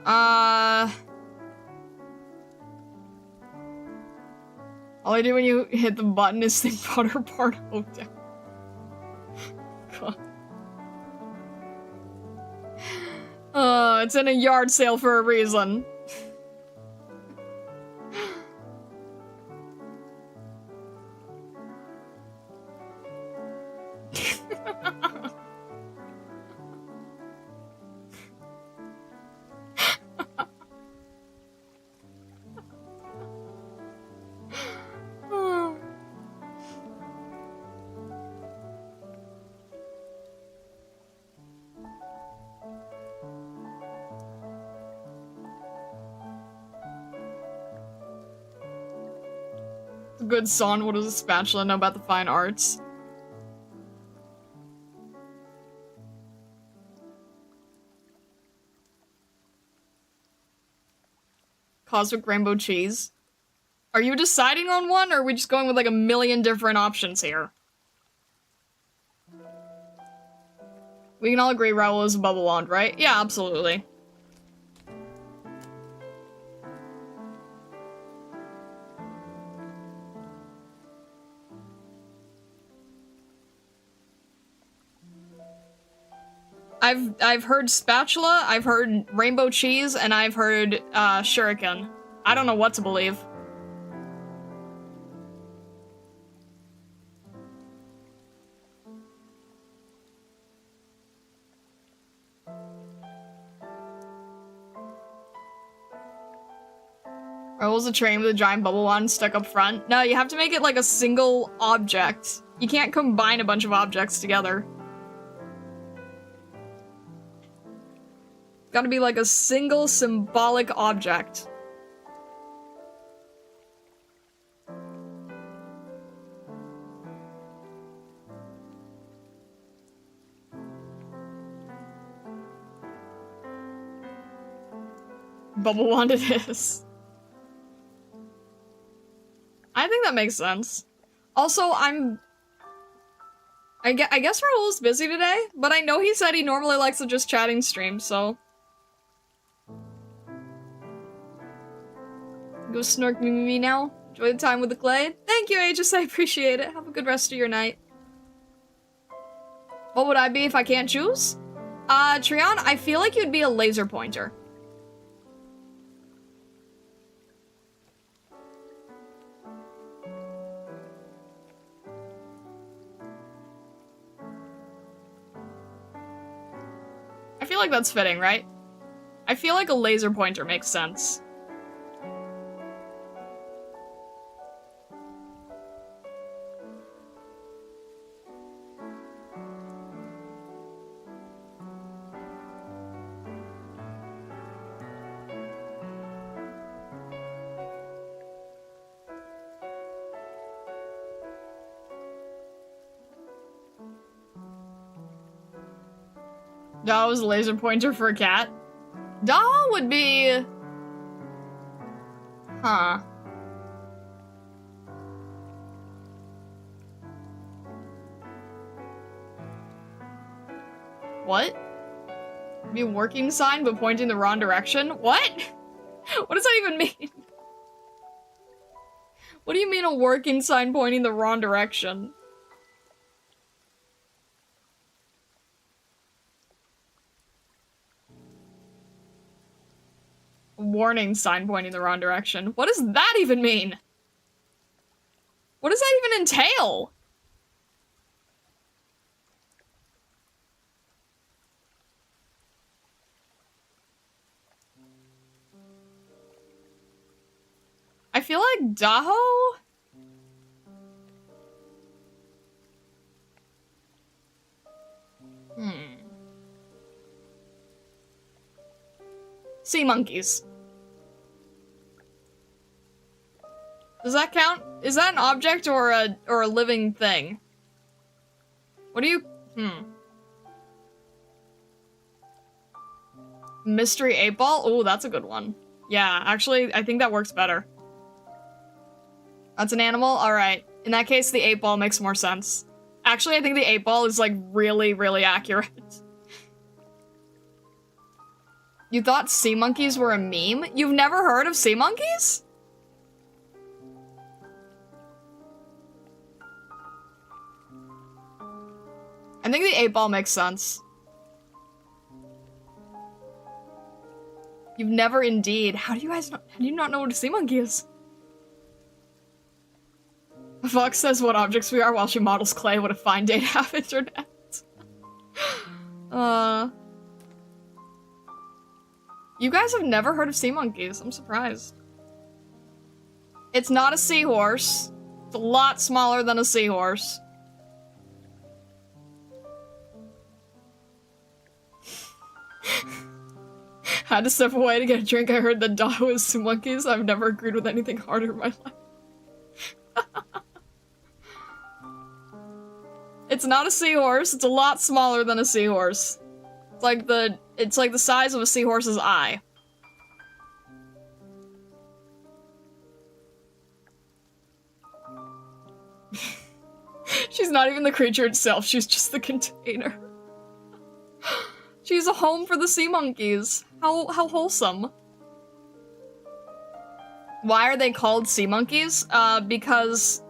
All I do when you hit the button is sing Butter Part Hotel. It's in a yard sale for a reason. Good song. What does a spatula know about the fine arts? Cosmic rainbow cheese. Are you deciding on one, or are we just going with like a million different options here? We can all agree Raoul is a bubble wand, right? Yeah, absolutely. I've heard spatula, I've heard rainbow cheese, and I've heard shuriken. I don't know what to believe. Raoul's a train with a giant bubble wand stuck up front. No, you have to make it like a single object. You can't combine a bunch of objects together. Gotta be like a single symbolic object. Bubble wand it is. I think that makes sense. Also, I guess Raoul's busy today, but I know he said he normally likes to just chatting stream, so. Go snark me now. Enjoy the time with the clay. Thank you, Aegis. I appreciate it. Have a good rest of your night. What would I be if I can't choose? Trion, I feel like you'd be a laser pointer. I feel like that's fitting, right? I feel like a laser pointer makes sense. Dahl was a laser pointer for a cat. Dahl would be... Huh. What? Be a working sign but pointing the wrong direction? What? What does that even mean? What do you mean a working sign pointing the wrong direction? warning sign pointing the wrong direction. What does that even mean? What does that even entail? I feel like Daho? Sea monkeys. Does that count? Is that an object or a living thing? What do you... Mystery 8-ball? Oh, that's a good one. Yeah, actually, I think that works better. That's an animal? Alright. In that case, the 8-ball makes more sense. Actually, I think the 8-ball is, like, really, really accurate. You thought sea monkeys were a meme? You've never heard of sea monkeys? I think the 8-ball makes sense. You've never indeed. How do you guys not, how do you not know what a sea monkey is? Fox says what objects we are while she models clay. What a fine day to have internet. You guys have never heard of sea monkeys. I'm surprised. It's not a seahorse. It's a lot smaller than a seahorse. Had to step away to get a drink. I heard that Daho is sea monkeys. I've never agreed with anything harder in my life. It's not a seahorse. It's a lot smaller than a seahorse. It's like the size of a seahorse's eye. She's not even the creature itself. She's just the container. She's a home for the sea monkeys. How wholesome. Why are they called sea monkeys? Because,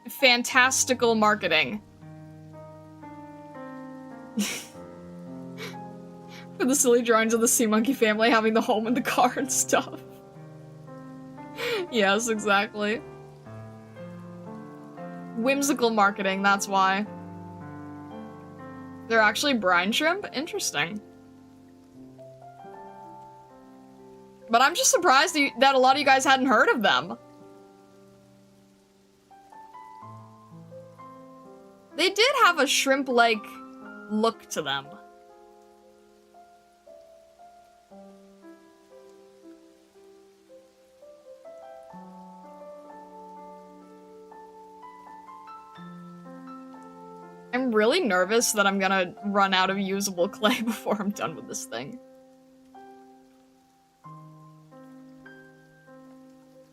fantastical marketing. For the silly drawings of the sea monkey family having the home in the car and stuff. Yes, exactly. Whimsical marketing, that's why. They're actually brine shrimp? Interesting. But I'm just surprised that a lot of you guys hadn't heard of them. They did have a shrimp-like look to them. I'm really nervous that I'm gonna run out of usable clay before I'm done with this thing.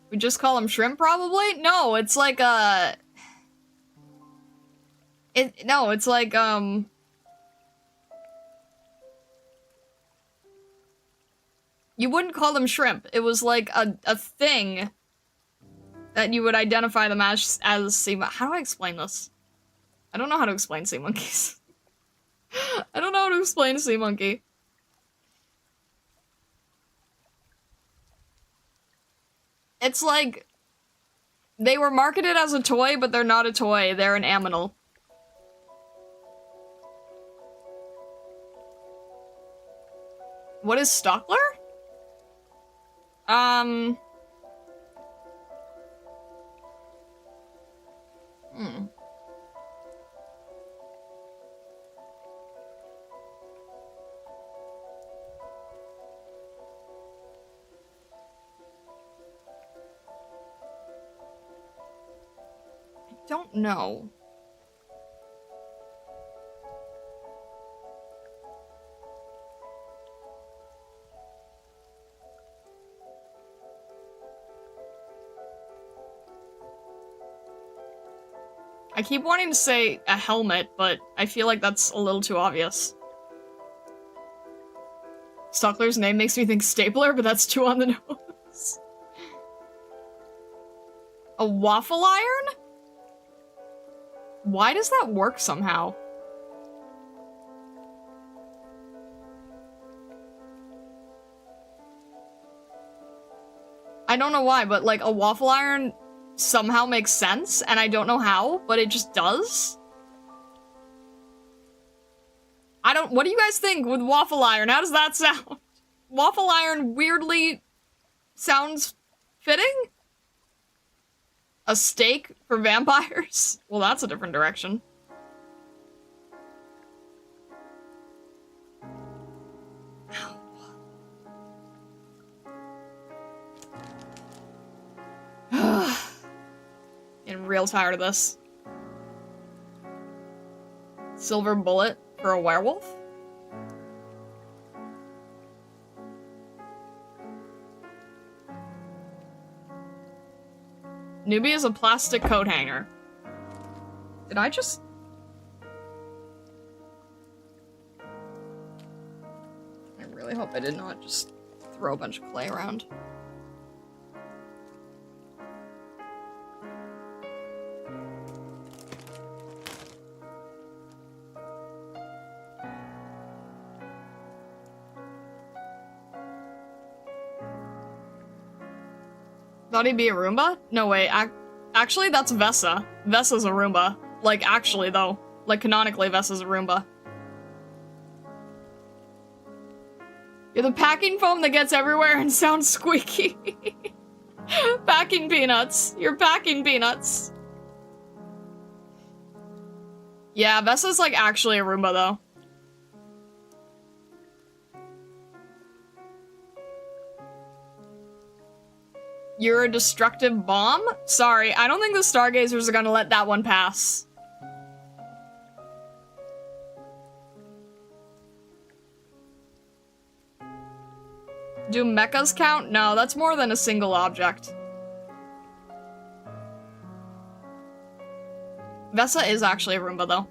We just call them shrimp, probably? No, it's like, no, it's like, you wouldn't call them shrimp. It was like a thing that you would identify them as sea monkeys. How do I explain this? I don't know how to explain sea monkeys. I don't know how to explain a sea monkey. It's like, they were marketed as a toy, but they're not a toy. They're an aminal. What is Stockler? I don't know. I keep wanting to say a helmet, but I feel like that's a little too obvious. Stockler's name makes me think stapler, but that's too on the nose. A waffle iron? Why does that work somehow? I don't know why, but like a waffle iron somehow makes sense, and I don't know how, but it just does. What do you guys think with waffle iron? How does that sound? Waffle iron weirdly sounds fitting? A steak for vampires? Well, that's a different direction. Getting real tired of this. Silver bullet for a werewolf? Newbie is a plastic coat hanger. Did I just... I really hope I did not just throw a bunch of clay around. Thought he'd be a Roomba? No, wait, actually, that's Vessa. Vessa's a Roomba. Like, actually, though. Like, canonically, Vessa's a Roomba. You're the packing foam that gets everywhere and sounds squeaky. Packing peanuts. You're packing peanuts. Yeah, Vessa's, like, actually a Roomba, though. You're a destructive bomb? Sorry, I don't think the Stargazers are gonna let that one pass. Do mechas count? No, that's more than a single object. Vessa is actually a Roomba, though.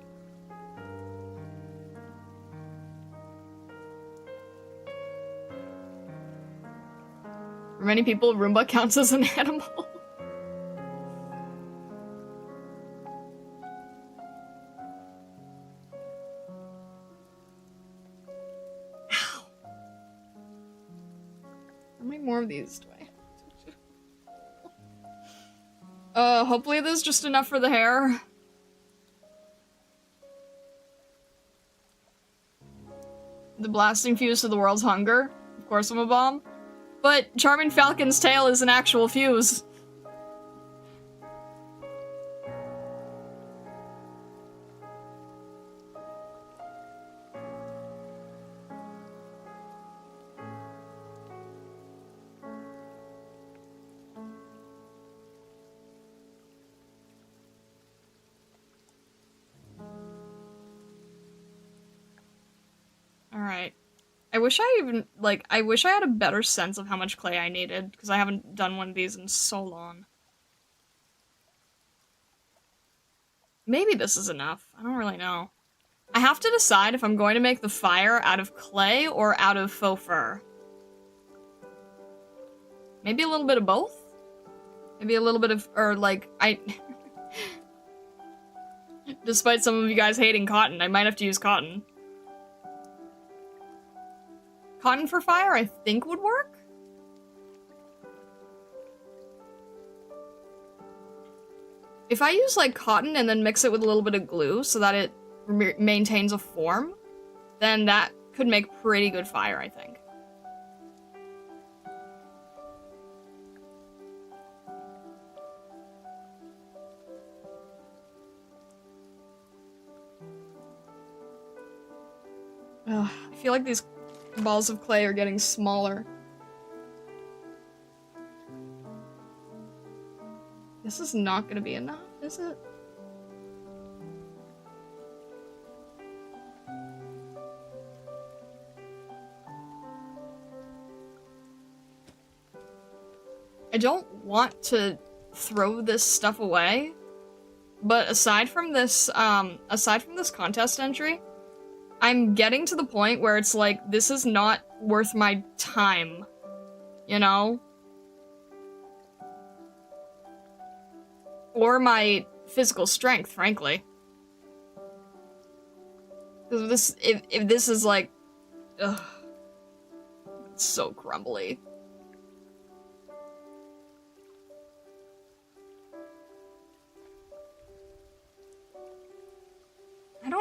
For many people, Roomba counts as an animal. Ow. How many more of these do I have? Hopefully there's just enough for the hair. The blasting fuse to the world's hunger. Of course I'm a bomb. But Charming Falcon's tail is an actual fuse. Alright. I wish I had a better sense of how much clay I needed, because I haven't done one of these in so long. Maybe this is enough. I don't really know. I have to decide if I'm going to make the fire out of clay or out of faux fur. Maybe a little bit of both? Maybe a little bit of, despite some of you guys hating cotton, I might have to use cotton. Cotton for fire, I think, would work? If I use, like, cotton and then mix it with a little bit of glue so that it maintains a form, then that could make pretty good fire, I think. Ugh, I feel like these balls of clay are getting smaller. This is not gonna be enough, is it? I don't want to throw this stuff away, but aside from this contest entry, I'm getting to the point where it's like, this is not worth my time, you know? Or my physical strength, frankly. If this is like, ugh, it's so crumbly.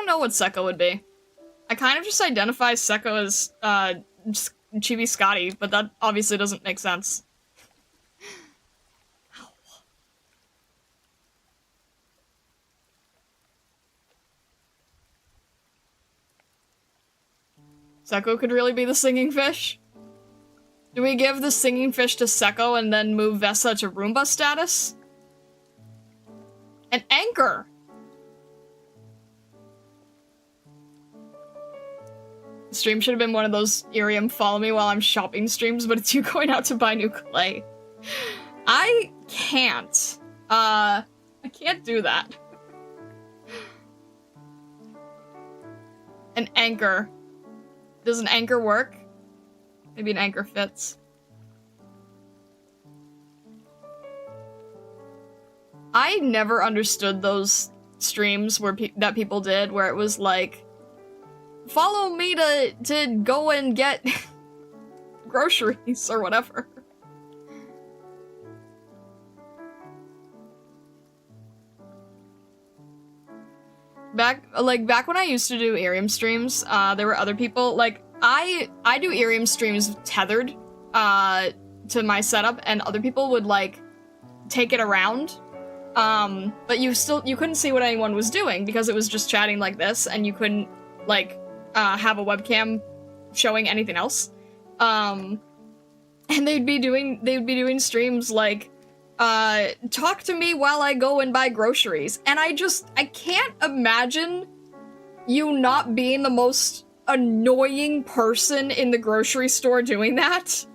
don't know what Sekko would be. I kind of just identify Sekko as, Chibi Scotty, but that obviously doesn't make sense. Sekko could really be the singing fish? Do we give the singing fish to Sekko and then move Vessa to Roomba status? An anchor! The stream should have been one of those Irium follow me while I'm shopping streams, but it's you going out to buy new clay. I can't. I can't do that. An anchor. Does an anchor work? Maybe an anchor fits. I never understood those streams where that people did, where it was like, follow me to go and get groceries or whatever. Back when I used to do Irium streams, there were other people, like, I do Irium streams tethered, to my setup, and other people would, like, take it around, but you couldn't see what anyone was doing, because it was just chatting like this, and you couldn't, like, have a webcam showing anything else, and they'd be doing streams like, talk to me while I go and buy groceries. And I can't imagine you not being the most annoying person in the grocery store doing that.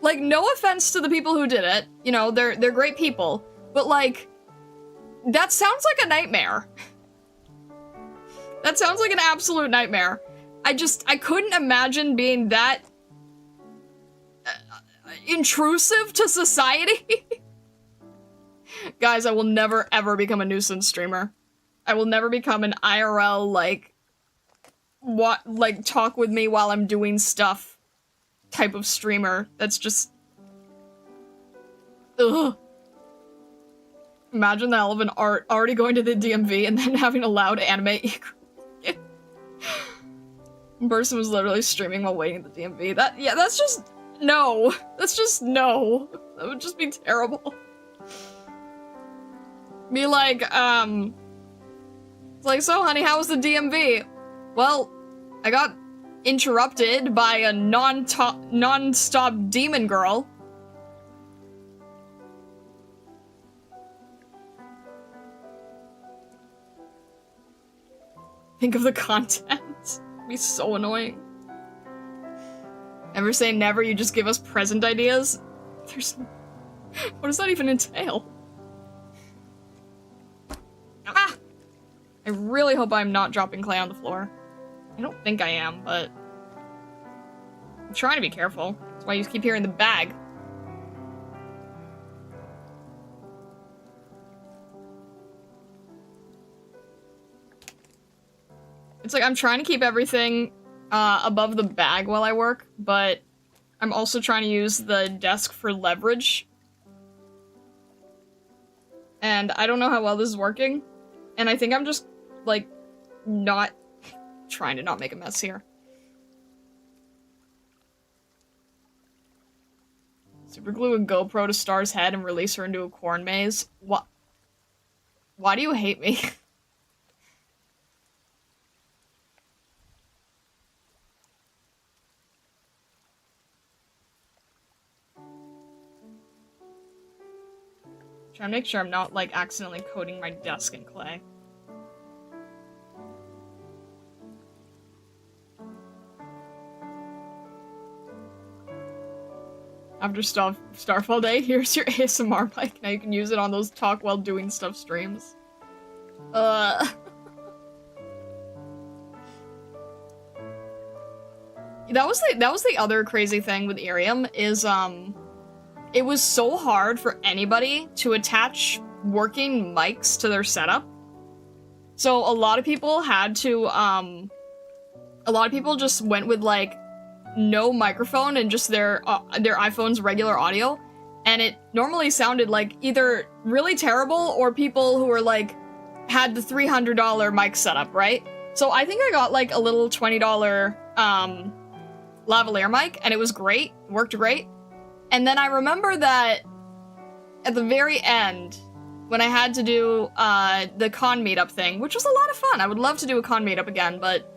Like, no offense to the people who did it. You know, they're great people. But, like, that sounds like a nightmare. That sounds like an absolute nightmare. I couldn't imagine being that intrusive to society. Guys, I will never, ever become a nuisance streamer. I will never become an IRL, like, talk with me while I'm doing stuff type of streamer. That's just... Ugh. Imagine the elephant already going to the DMV and then having a loud anime person was literally streaming while waiting at the DMV. That's just... No. That's just no. That would just be terrible. Be like, it's like, so honey, how was the DMV? Well, I got interrupted by a non-stop demon girl. Think of the content. It'd be so annoying. Never say never, you just give us present ideas? What does that even entail? Ah! I really hope I'm not dropping clay on the floor. I don't think I am, but... I'm trying to be careful. That's why you keep hearing the bag. It's like I'm trying to keep everything above the bag while I work, but I'm also trying to use the desk for leverage. And I don't know how well this is working. And I think I'm just, like, not trying to not make a mess here. Superglue a GoPro to Star's head and release her into a corn maze. What? Why do you hate me? Trying to make sure I'm not, like, accidentally coating my desk in clay. After Starfall Day, here's your ASMR mic. Now you can use it on those talk while doing stuff streams. That was the other crazy thing with Irium, is, it was so hard for anybody to attach working mics to their setup. So a lot of people had to, a lot of people just went with, like, no microphone and just their iPhone's regular audio. And it normally sounded like either really terrible or people who were, like, had the $300 mic setup, right? So I think I got like a little $20 lavalier mic, and it was great, worked great. And then I remember that at the very end, when I had to do the con meetup thing, which was a lot of fun. I would love to do a con meetup again, but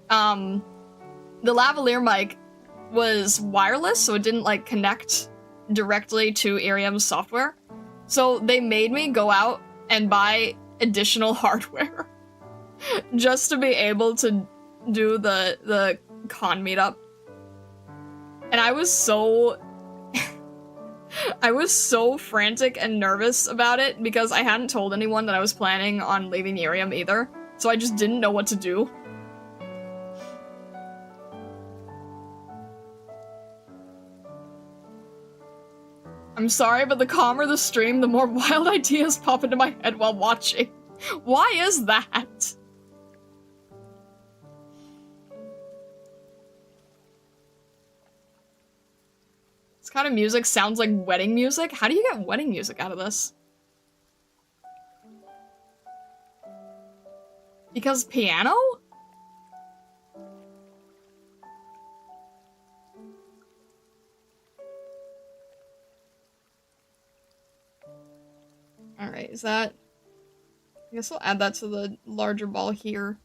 the lavalier mic was wireless, so it didn't like connect directly to Irium's software. So they made me go out and buy additional hardware just to be able to do the con meetup. And I was so I was so frantic and nervous about it because I hadn't told anyone that I was planning on leaving Irium either, so I just didn't know what to do. I'm sorry, but the calmer the stream, the more wild ideas pop into my head while watching. Why is that? This kind of music sounds like wedding music. How do you get wedding music out of this? Because piano? Alright, is that... I guess I'll add that to the larger ball here.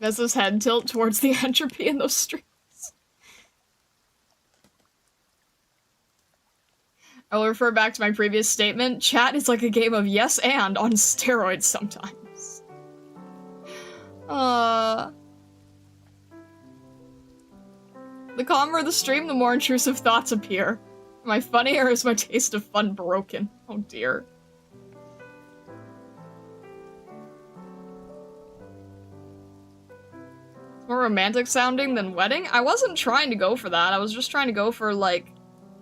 Does his head tilt towards the entropy in those streams? I'll refer back to my previous statement. Chat is like a game of yes and on steroids sometimes. The calmer the stream, the more intrusive thoughts appear. Am I funny or is my taste of fun broken? Oh dear. More romantic sounding than wedding? I wasn't trying to go for that. I was just trying to go for, like,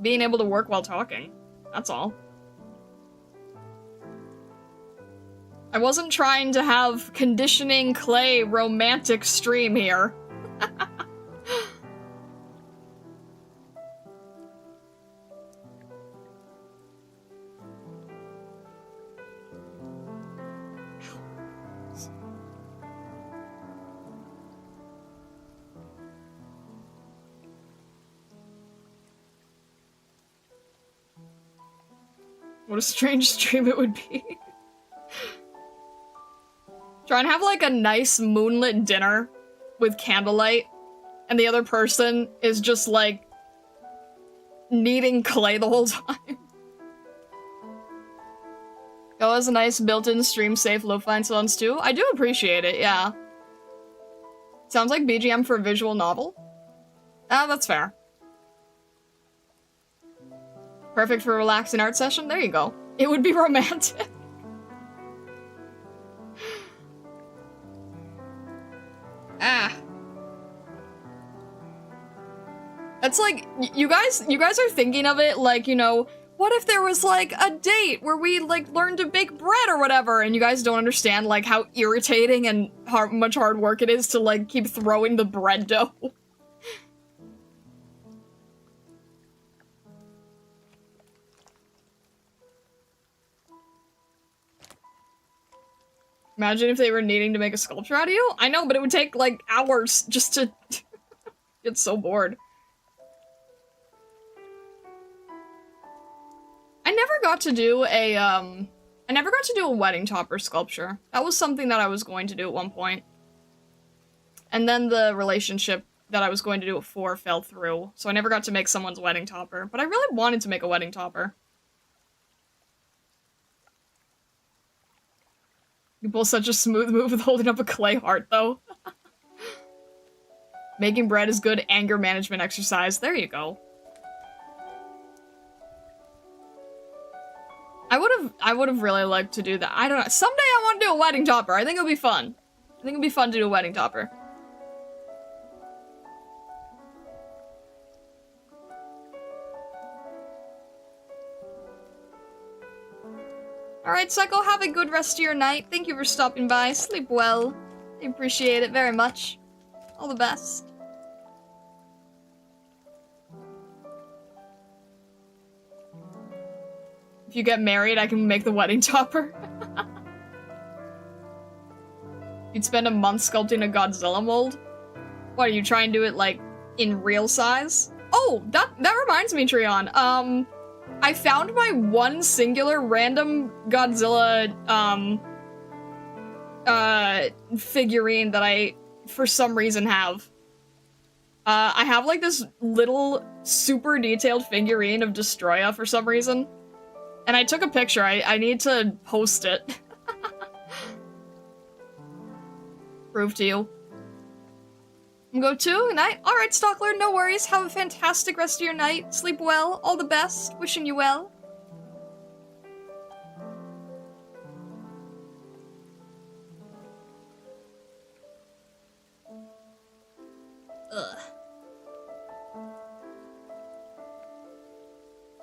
being able to work while talking. That's all. I wasn't trying to have conditioning clay romantic stream here. What a strange stream it would be. Try and have like a nice moonlit dinner with candlelight, and the other person is just like kneading clay the whole time. That was a nice built-in stream-safe lo-fi sounds too. I do appreciate it, yeah. Sounds like BGM for a visual novel. Ah, that's fair. Perfect for a relaxing art session? There you go. It would be romantic. Ah. That's like, you guys are thinking of it like, you know, what if there was like a date where we like learned to bake bread or whatever, and you guys don't understand like how irritating and much hard work it is to like keep throwing the bread dough. Imagine if they were needing to make a sculpture out of you? I know, but it would take, like, hours just to get so bored. I never got to do a wedding topper sculpture. That was something that I was going to do at one point. And then the relationship that I was going to do it for fell through, so I never got to make someone's wedding topper. But I really wanted to make a wedding topper. You pull such a smooth move with holding up a clay heart, though. Making bread is good anger management exercise. There you go. I would have really liked to do that. I don't know. Someday I want to do a wedding topper. I think it'll be fun. I think it'll be fun to do a wedding topper. Alright, Psycho, have a good rest of your night. Thank you for stopping by. Sleep well. I appreciate it very much. All the best. If you get married, I can make the wedding topper. You'd spend a month sculpting a Godzilla mold? What, are you trying to do it, like, in real size? Oh, that reminds me, Treon. I found my one singular random Godzilla, figurine that I, for some reason, have. I have, like, this little, super detailed figurine of Destroya for some reason. And I took a picture. I need to post it. Prove to you. Go to? Good night? Alright, Stockler, no worries. Have a fantastic rest of your night. Sleep well. All the best. Wishing you well. Ugh.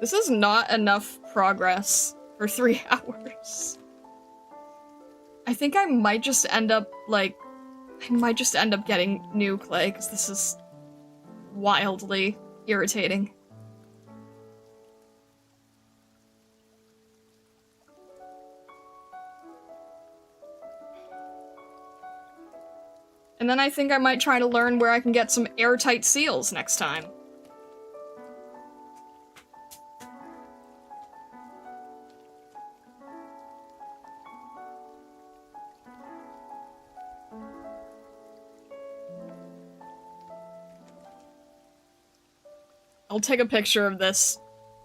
This is not enough progress for 3 hours. I think I might just end up, like, getting new clay, because this is wildly irritating. And then I think I might try to learn where I can get some airtight seals next time. I'll take a picture of this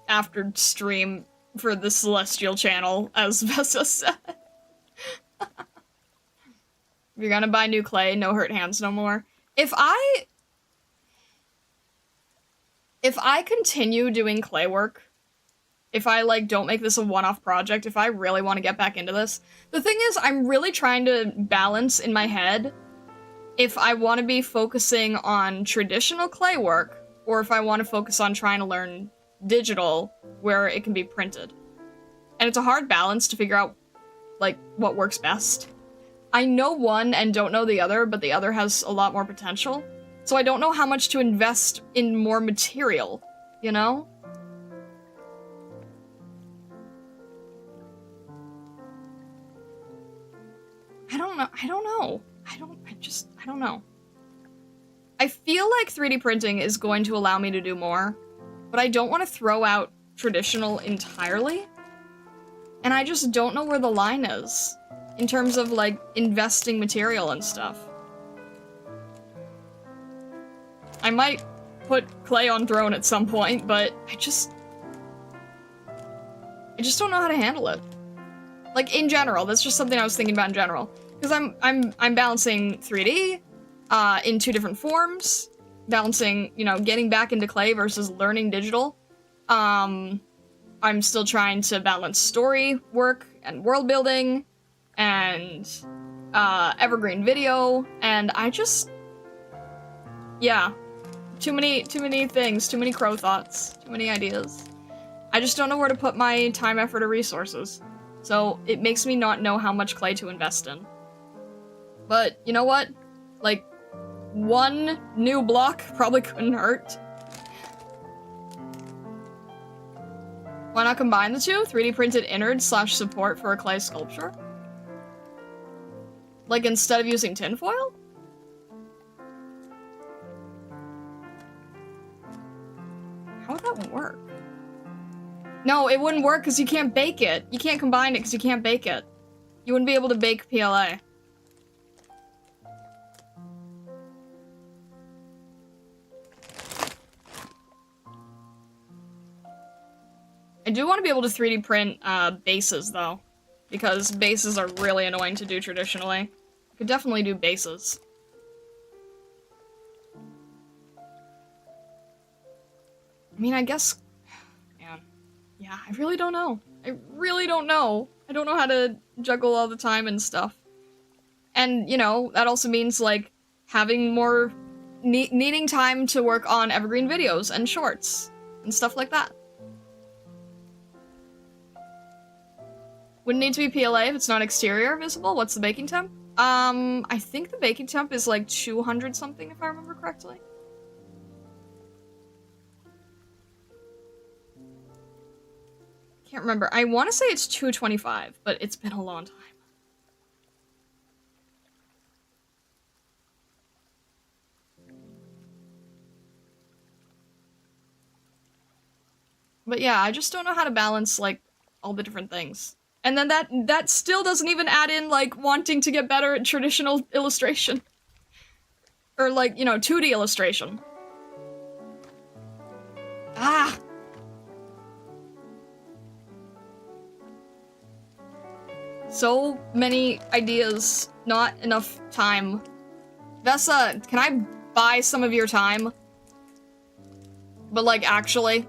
after stream for the Celestial channel, as Vessa said. If you're gonna buy new clay, no hurt hands no more. If I continue doing clay work, if I, like, don't make this a one-off project, if I really want to get back into this, the thing is, I'm really trying to balance in my head if I want to be focusing on traditional clay work, or if I want to focus on trying to learn digital, where it can be printed. And it's a hard balance to figure out, like, what works best. I know one and don't know the other, but the other has a lot more potential. So I don't know how much to invest in more material, you know? I don't know. I don't know. I feel like 3D printing is going to allow me to do more, but I don't want to throw out traditional entirely. And I just don't know where the line is, in terms of, like, investing material and stuff. I might put clay on throne at some point, but I just don't know how to handle it. Like, in general, that's just something I was thinking about in general. Because I'm balancing 3D, in 2 different forms, balancing, you know, getting back into clay versus learning digital. I'm still trying to balance story work and world building and evergreen video, and I just, yeah, too many things, too many crow thoughts, too many ideas. I just don't know where to put my time, effort, or resources. So it makes me not know how much clay to invest in. But you know what? Like, one new block probably couldn't hurt. Why not combine the two? 3D printed innards / support for a clay sculpture? Like, instead of using tinfoil? How would that work? No, it wouldn't work because you can't bake it. You can't combine it because you can't bake it. You wouldn't be able to bake PLA. I do want to be able to 3D print bases, though, because bases are really annoying to do traditionally. I could definitely do bases. I mean, I guess... Man. Yeah, I really don't know. I really don't know. I don't know how to juggle all the time and stuff. And, you know, that also means, like, having more... needing time to work on evergreen videos and shorts and stuff like that. Wouldn't need to be PLA if it's not exterior visible. What's the baking temp? I think the baking temp is like 200 something if I remember correctly. can't remember. I want to say it's 225, but it's been a long time. But yeah, I just don't know how to balance, like, all the different things. And then that still doesn't even add in, like, wanting to get better at traditional illustration. Or, like, you know, 2D illustration. Ah! So many ideas, not enough time. Vessa, can I buy some of your time? But, like, actually.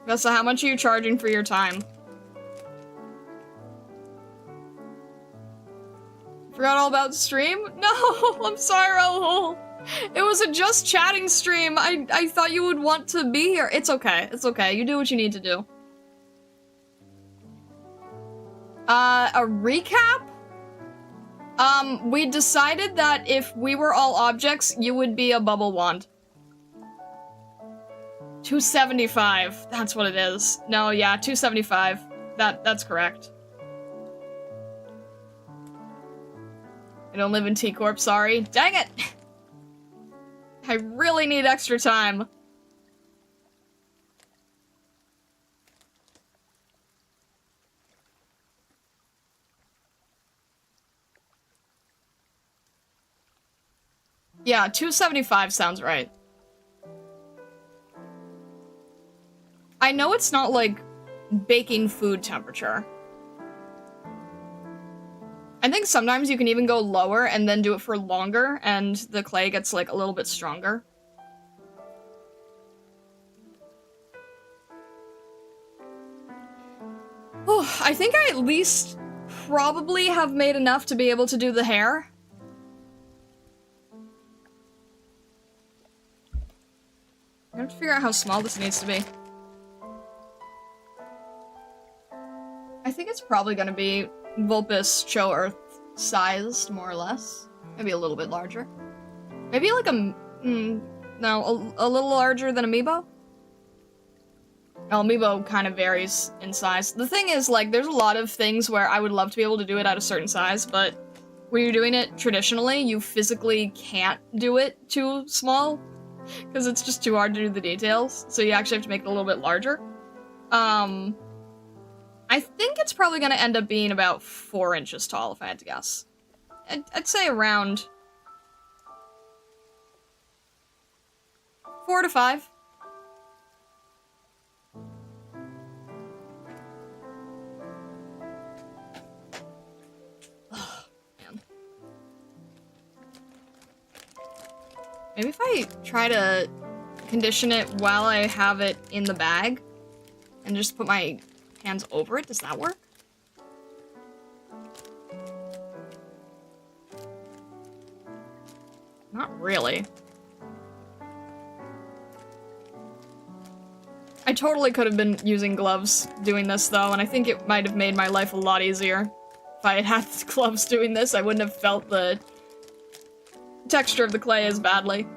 Vessa, how much are you charging for your time? Forgot all about the stream? No, I'm sorry, Raul. It was a just chatting stream. I thought you would want to be here. It's okay. It's okay. You do what you need to do. A recap? We decided that if we were all objects, you would be a bubble wand. 275. That's what it is. No, yeah, 275. That's correct. I don't live in T-Corp, sorry. Dang it! I really need extra time. Yeah, 275 sounds right. I know it's not, like, baking food temperature. I think sometimes you can even go lower and then do it for longer, and the clay gets, like, a little bit stronger. Oh, I think I at least probably have made enough to be able to do the hair. I have to figure out how small this needs to be. I think it's probably gonna be Vulpes Cho Earth sized, more or less. Maybe a little bit larger. Maybe like a little larger than Amiibo? Well, Amiibo kind of varies in size. The thing is, like, there's a lot of things where I would love to be able to do it at a certain size, but when you're doing it traditionally, you physically can't do it too small, because it's just too hard to do the details, so you actually have to make it a little bit larger. I think it's probably gonna end up being about 4 inches tall, if I had to guess. I'd say around 4 to 5. Oh, man. Maybe if I try to condition it while I have it in the bag, and just put my hands over it, does that work? Not really. I totally could have been using gloves doing this though, and I think it might have made my life a lot easier. If I had had gloves doing this, I wouldn't have felt the texture of the clay as badly.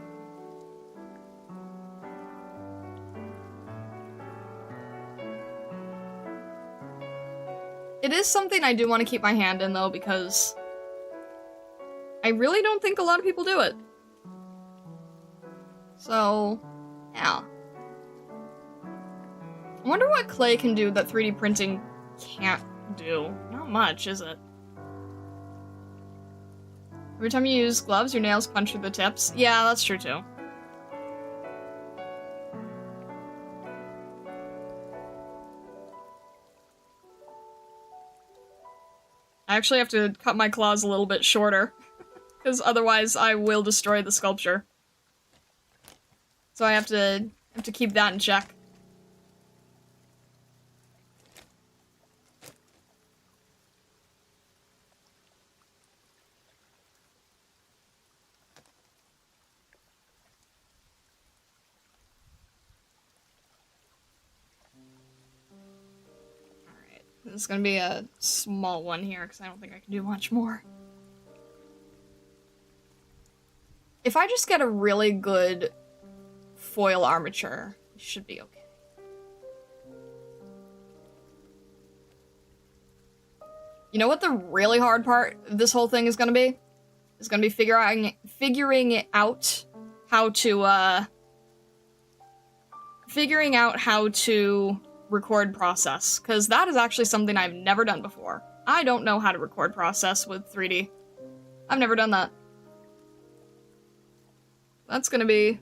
It is something I do want to keep my hand in, though, because I really don't think a lot of people do it. So, yeah. I wonder what clay can do that 3D printing can't do. Not much, is it? Every time you use gloves, your nails punch through the tips. Yeah, that's true, too. I actually have to cut my claws a little bit shorter, because otherwise I will destroy the sculpture. So I have to keep that in check. It's gonna be a small one here, because I don't think I can do much more. If I just get a really good foil armature, it should be okay. You know what the really hard part of this whole thing is gonna be? It's gonna be figuring out how to record process, because that is actually something I've never done before. I don't know how to record process with 3D. I've never done that. That's gonna be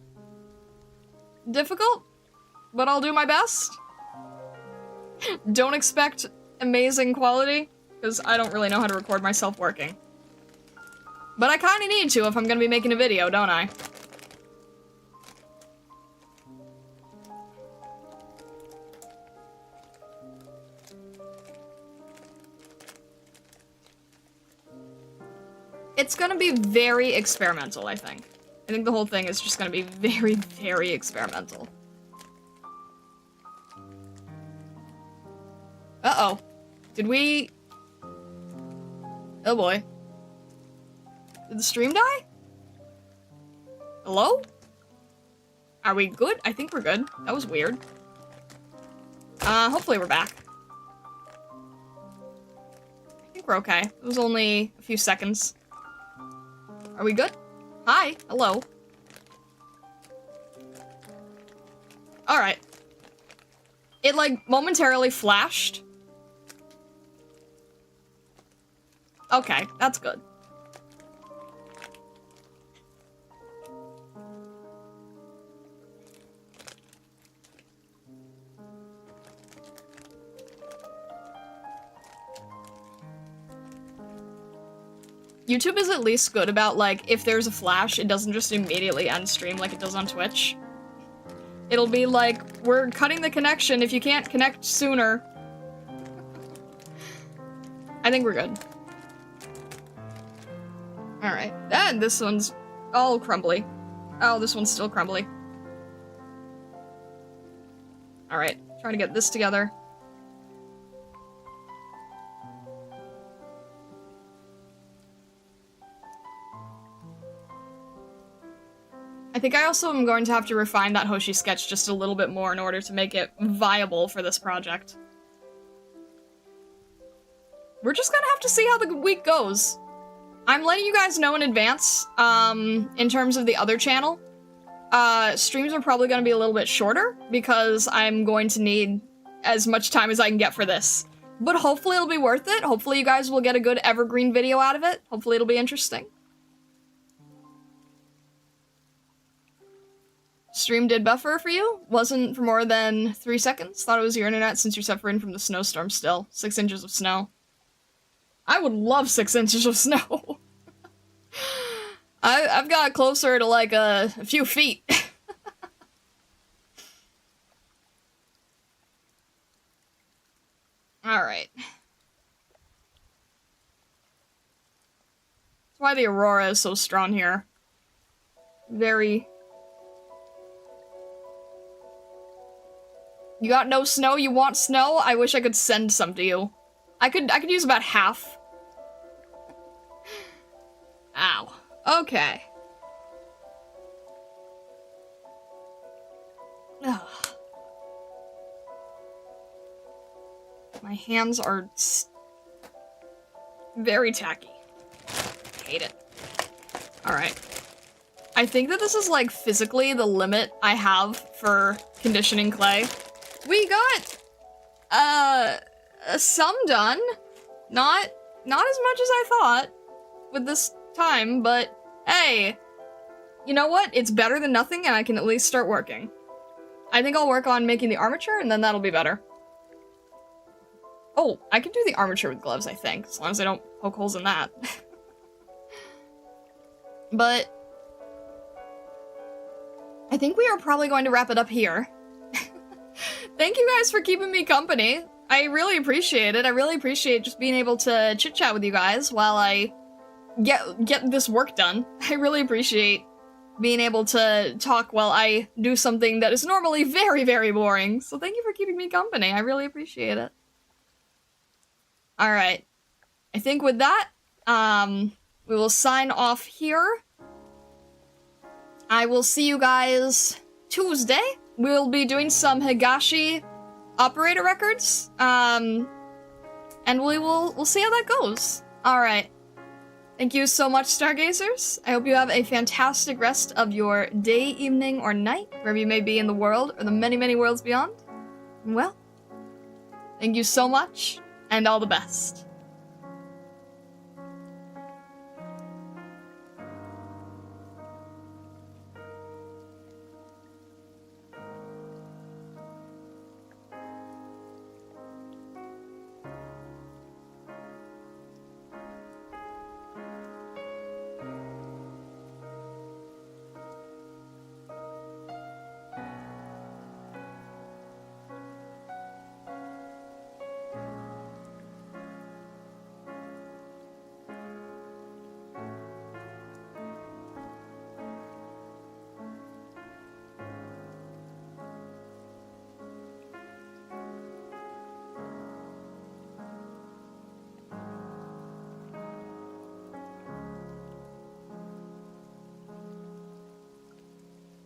difficult, but I'll do my best. Don't expect amazing quality, because I don't really know how to record myself working. But I kinda need to if I'm gonna be making a video, don't I? It's gonna be very experimental, I think. I think the whole thing is just gonna be very, very experimental. Uh-oh. Did we... Oh boy. Did the stream die? Hello? Are we good? I think we're good. That was weird. Hopefully we're back. I think we're okay. It was only a few seconds. Are we good? Hi. Hello. Alright. It, like, momentarily flashed. Okay, that's good. YouTube is at least good about, like, if there's a flash, it doesn't just immediately end stream like it does on Twitch. It'll be like, we're cutting the connection if you can't connect sooner. I think we're good. Alright. And this one's all crumbly. Oh, this one's still crumbly. Alright, trying to get this together. I think I also am going to have to refine that Hoshi sketch just a little bit more in order to make it viable for this project. We're just gonna have to see how the week goes. I'm letting you guys know in advance, in terms of the other channel. Streams are probably gonna be a little bit shorter, because I'm going to need as much time as I can get for this. But hopefully it'll be worth it. Hopefully you guys will get a good evergreen video out of it. Hopefully it'll be interesting. Stream did buffer for you. Wasn't for more than 3 seconds. Thought it was your internet since you're suffering from the snowstorm still. 6 inches of snow. I would love 6 inches of snow. I've got closer to like a few feet. Alright. That's why the aurora is so strong here. Very... You got no snow? You want snow? I wish I could send some to you. I could use about half. Ow. Okay. Ugh. My hands are very tacky. Hate it. Alright. I think that this is, like, physically the limit I have for conditioning clay. We got, some done. Not as much as I thought with this time, but hey, you know what? It's better than nothing, and I can at least start working. I think I'll work on making the armature, and then that'll be better. Oh, I can do the armature with gloves, I think, as long as I don't poke holes in that. But I think we are probably going to wrap it up here. Thank you guys for keeping me company. I really appreciate it. I really appreciate just being able to chit-chat with you guys while I get this work done. I really appreciate being able to talk while I do something that is normally very, very boring. So thank you for keeping me company. I really appreciate it. Alright. I think with that, we will sign off here. I will see you guys Tuesday. We'll be doing some Higashi operator records. And we'll see how that goes. Alright. Thank you so much, Stargazers. I hope you have a fantastic rest of your day, evening, or night, wherever you may be in the world, or the many, many worlds beyond. Well, thank you so much, and all the best.